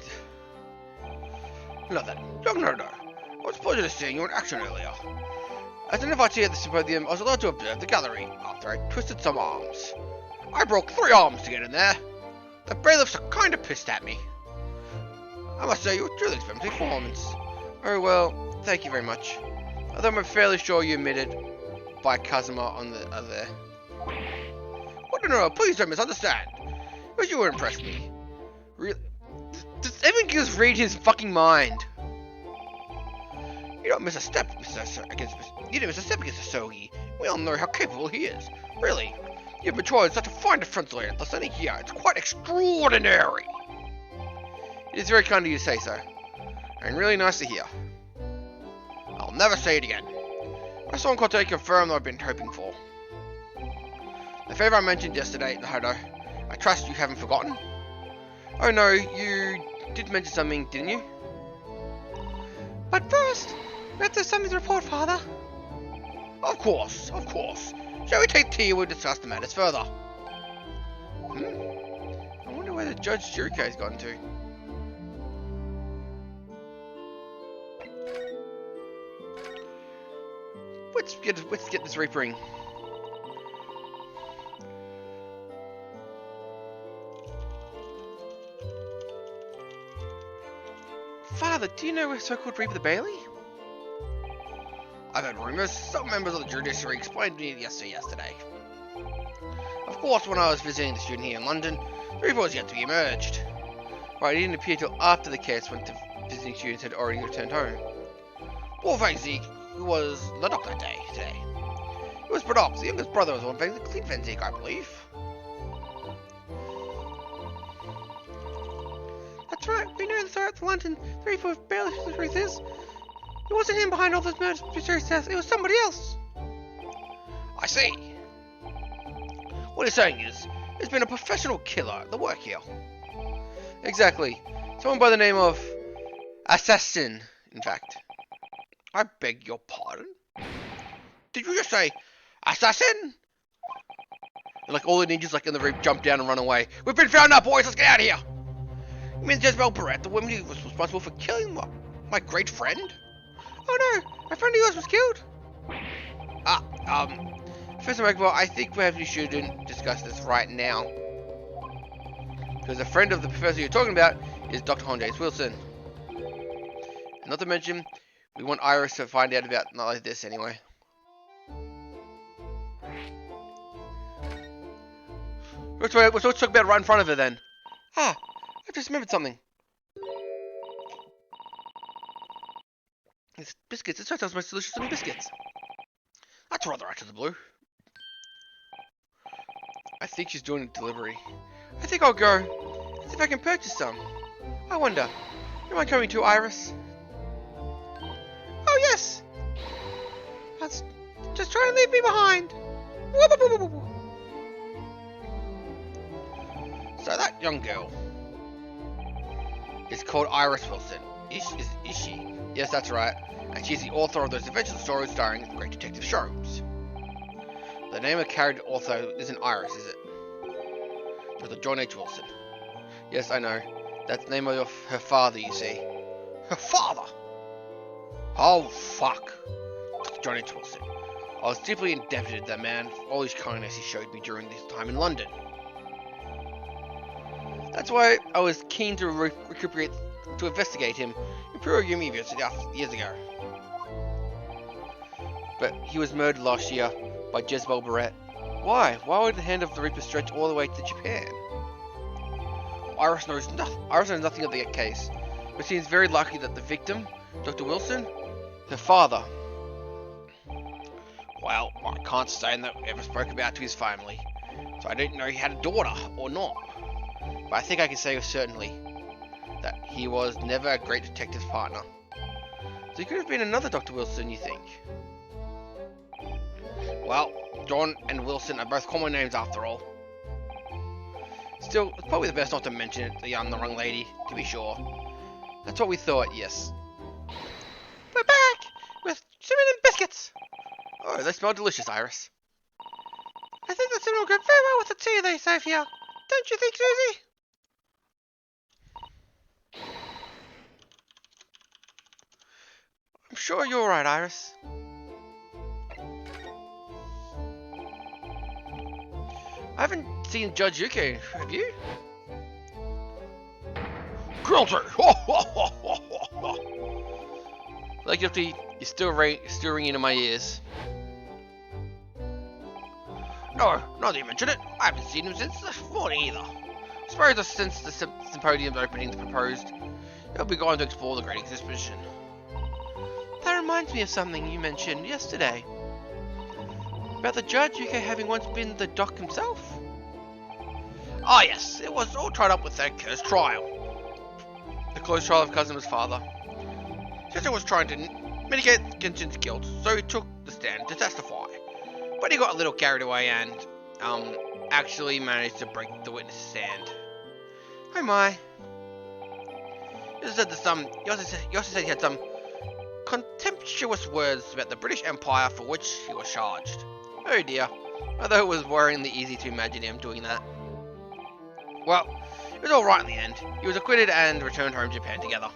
Nothing. No. It was a pleasure to see you in action earlier. As an invitee at the symposium, I was allowed to observe the gallery after I twisted some arms. I broke 3 arms to get in there. The bailiffs are kinda pissed at me. I must say, you were truly expensive performance. Oh well, thank you very much. Although I'm fairly sure you admitted by Kazuma on the other. What no, please don't misunderstand. Because you were impressed me. Really? Does Evan just read his fucking mind? You don't miss a step, you didn't miss a step against Asogi. We all know how capable he is. Really, you've matured such a fine defense lawyer less than a year. It's quite extraordinary. It is very kind of you to say so, and really nice to hear. I'll never say it again. My son Kote confirmed what I've been hoping for. The favor I mentioned yesterday, Hodo, I trust you haven't forgotten? Oh no, you did mention something, didn't you? But first, we have to something to report, Father. Of course. Shall we take tea and we'll discuss the matters further? I wonder where the Judge Juriko's gone to. Let's get this reapering. Father, do you know where so-called Reaper the Bailey? I've heard rumors. Some members of the judiciary explained to me yesterday. Of course, when I was visiting the student here in London, the Reaper was yet to be emerged. Right, he didn't appear till after the case when the visiting students had already returned home. Poor Frank Zeke, who was the doctor today. It was Braddock, the youngest brother of one Clean Van Zeke, I believe. That's right, we know the story at the London. The Reaper barely the truth is. It wasn't him behind all those murders, mysterious deaths, it was somebody else. I see. What he's saying is, there's been a professional killer at the work here. Exactly. Someone by the name of Assassin, in fact. I beg your pardon? Did you just say assassin? And like all the ninjas like in the reap jump down and run away. We've been found out, boys, let's get out of here! You mean Jezebel Barrett, the woman who was responsible for killing my great friend? Oh no, a friend of yours was killed? Professor Magwell, I think perhaps we shouldn't discuss this right now. Because a friend of the professor you're talking about is Dr. Honjace Wilson. And not to mention, we want Iris to find out about not like this anyway. Let's talk about right in front of her then. I just remembered something. It's biscuits. It's right, that was my delicious little biscuits. That's rather out of the blue. I think she's doing a delivery. I think I'll go. See if I can purchase some. I wonder, am I coming to Iris? Oh yes! That's just trying to leave me behind. So that young girl is called Iris Wilson. Is she? Yes, that's right. And she's the author of those adventure stories starring the Great Detective shows. The name of the character author isn't Iris, is it? Dr. John H. Wilson. Yes, I know. That's the name of her father, you see. Her father? Oh, fuck. Dr. John H. Wilson. I was deeply indebted to that man for all his kindness he showed me during this time in London. That's why I was keen to recuperate, to investigate him in Puro University years ago. But he was murdered last year by Jezebel Barrett. Why? Why would the hand of the Reaper stretch all the way to Japan? Iris knows nothing of the case, but seems very likely that the victim, Dr. Wilson, her father. Well, I can't say that we ever spoke about to his family, so I didn't know he had a daughter or not. But I think I can say with certainty that he was never a great detective's partner. So he could have been another Dr. Wilson, you think? Well, John and Wilson are both common names after all. Still, it's probably the best not to mention it to the wrong lady, to be sure. That's what we thought, yes. We're back! With cinnamon biscuits! Oh, they smell delicious, Iris. I think the cinnamon will go very well with the tea they serve here. Don't you think, Susie? I'm sure you're right, Iris. I haven't seen Judge Yuki, have you? Guilty! Like guilty, you're still ringing in my ears. No, not even mention it. I haven't seen him since this morning either. I suppose since the symposium's opening is proposed, he'll be going to explore the Great Exhibition. That reminds me of something you mentioned yesterday. About the Judge UK having once been the Doc himself. Ah yes, it was all tied up with that cursed trial. The close trial of Casimir's father. Sister was trying to mitigate Genshin's guilt, so he took the stand to testify. But he got a little carried away and, actually managed to break the witness stand. Oh my. He also said he had some contemptuous words about the British Empire for which he was charged. Oh dear. Although it was worryingly easy to imagine him doing that. Well, it was alright in the end. He was acquitted and returned home to Japan together.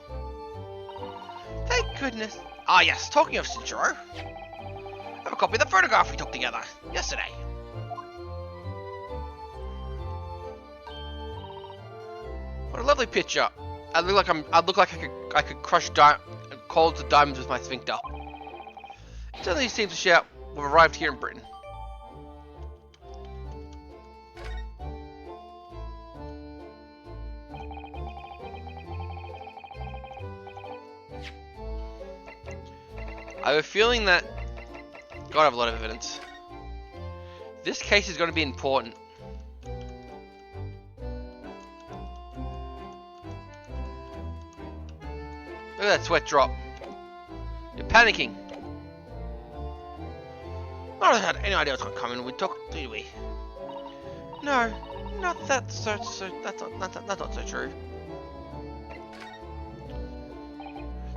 Thank goodness. Ah yes, talking of Shinjiro, I have a copy of the photograph we took together yesterday. What a lovely picture. I look like I could crush coals of diamonds with my sphincter. It certainly seems to shout we've arrived here in Britain. I have a feeling that God, I have a lot of evidence. This case is going to be important. Look at that sweat drop. You're panicking. None of us had any idea what's going to come in. We talked, did we? No, not that so. That's not so true.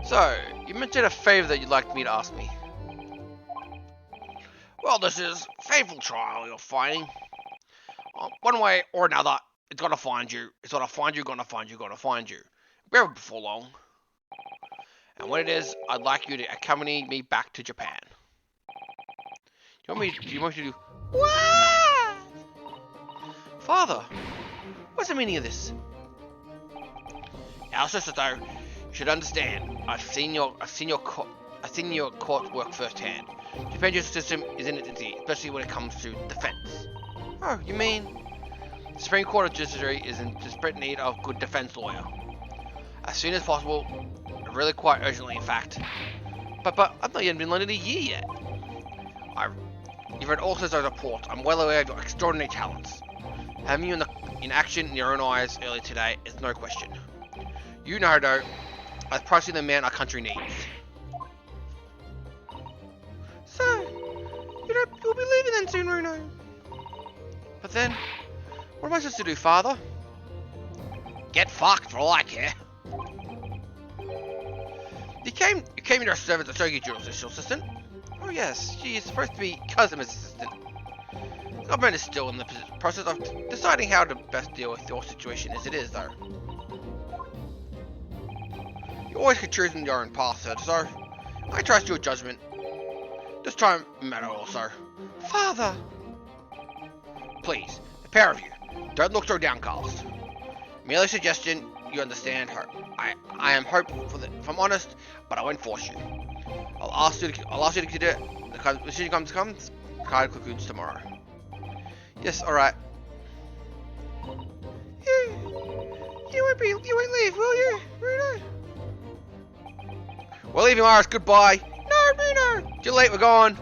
So, you mentioned a favor that you'd like me to ask me. Well, this is a fateful trial you're fighting. One way or another, it's gonna find you. It's gonna find you, gonna find you, gonna find you. Wherever before long. And when it is, I'd like you to accompany me back to Japan. Do you want me to do what? Father, what's the meaning of this? Our sister, though, you should understand. I've seen your court work firsthand. Japan's justice system is in its infancy, especially when it comes to defense. Oh, you mean the Supreme Court of Judiciary is in desperate need of a good defense lawyer? As soon as possible, really quite urgently, in fact. But I've not even been London a year yet. You've read all Sister's report. I'm well aware of your extraordinary talents. Having you in action in your own eyes earlier today is no question. You know, though, as precisely the man our country needs. So, you'll be leaving then soon, Runo. But then, what am I supposed to do, Father? Get fucked for all I care. You came here to serve as a Shogi judicial assistant. Oh yes, she is supposed to be Casimir's assistant. The government is still in the process of deciding how to best deal with your situation as it is, though. You always can choose your own path, so I trust your judgment. This time, matter also. Father! Please, the pair of you, don't look so downcast. Merely a suggestion, you understand her. I am hopeful if I'm honest, but I won't force you. I'll ask you to consider the decision comes, card concludes tomorrow. Yes, alright. You won't leave, will you, Bruno? We're leaving, Iris, goodbye! No, Bruno! Too late, we're gone!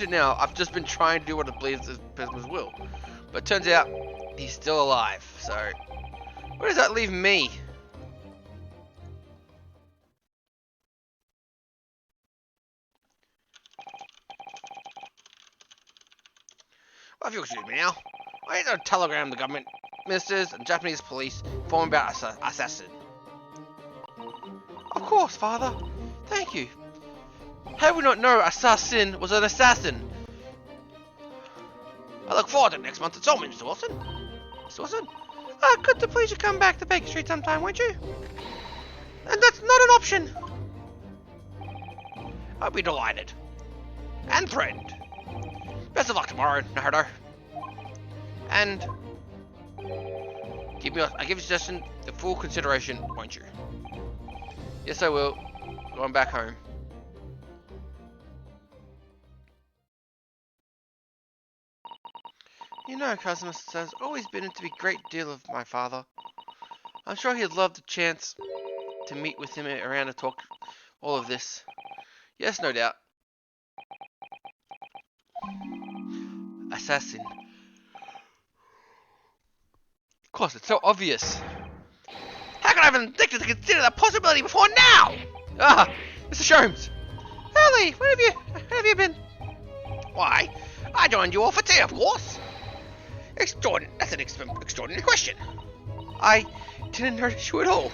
Now, I've just been trying to do what I believe is Pesma's will. But it turns out, he's still alive, so... Where does that leave me? Well, if you'll excuse me now, I need to telegram the government, ministers, and Japanese police informing about assassin. Of course, Father. Thank you. How would we not know Assassin was an assassin? I look forward to next month's installment, Mr. Wilson. Mr. Wilson? Good to please you come back to Baker Street sometime, won't you? And that's not an option. I'll be delighted. And threatened. Best of luck tomorrow, Naruto. And I give a suggestion the full consideration, won't you? Yes, I will. Going back home. You know, Kazuma has always been to be a great deal of my father. I'm sure he'd love the chance to meet with him around and talk all of this. Yes, no doubt. Assassin. Of course, it's so obvious. How could I have neglected to consider that possibility before now? Ah, Mr. Sholmes. Ellie, where have you been? Why, I joined you all for tea, of course. That's an extraordinary question. I didn't notice you at all.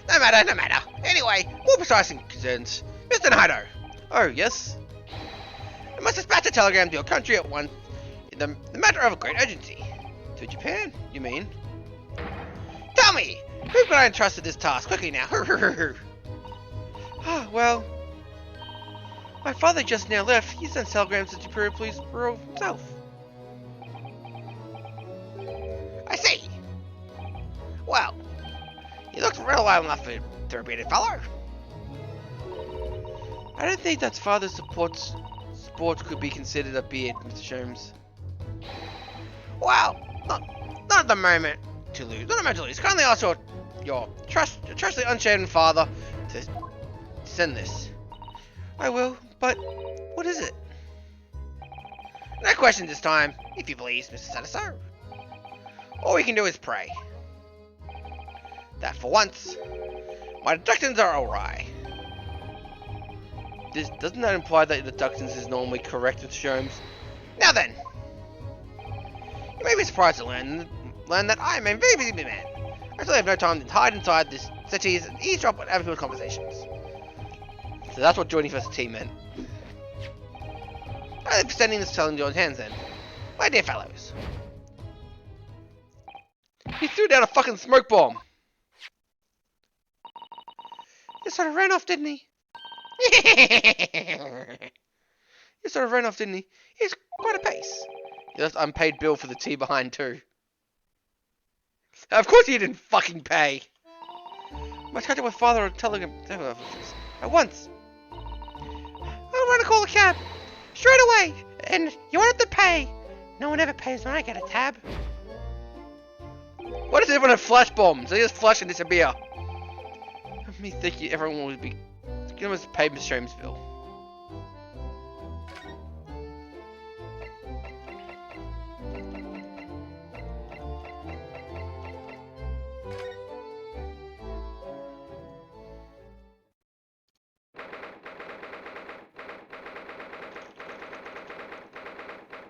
No matter. Anyway, more precise concerns. Mr. Naito. Oh, yes? I must dispatch a telegram to your country at once in the matter of a great urgency. To Japan, you mean? Tell me, who can I entrust with this task? Quickly now. Well, my father just now left. He sent telegrams to the Imperial Police Bureau himself. I see. Well, he looks real well enough to a bearded fellow. I don't think that father's sport could be considered a beard, Mr. Sholmes. Well, not at the moment to lose. Not a moment to lose. Kindly ask your trustly unshaven father to send this. I will, but what is it? No question this time, if you please, Mr. Sadaso. All we can do is pray that for once, my deductions are awry. Doesn't that imply that the deductions is normally correct with Sholmes? Now then, you may be surprised to learn that I am a very busy man. I actually have no time to hide inside this city and eavesdrop on other people's conversations. So that's what joining first team meant. I'm extending this challenge in your hands then, my dear fellows. He threw down a fucking smoke bomb. He sort of ran off, didn't he? He sort of ran off, didn't he? He's quite a pace. He left unpaid bill for the tea behind too. Of course he didn't fucking pay. My contact with father or telegram at once. I'm going to call a cab straight away, and you won't have to pay. No one ever pays when I get a tab. What is everyone have flash bombs? They just flash and disappear. Me thinking everyone would be. You must pay Miss Sholmes' bill.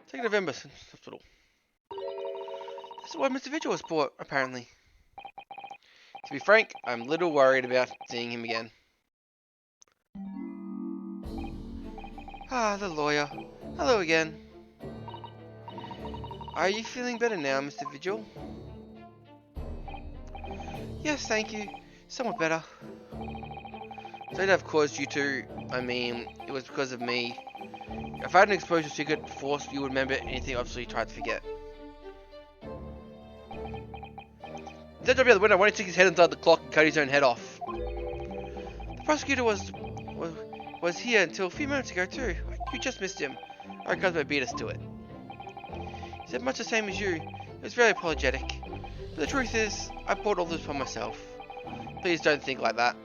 Take November hospital. This is why Mr. Vigil was bought, apparently. To be frank, I'm a little worried about seeing him again. Ah, the lawyer. Hello again. Are you feeling better now, Mr. Vigil? Yes, thank you. Somewhat better. So I'd have caused you to, it was because of me. If I hadn't exposed your secret force, you would remember anything obviously you tried to forget. Instead of the window, why don't he stick his head inside the clock and cut his own head off? The prosecutor was here until a few moments ago too. You just missed him. Our cousin beat us to it. He said much the same as you. He was very apologetic. But the truth is, I bought all this for myself. Please don't think like that.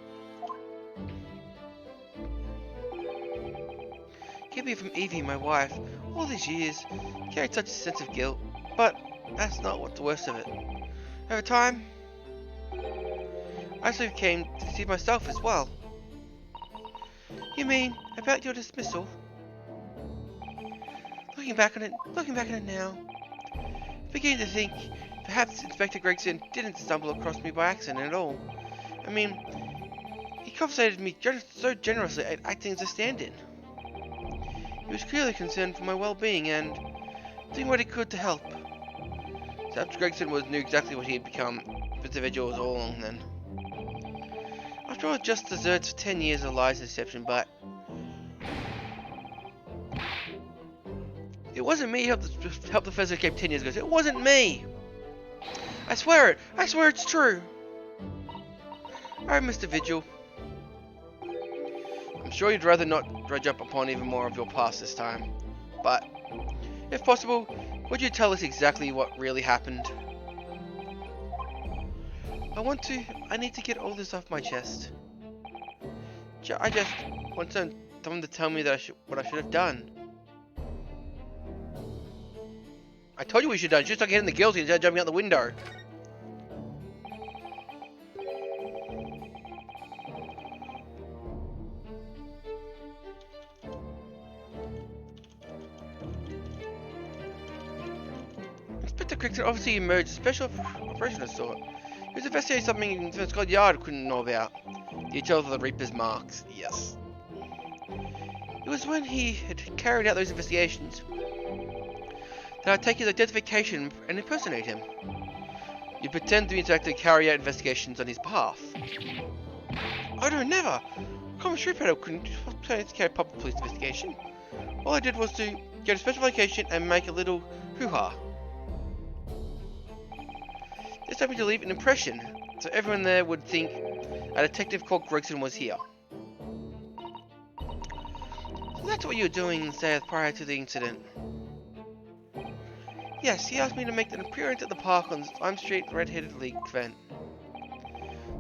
Kept me from Evie, my wife, all these years, carried such a sense of guilt. But that's not what the worst of it. Over time, I actually came to deceive myself as well. You mean about your dismissal? Looking back on it now, I'm beginning to think perhaps Inspector Gregson didn't stumble across me by accident at all. He compensated me so generously at acting as a stand-in. He was clearly concerned for my well-being and doing what he could to help. Perhaps Gregson knew exactly what he had become. Mr. Vigil was all along then. After all, it just deserts 10 years of lies and deception, but It wasn't me who helped the professor escape 10 years ago. It wasn't me. I swear it. I swear it's true. Alright, Mr. Vigil. I'm sure you'd rather not dredge up upon even more of your past this time. But, if possible, would you tell us exactly what really happened? I need to get all this off my chest. I just want someone to tell me that what I should have done. I told you we should have done. You should start getting the guilty instead of jumping out the window. Inspector Crichton obviously emerged a special operation of sort. He was investigating something in Scotland Yard couldn't know about. Details of the Reaper's marks, yes. It was when he had carried out those investigations that I'd take his identification and impersonate him. You pretend to be inspector to carry out investigations on his behalf. Oh no, never! Common street peddler couldn't plan to carry a public police investigation. All I did was to get a special vacation and make a little hoo-ha. Just hoping to leave an impression, so everyone there would think a detective called Gregson was here. So that's what you were doing instead prior to the incident. Yes, he asked me to make an appearance at the park on Lime Street Red-Headed League event.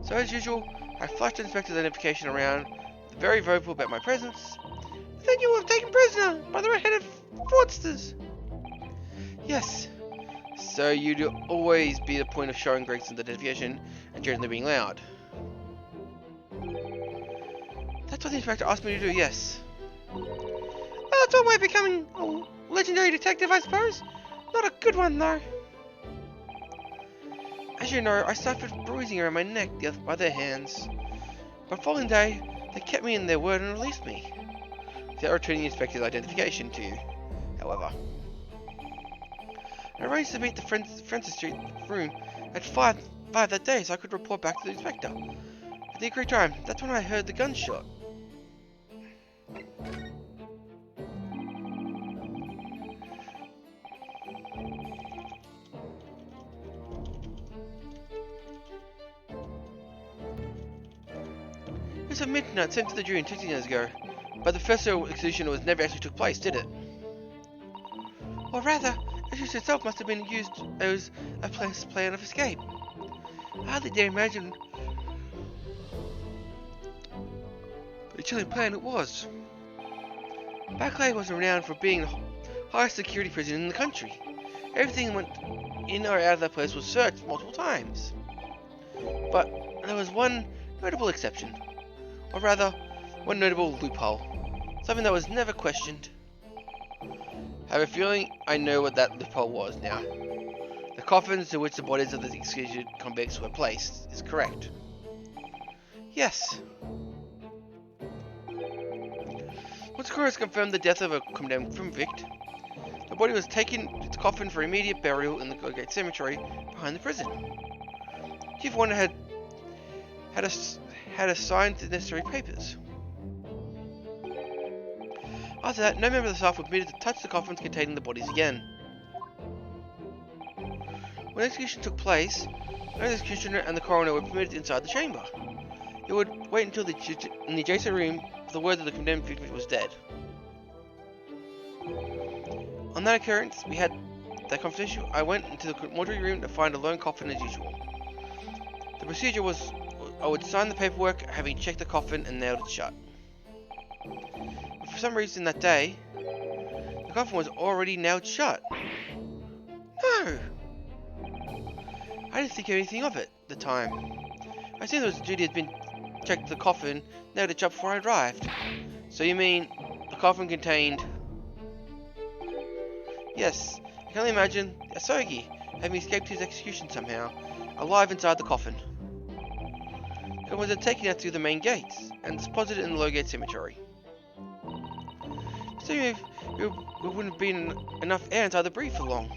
So as usual, I flashed the inspector's identification around, very vocal about my presence. Then you were taken prisoner by the red-headed fraudsters. Yes. So you'd always be the point of showing Gregson's identification and generally being loud. That's what the inspector asked me to do, yes. Well, it's one way of becoming a legendary detective, I suppose. Not a good one, though. As you know, I suffered bruising around my neck by their hands. But the following day, they kept me in their word and released me, without returning the inspector's identification to you, however. I arranged to meet the Francis Street room at 5 that day so I could report back to the inspector. At the agreed time, that's when I heard the gunshot. It was at midnight sent to the jury 2 years ago, but the first execution never actually took place, did it? Or rather, the execution itself must have been used as a plan of escape. I hardly dare imagine what a chilling plan it was. Barclay was renowned for being the highest security prison in the country. Everything that went in or out of that place was searched multiple times. But there was one notable exception. Or rather, one notable loophole. Something that was never questioned. I have a feeling I know what that loophole was now. The coffins to which the bodies of the executed convicts were placed is correct. Yes. Once Coroner confirmed the death of a condemned convict, the body was taken to its coffin for immediate burial in the Gate Cemetery behind the prison. Chief Warner had assigned the necessary papers. After that, no member of the staff was permitted to touch the coffins containing the bodies again. When the execution took place, no executioner and the coroner were permitted inside the chamber. They would wait until in the adjacent room for the word that the condemned victim was dead. On that occurrence, we had that conversation. I went into the mortuary room to find a lone coffin as usual. The procedure was I would sign the paperwork, having checked the coffin and nailed it shut. But for some reason that day, the coffin was already nailed shut. No! I didn't think anything of it at the time. I assumed that duty had been checked the coffin, nailed it shut before I arrived. So you mean the coffin contained... Yes, I can only imagine Asogi having escaped his execution somehow, alive inside the coffin. It was then taken out through the main gates and deposited in the Lowgate Cemetery. So there wouldn't have been enough air inside the breed for long.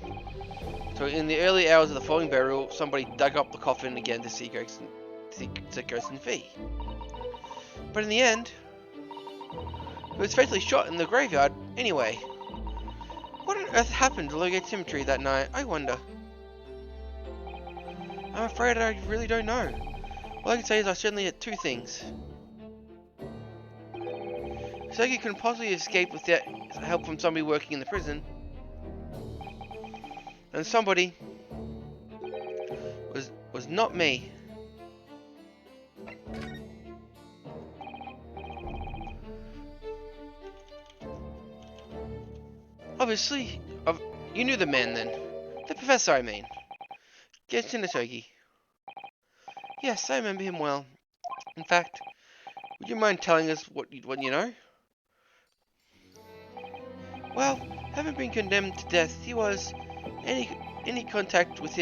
So in the early hours of the following burial, somebody dug up the coffin again to see Gregson fee. But in the end, it was fatally shot in the graveyard anyway. What on earth happened to locate Symmetry that night, I wonder? I'm afraid I really don't know. All I can say is I certainly had two things. Sergei couldn't possibly escape without help from somebody working in the prison. And somebody was not me. Obviously, you knew the man then. The professor, I mean. Genshin Sergei. Yes, I remember him well. In fact, would you mind telling us what you know? Well, having been condemned to death, he was. Any contact with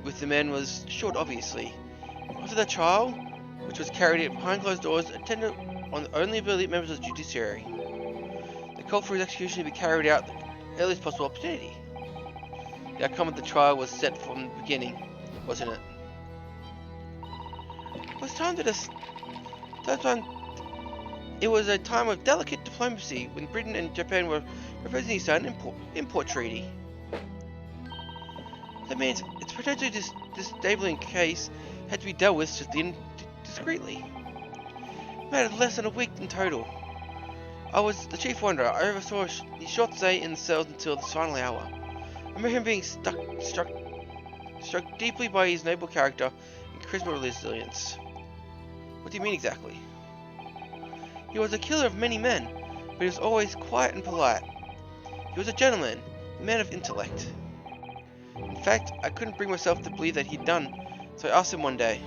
with the man was short, obviously. After the trial, which was carried out behind closed doors, attended on only the elite members of the judiciary. The call for his execution to be carried out at the earliest possible opportunity. The outcome of the trial was set from the beginning, wasn't it? It was a time of delicate diplomacy when Britain and Japan were proposing to sign an import treaty. That means its potentially disabling case had to be dealt with discreetly. It mattered less than a week in total. I was the chief wonder. I oversaw his short stay in the cells until the final hour. I remember him being struck deeply by his noble character and charisma resilience. What do you mean exactly? He was a killer of many men, but he was always quiet and polite. He was a gentleman, a man of intellect. In fact, I couldn't bring myself to believe that he'd done, so I asked him one day.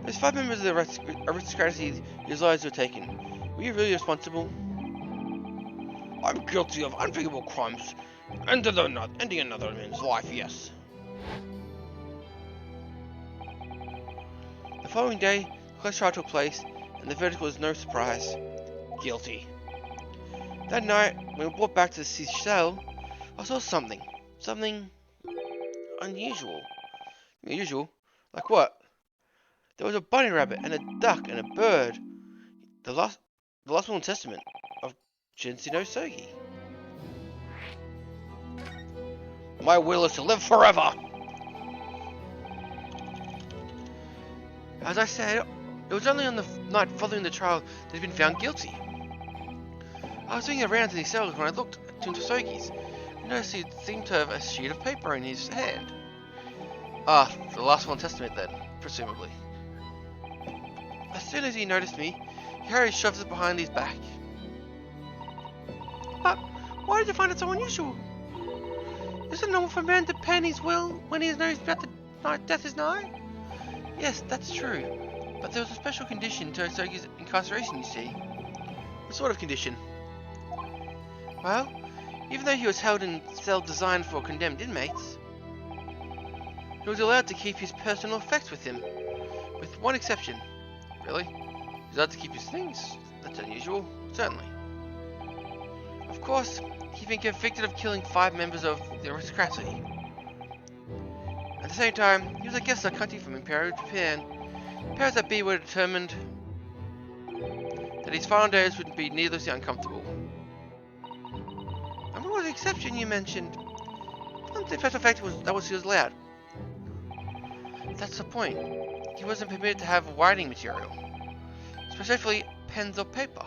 There's 5 members of the aristocracy whose lives were taken. Were you really responsible? I'm guilty of unthinkable crimes, ending another man's life, yes. The following day, the close trial took place, and the verdict was no surprise. Guilty. That night, when we were brought back to the cell, I saw something. Something unusual. Unusual? Like what? There was a bunny rabbit and a duck and a bird. The last will and testament of Genshin Sergei. My will is to live forever. As I said, it was only on the night following the trial that he'd been found guilty. I was looking around in his cells when I looked into Sergei's. I noticed he seemed to have a sheet of paper in his hand. Ah, the last will and testament then, presumably. As soon as he noticed me, Harry shoves it behind his back. But why did you find it so unusual? Is it normal for a man to pen his will when he knows that the night death is nigh? Yes, that's true. But there was a special condition to Sergei's incarceration, you see. What sort of condition? Well, even though he was held in a cell designed for condemned inmates, he was allowed to keep his personal effects with him, with one exception. Really? He's allowed to keep his things? That's unusual. Certainly. Of course, he'd been convicted of killing 5 members of the aristocracy. At the same time, he was a guest of a country from Imperial Japan. The powers that be were determined that his final days would be needlessly uncomfortable. And what was the exception you mentioned? One special fact was that he was allowed. That's the point. He wasn't permitted to have writing material, specifically pens or paper.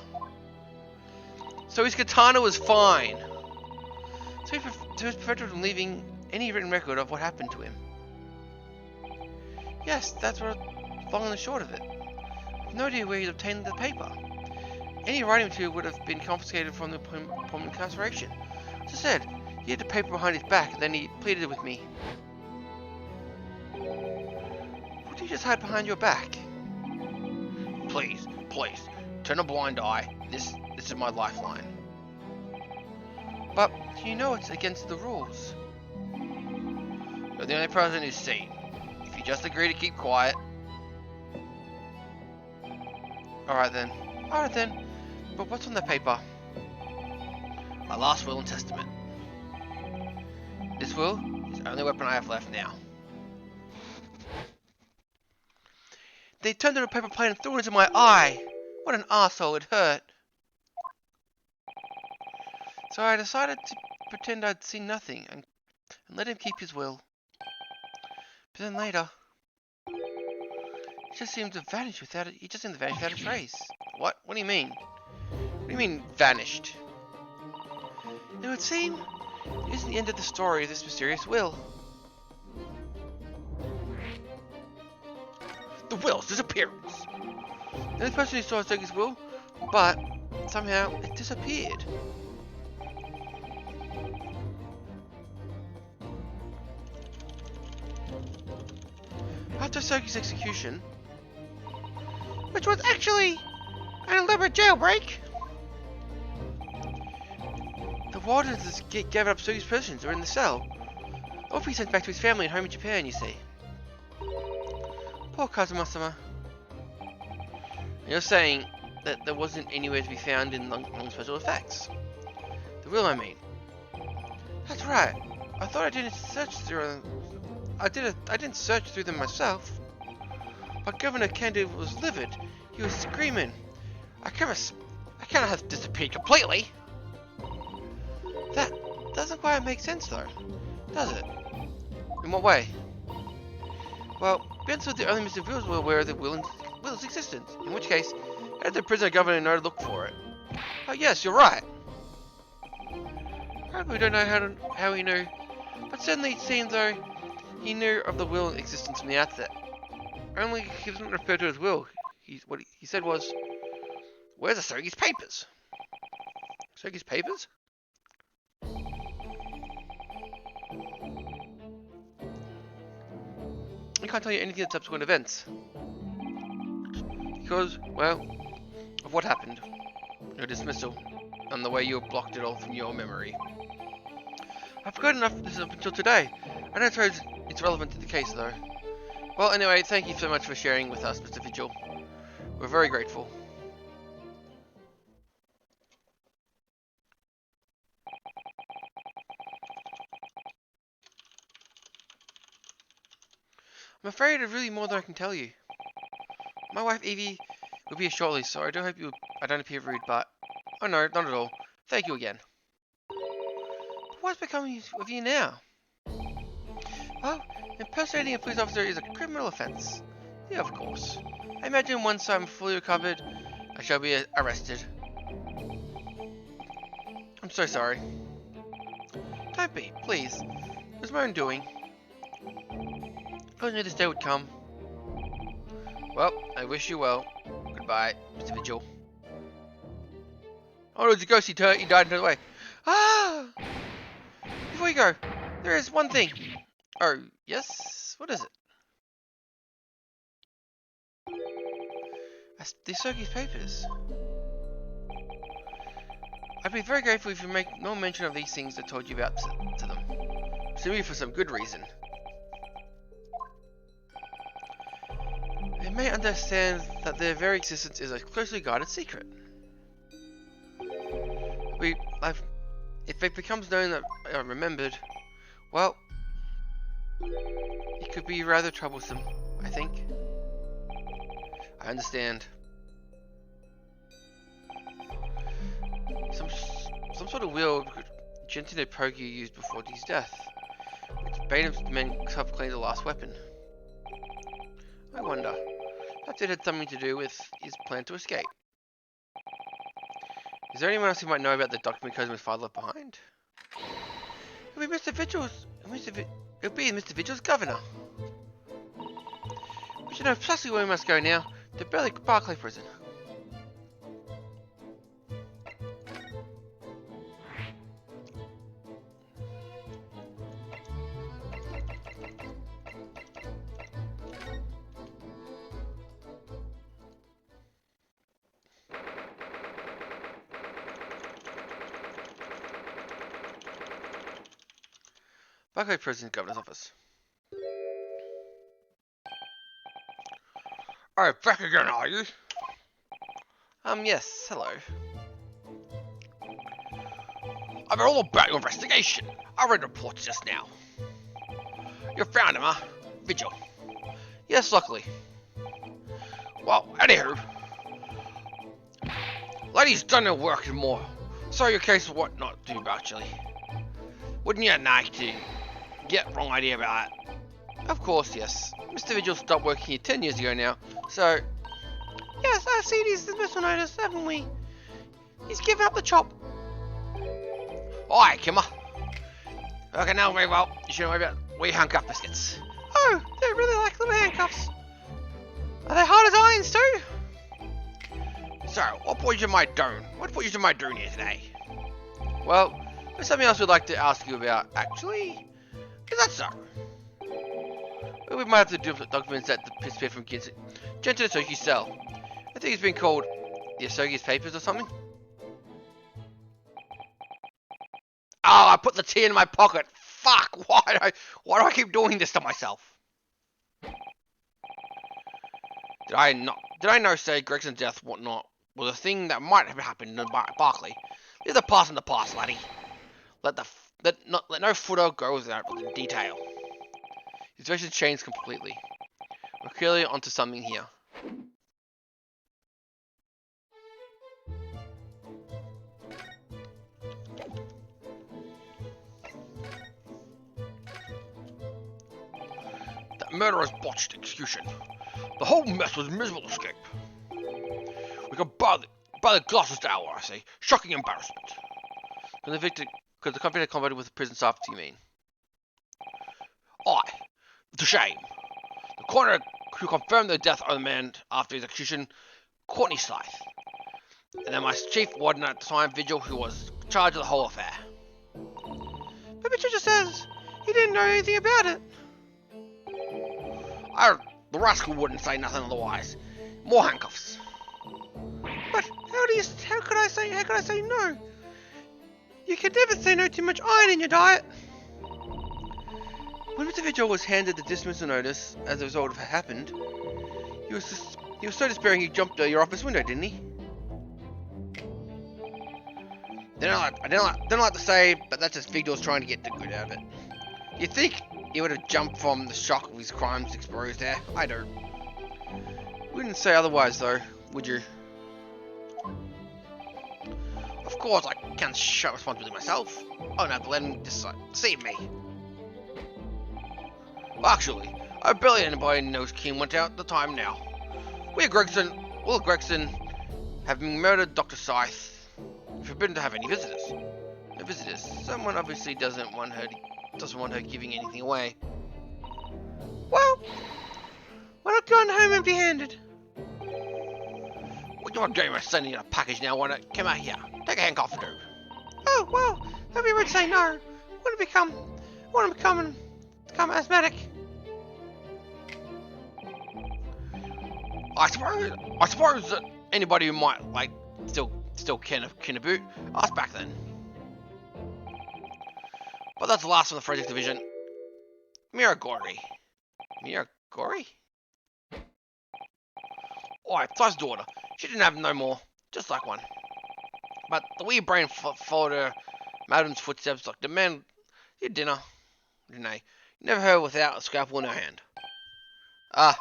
So his katana was fine. So he was prevented from leaving any written record of what happened to him. Yes, that's what long and the short of it. I have no idea where he obtained the paper. Any writing material would have been confiscated from the permanent incarceration. As I said, he had the paper behind his back, and then he pleaded with me. What did you just hide behind your back? Please, turn a blind eye. This is my lifeline. But you know it's against the rules. You're the only person who's seen. If you just agree to keep quiet. Alright then. But what's on the paper? My last will and testament. This will? It's the only weapon I have left now. They turned on a paper plate and threw it into my eye. What an arsehole, it hurt. So I decided to pretend I'd seen nothing and let him keep his will. But then later, he just seemed to vanish without it. He just seemed to vanish without a trace. What? What do you mean? What do you mean vanished? It would seem it isn't the end of the story of this mysterious will. The will's disappearance. The only person who saw Stoker's will, but somehow it disappeared. After Soki's execution, Which was actually an elaborate jailbreak. the wardens gave up Soki's prisoners who were in the cell. Or be sent back to his family and home in Japan, you see. Poor Kazuma-sama. You're saying that there wasn't anywhere to be found in Long's special effects. The will, I mean. That's right. I thought I didn't search through them. I didn't search through them myself. But Governor Kendo was livid. He was screaming. I cannot have disappeared completely. That doesn't quite make sense though, does it? In what way? Well, Ben said the only missing wills were aware of the will's existence. In which case, how did the prisoner governor know to look for it? Oh yes, you're right. We don't know how he knew, but certainly it seems though he knew of the will existence from the outset. Only he doesn't refer to his will. What he said was, "Where's Asogi's papers?" Asogi's papers? I can't tell you anything of subsequent events. Because, well, of what happened. Your dismissal, and the way you blocked it all from your memory. I've forgotten enough of this up until today. I don't suppose it's relevant to the case, though. Well, anyway, thank you so much for sharing with us, Mr. Vigil. We're very grateful. I'm afraid there's really more than I can tell you. My wife Evie will be here shortly, so I do hope I don't appear rude, but... Oh no, not at all. Thank you again. But what's becoming of you now? Well, impersonating a police officer is a criminal offense. Yeah, of course. I imagine once I'm fully recovered, I shall be arrested. I'm so sorry. Don't be, please. It was my own doing. I knew this day would come. Well, I wish you well. Goodbye, Mr. Vigil. Oh, it's a ghost. He died and turned away. Ah! Before you go, there is one thing. Oh, yes? What is it? The Soki's papers. I'd be very grateful if you make no mention of these things I told you about to them. Presumably for some good reason. They may understand that their very existence is a closely guarded secret. If it becomes known that I remembered, well, it could be rather troublesome, I think. I understand. Some sort of will Gentino Pogi used before his death, which made him men self-claim the last weapon. I wonder. Perhaps it had something to do with his plan to escape. Is there anyone else who might know about the document Kozumi's father left behind? It'll be Mr. Vigil's. It'll be Mr. Vigil's governor. We should know precisely where we must go now. The Barclay prison. Barclay Prison Governor's Office. Oh, back again, are you? Yes, hello. I've heard all about your investigation. I read reports just now. You found him, huh? Vigil. Yes, luckily. Well, anywho. Lady's done her work and more. So your case of what not to do, actually. Wouldn't you like to get wrong idea about that? Of course, yes. Mr. Vigil stopped working here 10 years ago now, so... Yes, I've seen his dismissal notice, haven't we? He's given up the chop. Alright, Kimmer. Okay, now very well. You should know about wee handcuff biscuits. Oh, they're really like little handcuffs. Are they hard as irons too? So, what brought you to my drone? What brought you to my drone here today? Well, there's something else we'd like to ask you about, actually. Is that so? Well, we might have to do with the documents that disappeared from kids. Gent to the Asogi's cell. I think it's been called the Asogi's papers or something. Oh, I put the tea in my pocket. Fuck! Why do I keep doing this to myself? Did I know say Gregson's death whatnot was a thing that might have happened in Barclay? Leave the past in the past, laddie. Let no footer go without detail. His version changed completely. We're clearly onto something here. That murderer's botched execution. The whole mess was a miserable escape. We could buy the glasses hour, I say. Shocking embarrassment. Because the company had combated with the prison staff, do you mean? Aye. It's a shame. The coroner who confirmed the death of the man after his execution, Courtney Scythe. And then my chief warden at the time, Vigil, who was in charge of the whole affair. But Vigil just says he didn't know anything about it. The rascal wouldn't say nothing otherwise. More handcuffs. But how could I say no? You can never say no to much iron in your diet. When Mr. Vigil was handed the dismissal notice as a result of what happened, he was so despairing he jumped out your office window, didn't he? I don't like to say, but that's just Vigil's trying to get the good out of it. You think he would have jumped from the shock of his crimes exposed there? I don't. Wouldn't say otherwise though, would you? Of course I can't show responsibility myself. Oh no, but let him deceive me. Well, actually, I barely anybody knows Kim went out at the time now. Will Gregson, having murdered Dr. Scythe, forbidden to have any visitors. No visitors. Someone obviously doesn't want her giving anything away. Well, why not go on home and be handed? What you're doing is sending you a package now, why not come out here? Take a handcuff or two. Oh, well, don't be rude to say no. I want to become asthmatic. I suppose that anybody who might like still ken a boot, ask back then. But that's the last from the forensic division. Miragori. Alright, Ty's daughter. She didn't have no more, just like one. But the wee brain followed her madam's footsteps like the man did dinner. Didn't they? Never heard without a scalpel in her hand. Ah.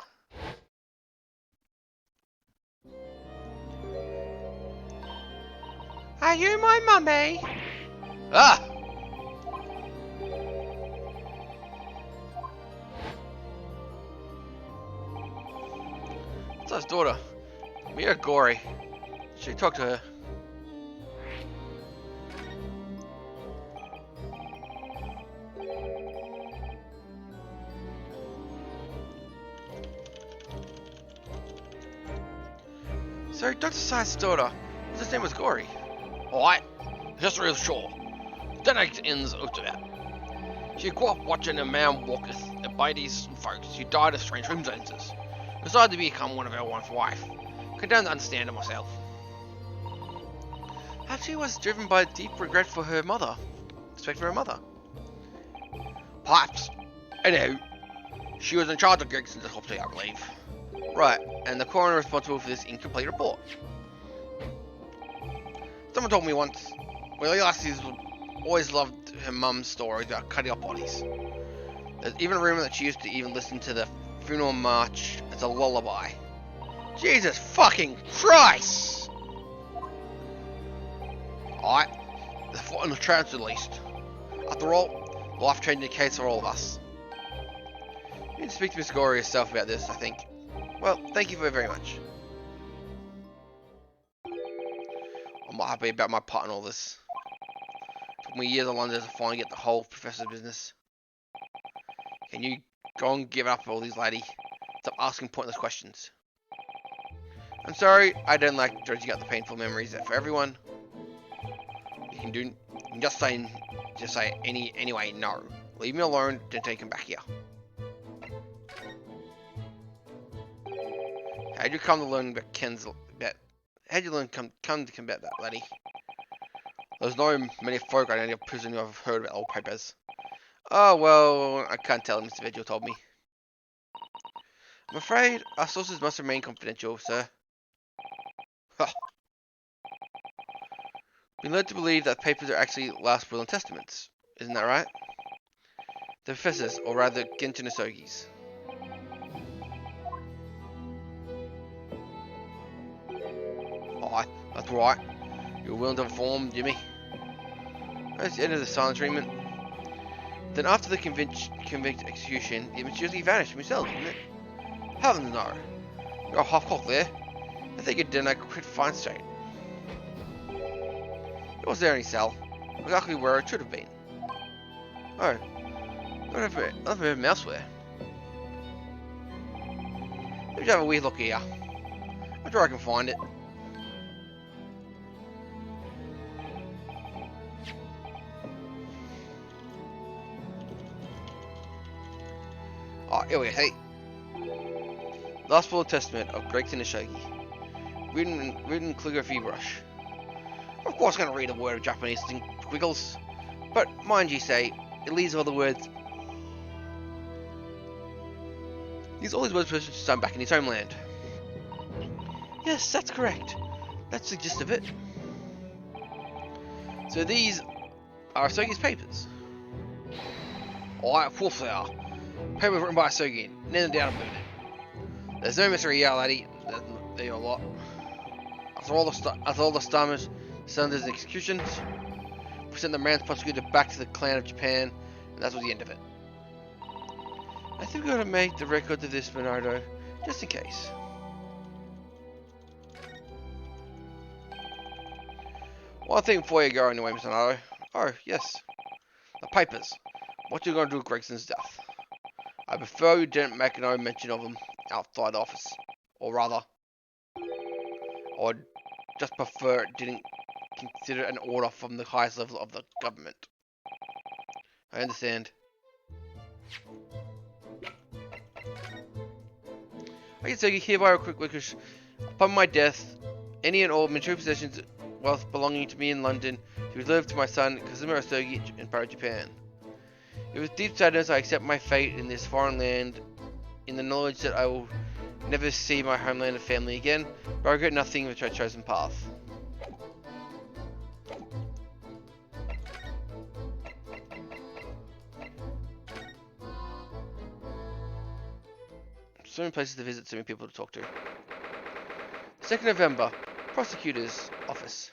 Are you my mummy? Ah! It's his daughter, Mia Gory. Should we talk to her? So, Dr. Scythe's daughter, his name was Gory. Alright, history is short. Then it ends out of that. She grew up watching a man walketh by these folks. She died of strange circumstances. Decided to become one of her once wife. Could don't understand it myself. Perhaps she was driven by deep regret for her mother. Respect for her mother. Perhaps. Anyhow, she was in charge of Gregson's autopsy, I believe. Right, and the coroner responsible for this incomplete report. Someone told me once, well, Elias always loved her mum's stories about cutting up bodies. There's even a rumor that she used to even listen to the funeral march as a lullaby. Jesus fucking Christ! Alright, The foot on the trance at least. After all, life-changing case for all of us. You need to speak to Miss Gore yourself about this, I think. Well, thank you very much. I'm not happy about my part in all this. Took me years of London to finally get the whole professor's business. Can you go and give up all these, lady? Stop asking pointless questions. I'm sorry, I don't like dredging up the painful memories for everyone. You can just say anyway, no. Leave me alone, don't take him back here. How'd you come to learn about how'd you come to about that, laddie? There's no many folk I know of prison who have heard about old papers. Oh, well, I can't tell, Mr. Vigil told me. I'm afraid our sources must remain confidential, sir. Huh. We're led to believe that papers are actually last will and testaments. Isn't that right? The professors, or rather Genshin Asogi's. Aye, that's right. You're willing to inform Jimmy? That's the end of the silent treatment. Then after the convict execution, it mysteriously vanished from your cell, didn't it? Heavens no. You're a half-cock there. I think it did, I quit fine straight. It was there in his cell, exactly where it should have been. Oh, I don't have elsewhere. Let me have a wee look here. I'm sure I can find it. Oh, here we go. Hey, Last Full Testament of Gregson Ashogi. Written in calligraphy brush. of course I'm gonna read a word of Japanese in squiggles. But mind you say, it leaves all the words. These all these words for his son back in his homeland. Yes, that's correct. That's the gist of it. So these are Asogi's papers. Alright, of course they are. Papers written by Asogi, never doubt about it. There's no mystery here, laddie. There's a lot. After all the Stammers, Sunders and executions, we sent the man's prosecutor back to the clan of Japan, and that was the end of it. I think we ought to make the record of this, Bernardo, just in case. One thing before you go anyway, Mr. Nato. Oh, yes. The papers. What you gonna do with Gregson's death? I prefer you didn't make no mention of them outside the office. Or rather, I would just prefer it didn't consider an order from the highest level of the government. I understand. I can say hereby a quick wish. Upon my death, any and all material possessions, wealth belonging to me in London, to be reserved to my son, Kazuma Asogi, in Paris, Japan. It with deep sadness I accept my fate in this foreign land, in the knowledge that I will never see my homeland and family again, but I regret nothing which I chosen path. So many places to visit, so many people to talk to. 2nd November, Prosecutor's Office.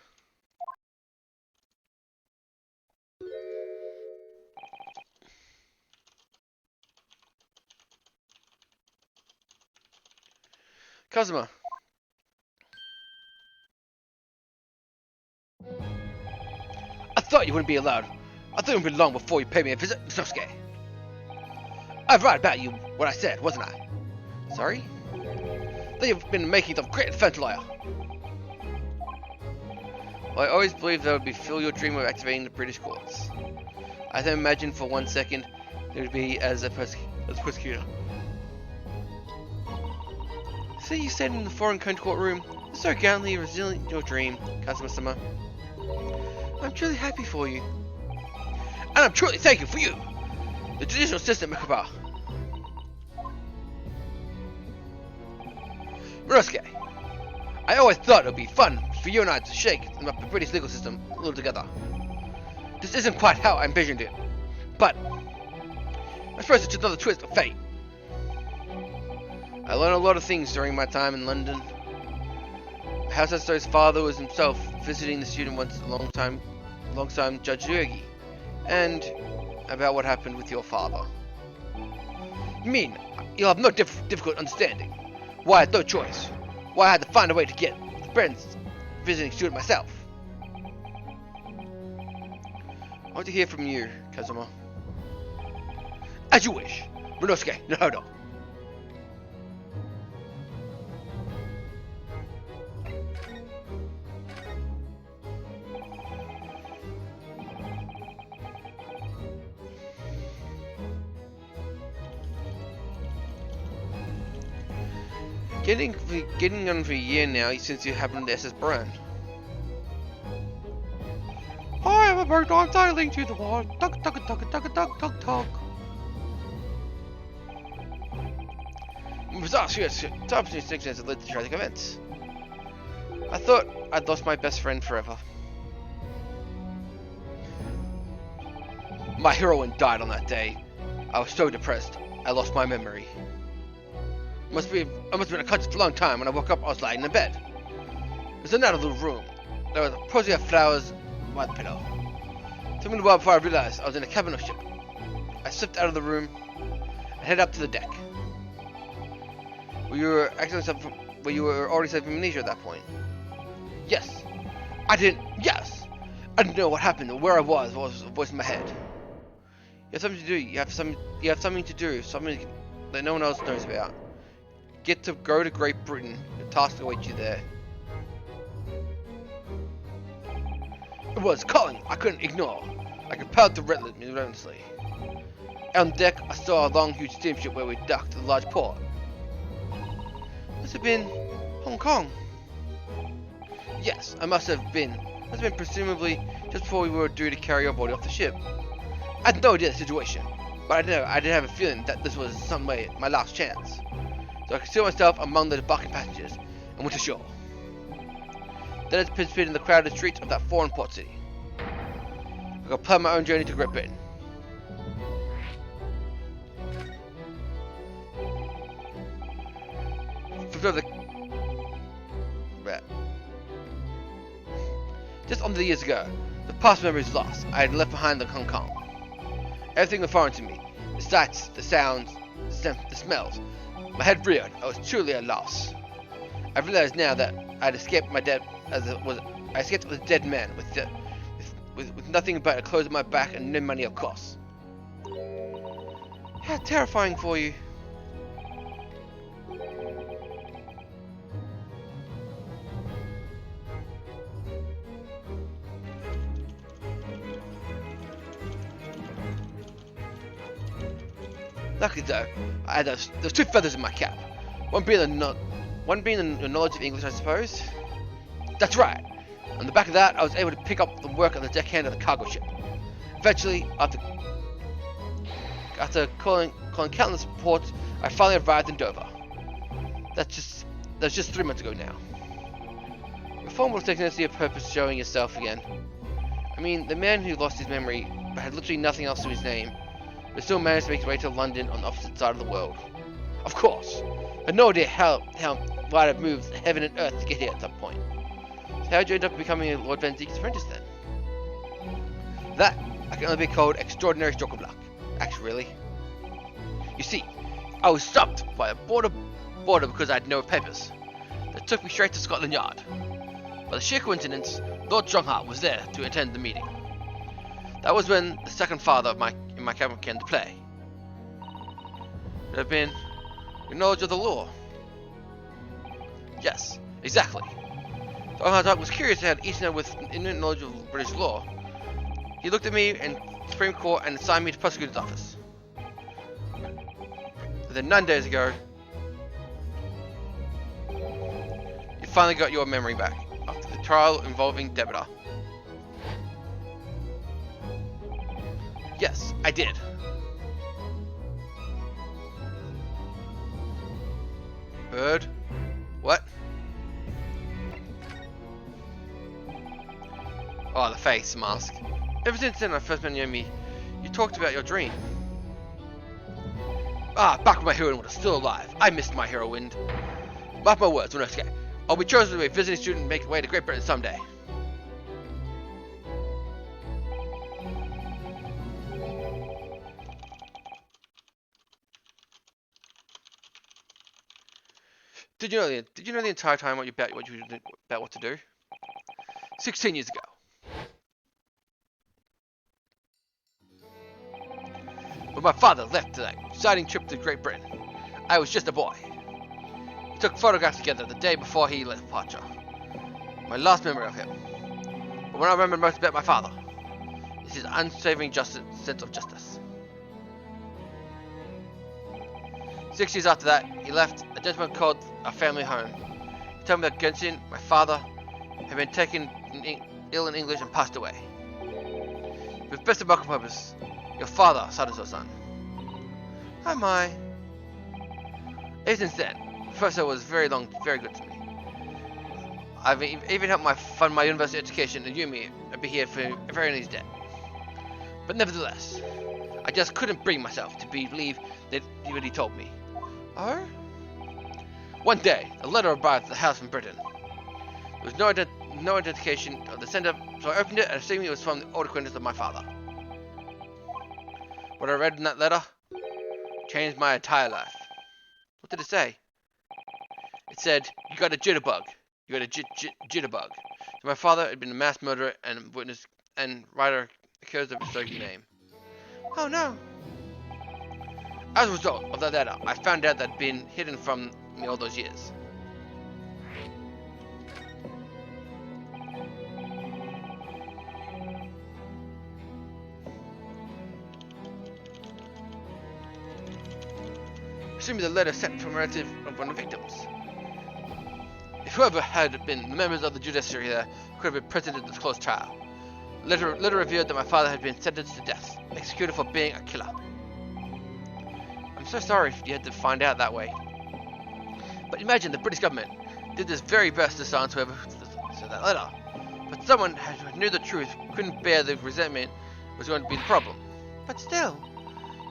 Kazuma. I thought you wouldn't be allowed. I thought it would be long before you paid me a visit, Sosuke. I was right about you, what I said, wasn't I? Sorry? That you've been making some great defense lawyer. Well, I always believed that would be fulfill your dream of activating the British courts. I don't imagine for 1 second it would be as a prosecutor. See, you stayed in the foreign country courtroom, so gallantly resilient in your dream, Kazuma-sama. I'm truly happy for you. And I'm truly thankful for you. The judicial system, Mikaba. Morosuke, I always thought it would be fun for you and I to shake up the British legal system a little together. This isn't quite how I envisioned it, but I suppose it's another twist of fate. I learned a lot of things during my time in London. House Esto's father was himself visiting the student once a long time alongside Judge Yogi, and about what happened with your father. You mean you'll have no difficult understanding why I had no choice, why I had to find a way to get the Brenn's visiting student myself? I want to hear from you, Kazuma. As you wish. Rinosuke, Nahodo. Getting on for a year now since you happened to SS Bran. I am a bird dog dialing to the wall. Tug tug tug tug tug tug tug. Bizarre top 6 has led to tragic events. I thought I'd lost my best friend forever. My heroine died on that day. I was so depressed, I lost my memory. I must have been unconscious for a long time. When I woke up, I was lying in bed. It was another little room. There was a posy of flowers by the pillow. It took me a while before I realized I was in a cabin of ship. I slipped out of the room and headed up to the deck. You were already suffering from amnesia at that point. Yes. I didn't know what happened or where I was. What was a voice in my head. You have something to do. You have something to do. Something that no one else knows about. Get to go to Great Britain. Your task awaits you there. It was calling. I couldn't ignore. I compelled to relentlessly. On deck, I saw a long, huge steamship where we docked to the large port. Must have been Hong Kong. Yes, I must have been. Must have been presumably just before we were due to carry our body off the ship. I had no idea of the situation, but I did have a feeling that this was some way my last chance. So I concealed myself among the debarking passengers and went ashore. Then I participated in the crowded streets of that foreign port city. I could plan my own journey to Great Britain. Just under the years ago, the past memories lost. I had left behind Hong Kong. Everything was foreign to me. The sights, the sounds, the smells. My head reeled. I was truly at a loss. I realized now that I had escaped my dead I escaped with a dead man with nothing but a clothes on my back and no money of course. How terrifying for you. Luckily though, I had those two feathers in my cap. One being the knowledge of English, I suppose. That's right. On the back of that, I was able to pick up the work of the deckhand of the cargo ship. Eventually, after calling countless ports, I finally arrived in Dover. That's just 3 months ago now. Reform will take a purpose showing yourself again. I mean, the man who lost his memory but had literally nothing else to his name, but still managed to make his way to London on the opposite side of the world. Of course, I had no idea how wide it moved heaven and earth to get here at some point. So how did you end up becoming a Lord Van Zeke's apprentice then? That I can only be called extraordinary stroke of luck. Actually, really. You see, I was stopped by a border because I had no papers. That took me straight to Scotland Yard. By the sheer coincidence, Lord Stronghart was there to attend the meeting. That was when the second father in my cabin came to play. It had been your knowledge of the law. Yes, exactly. Stronghart was curious to have Easterner with intimate knowledge of British law. He looked at me in Supreme Court and assigned me to prosecutor's office. And then 9 days ago, you finally got your memory back after the trial involving Demeter. Yes, I did. Bird? What? Oh, the face mask. Ever since then I first met Yomi, you talked about your dream. Ah, back when my heroine was still alive. I missed my heroine. Mark my words, Rinosuke. I'll be chosen to be a visiting student and make my way to Great Britain someday. Did you know the entire time about what to do? 16 years ago. When my father left that exciting trip to Great Britain, I was just a boy. We took photographs together the day before he left departure. My last memory of him. But what I remember most about my father is his unsaving sense of justice. 6 years after that, he left. A gentleman called our family home. He told me that Genshin, my father, had been taken ill in English and passed away. With best of welcome purpose, your father, Sadaso-san. Oh my. Ever since then, Professor was very good to me. I've even helped fund my university education in Yumi and be here for a very nice debt. But nevertheless, I just couldn't bring myself to believe that what he told me. Oh? One day, a letter arrived at the house from Britain. There was no identification of the sender, so I opened it and assuming it was from the old acquaintance of my father. What I read in that letter changed my entire life. What did it say? It said, "You got a jitterbug. You got a jitterbug." So my father had been a mass murderer and witness and writer accused of his Sogi name. Oh no! As a result of that letter, I found out that had been hidden from me all those years. Assuming the letter sent from a relative of one of the victims. If whoever had been the members of the judiciary there could have been present at this closed trial. The letter revealed that my father had been sentenced to death, executed for being a killer. I'm so sorry if you had to find out that way. But imagine the British government did this very best to silence whoever sent that letter. But someone who knew the truth couldn't bear the resentment was going to be the problem. But still,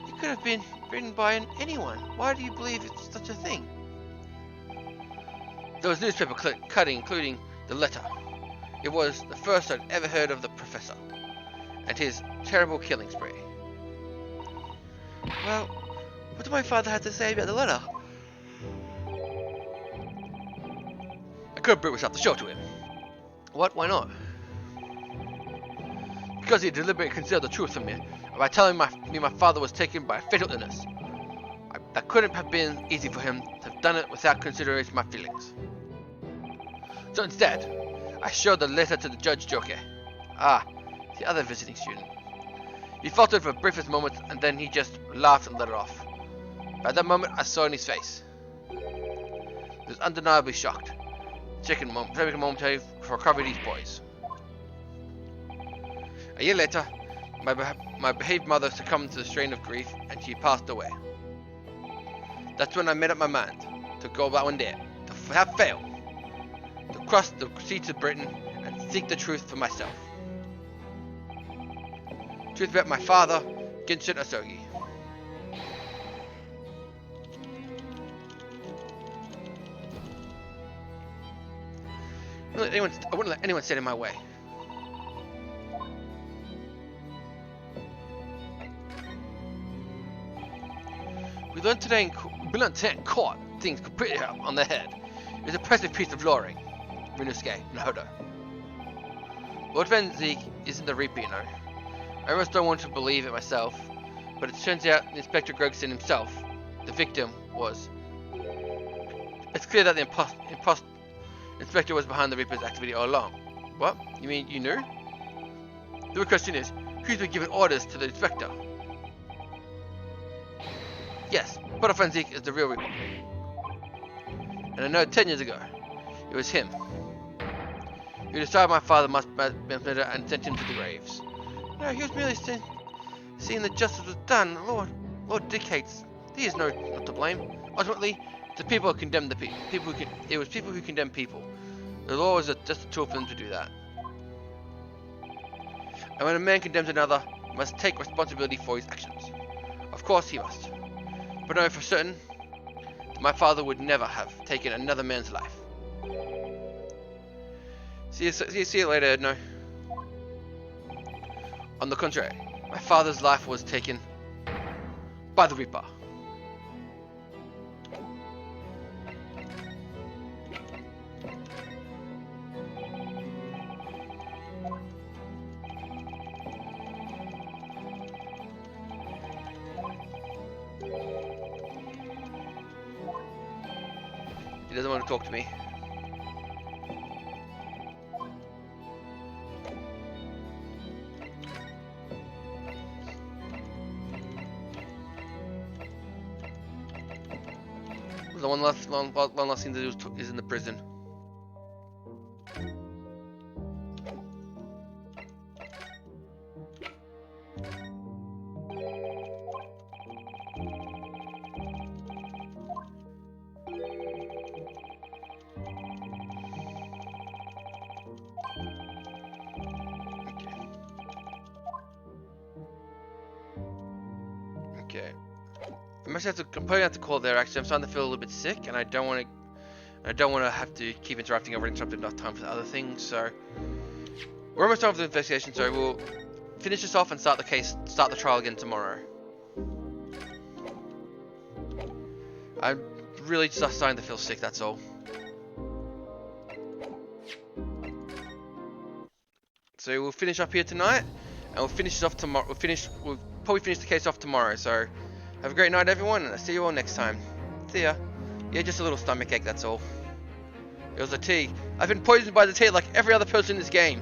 it could have been written by anyone. Why do you believe it's such a thing? There was newspaper cutting including the letter. It was the first I'd ever heard of the professor and his terrible killing spree. Well, what did my father have to say about the letter? I couldn't bring myself to show it to him. What? Why not? Because he deliberately concealed the truth from me by telling me my father was taken by a fatal illness. That couldn't have been easy for him to have done it without considering my feelings. So instead, I showed the letter to the Judge Joke. Ah, the other visiting student. He faltered for the briefest moment and then he just laughed and let it off. By that moment, I saw in his face. He was undeniably shocked. Taking a moment to recover these boys. A year later, my behaved mother succumbed to the strain of grief and she passed away. That's when I made up my mind to go about one day, to have failed, to cross the sea to Britain and seek the truth for myself. Truth about my father, Genshin Asogi. I wouldn't let anyone stand in my way. We learned today in court things completely on their head. It was a impressive piece of lawyering. Ryunosuke, Nahodo. Lord Van Zeke isn't the Reaper, you know. I almost don't want to believe it myself, but it turns out Inspector Gregson himself, the victim, was. It's clear that the Inspector was behind the Reaper's activity all along. What? You mean you knew? The real question is, who's been giving orders to the Inspector? Yes, Brother Van Zeke is the real Reaper. And I know 10 years ago, it was him who decided my father must have been murdered and sent him to the graves. No, he was merely seeing that justice was done. Lord dictates. He is not to blame. Ultimately, the people who condemned the people. It was people who condemned people. The law was just a tool for them to do that. And when a man condemns another, he must take responsibility for his actions. Of course he must. But I know for certain, my father would never have taken another man's life. See you later, Edno. On the contrary, my father's life was taken by the Reaper. He doesn't want to talk to me. The one last thing to do is in the prison. Okay. I'm probably have to call there. Actually, I'm starting to feel a little bit sick, and I don't want to have to keep interrupting over interrupted enough time for the other things. So we're almost done with the investigation. So we'll finish this off and start the trial again tomorrow. I'm really just starting to feel sick. That's all. So we'll finish up here tonight, and we'll finish this off tomorrow. We'll probably finish the case off tomorrow. So have a great night, everyone, and I'll see you all next time. See ya. Yeah, just a little stomach ache, that's all. It was a tea. I've been poisoned by the tea like every other person in this game.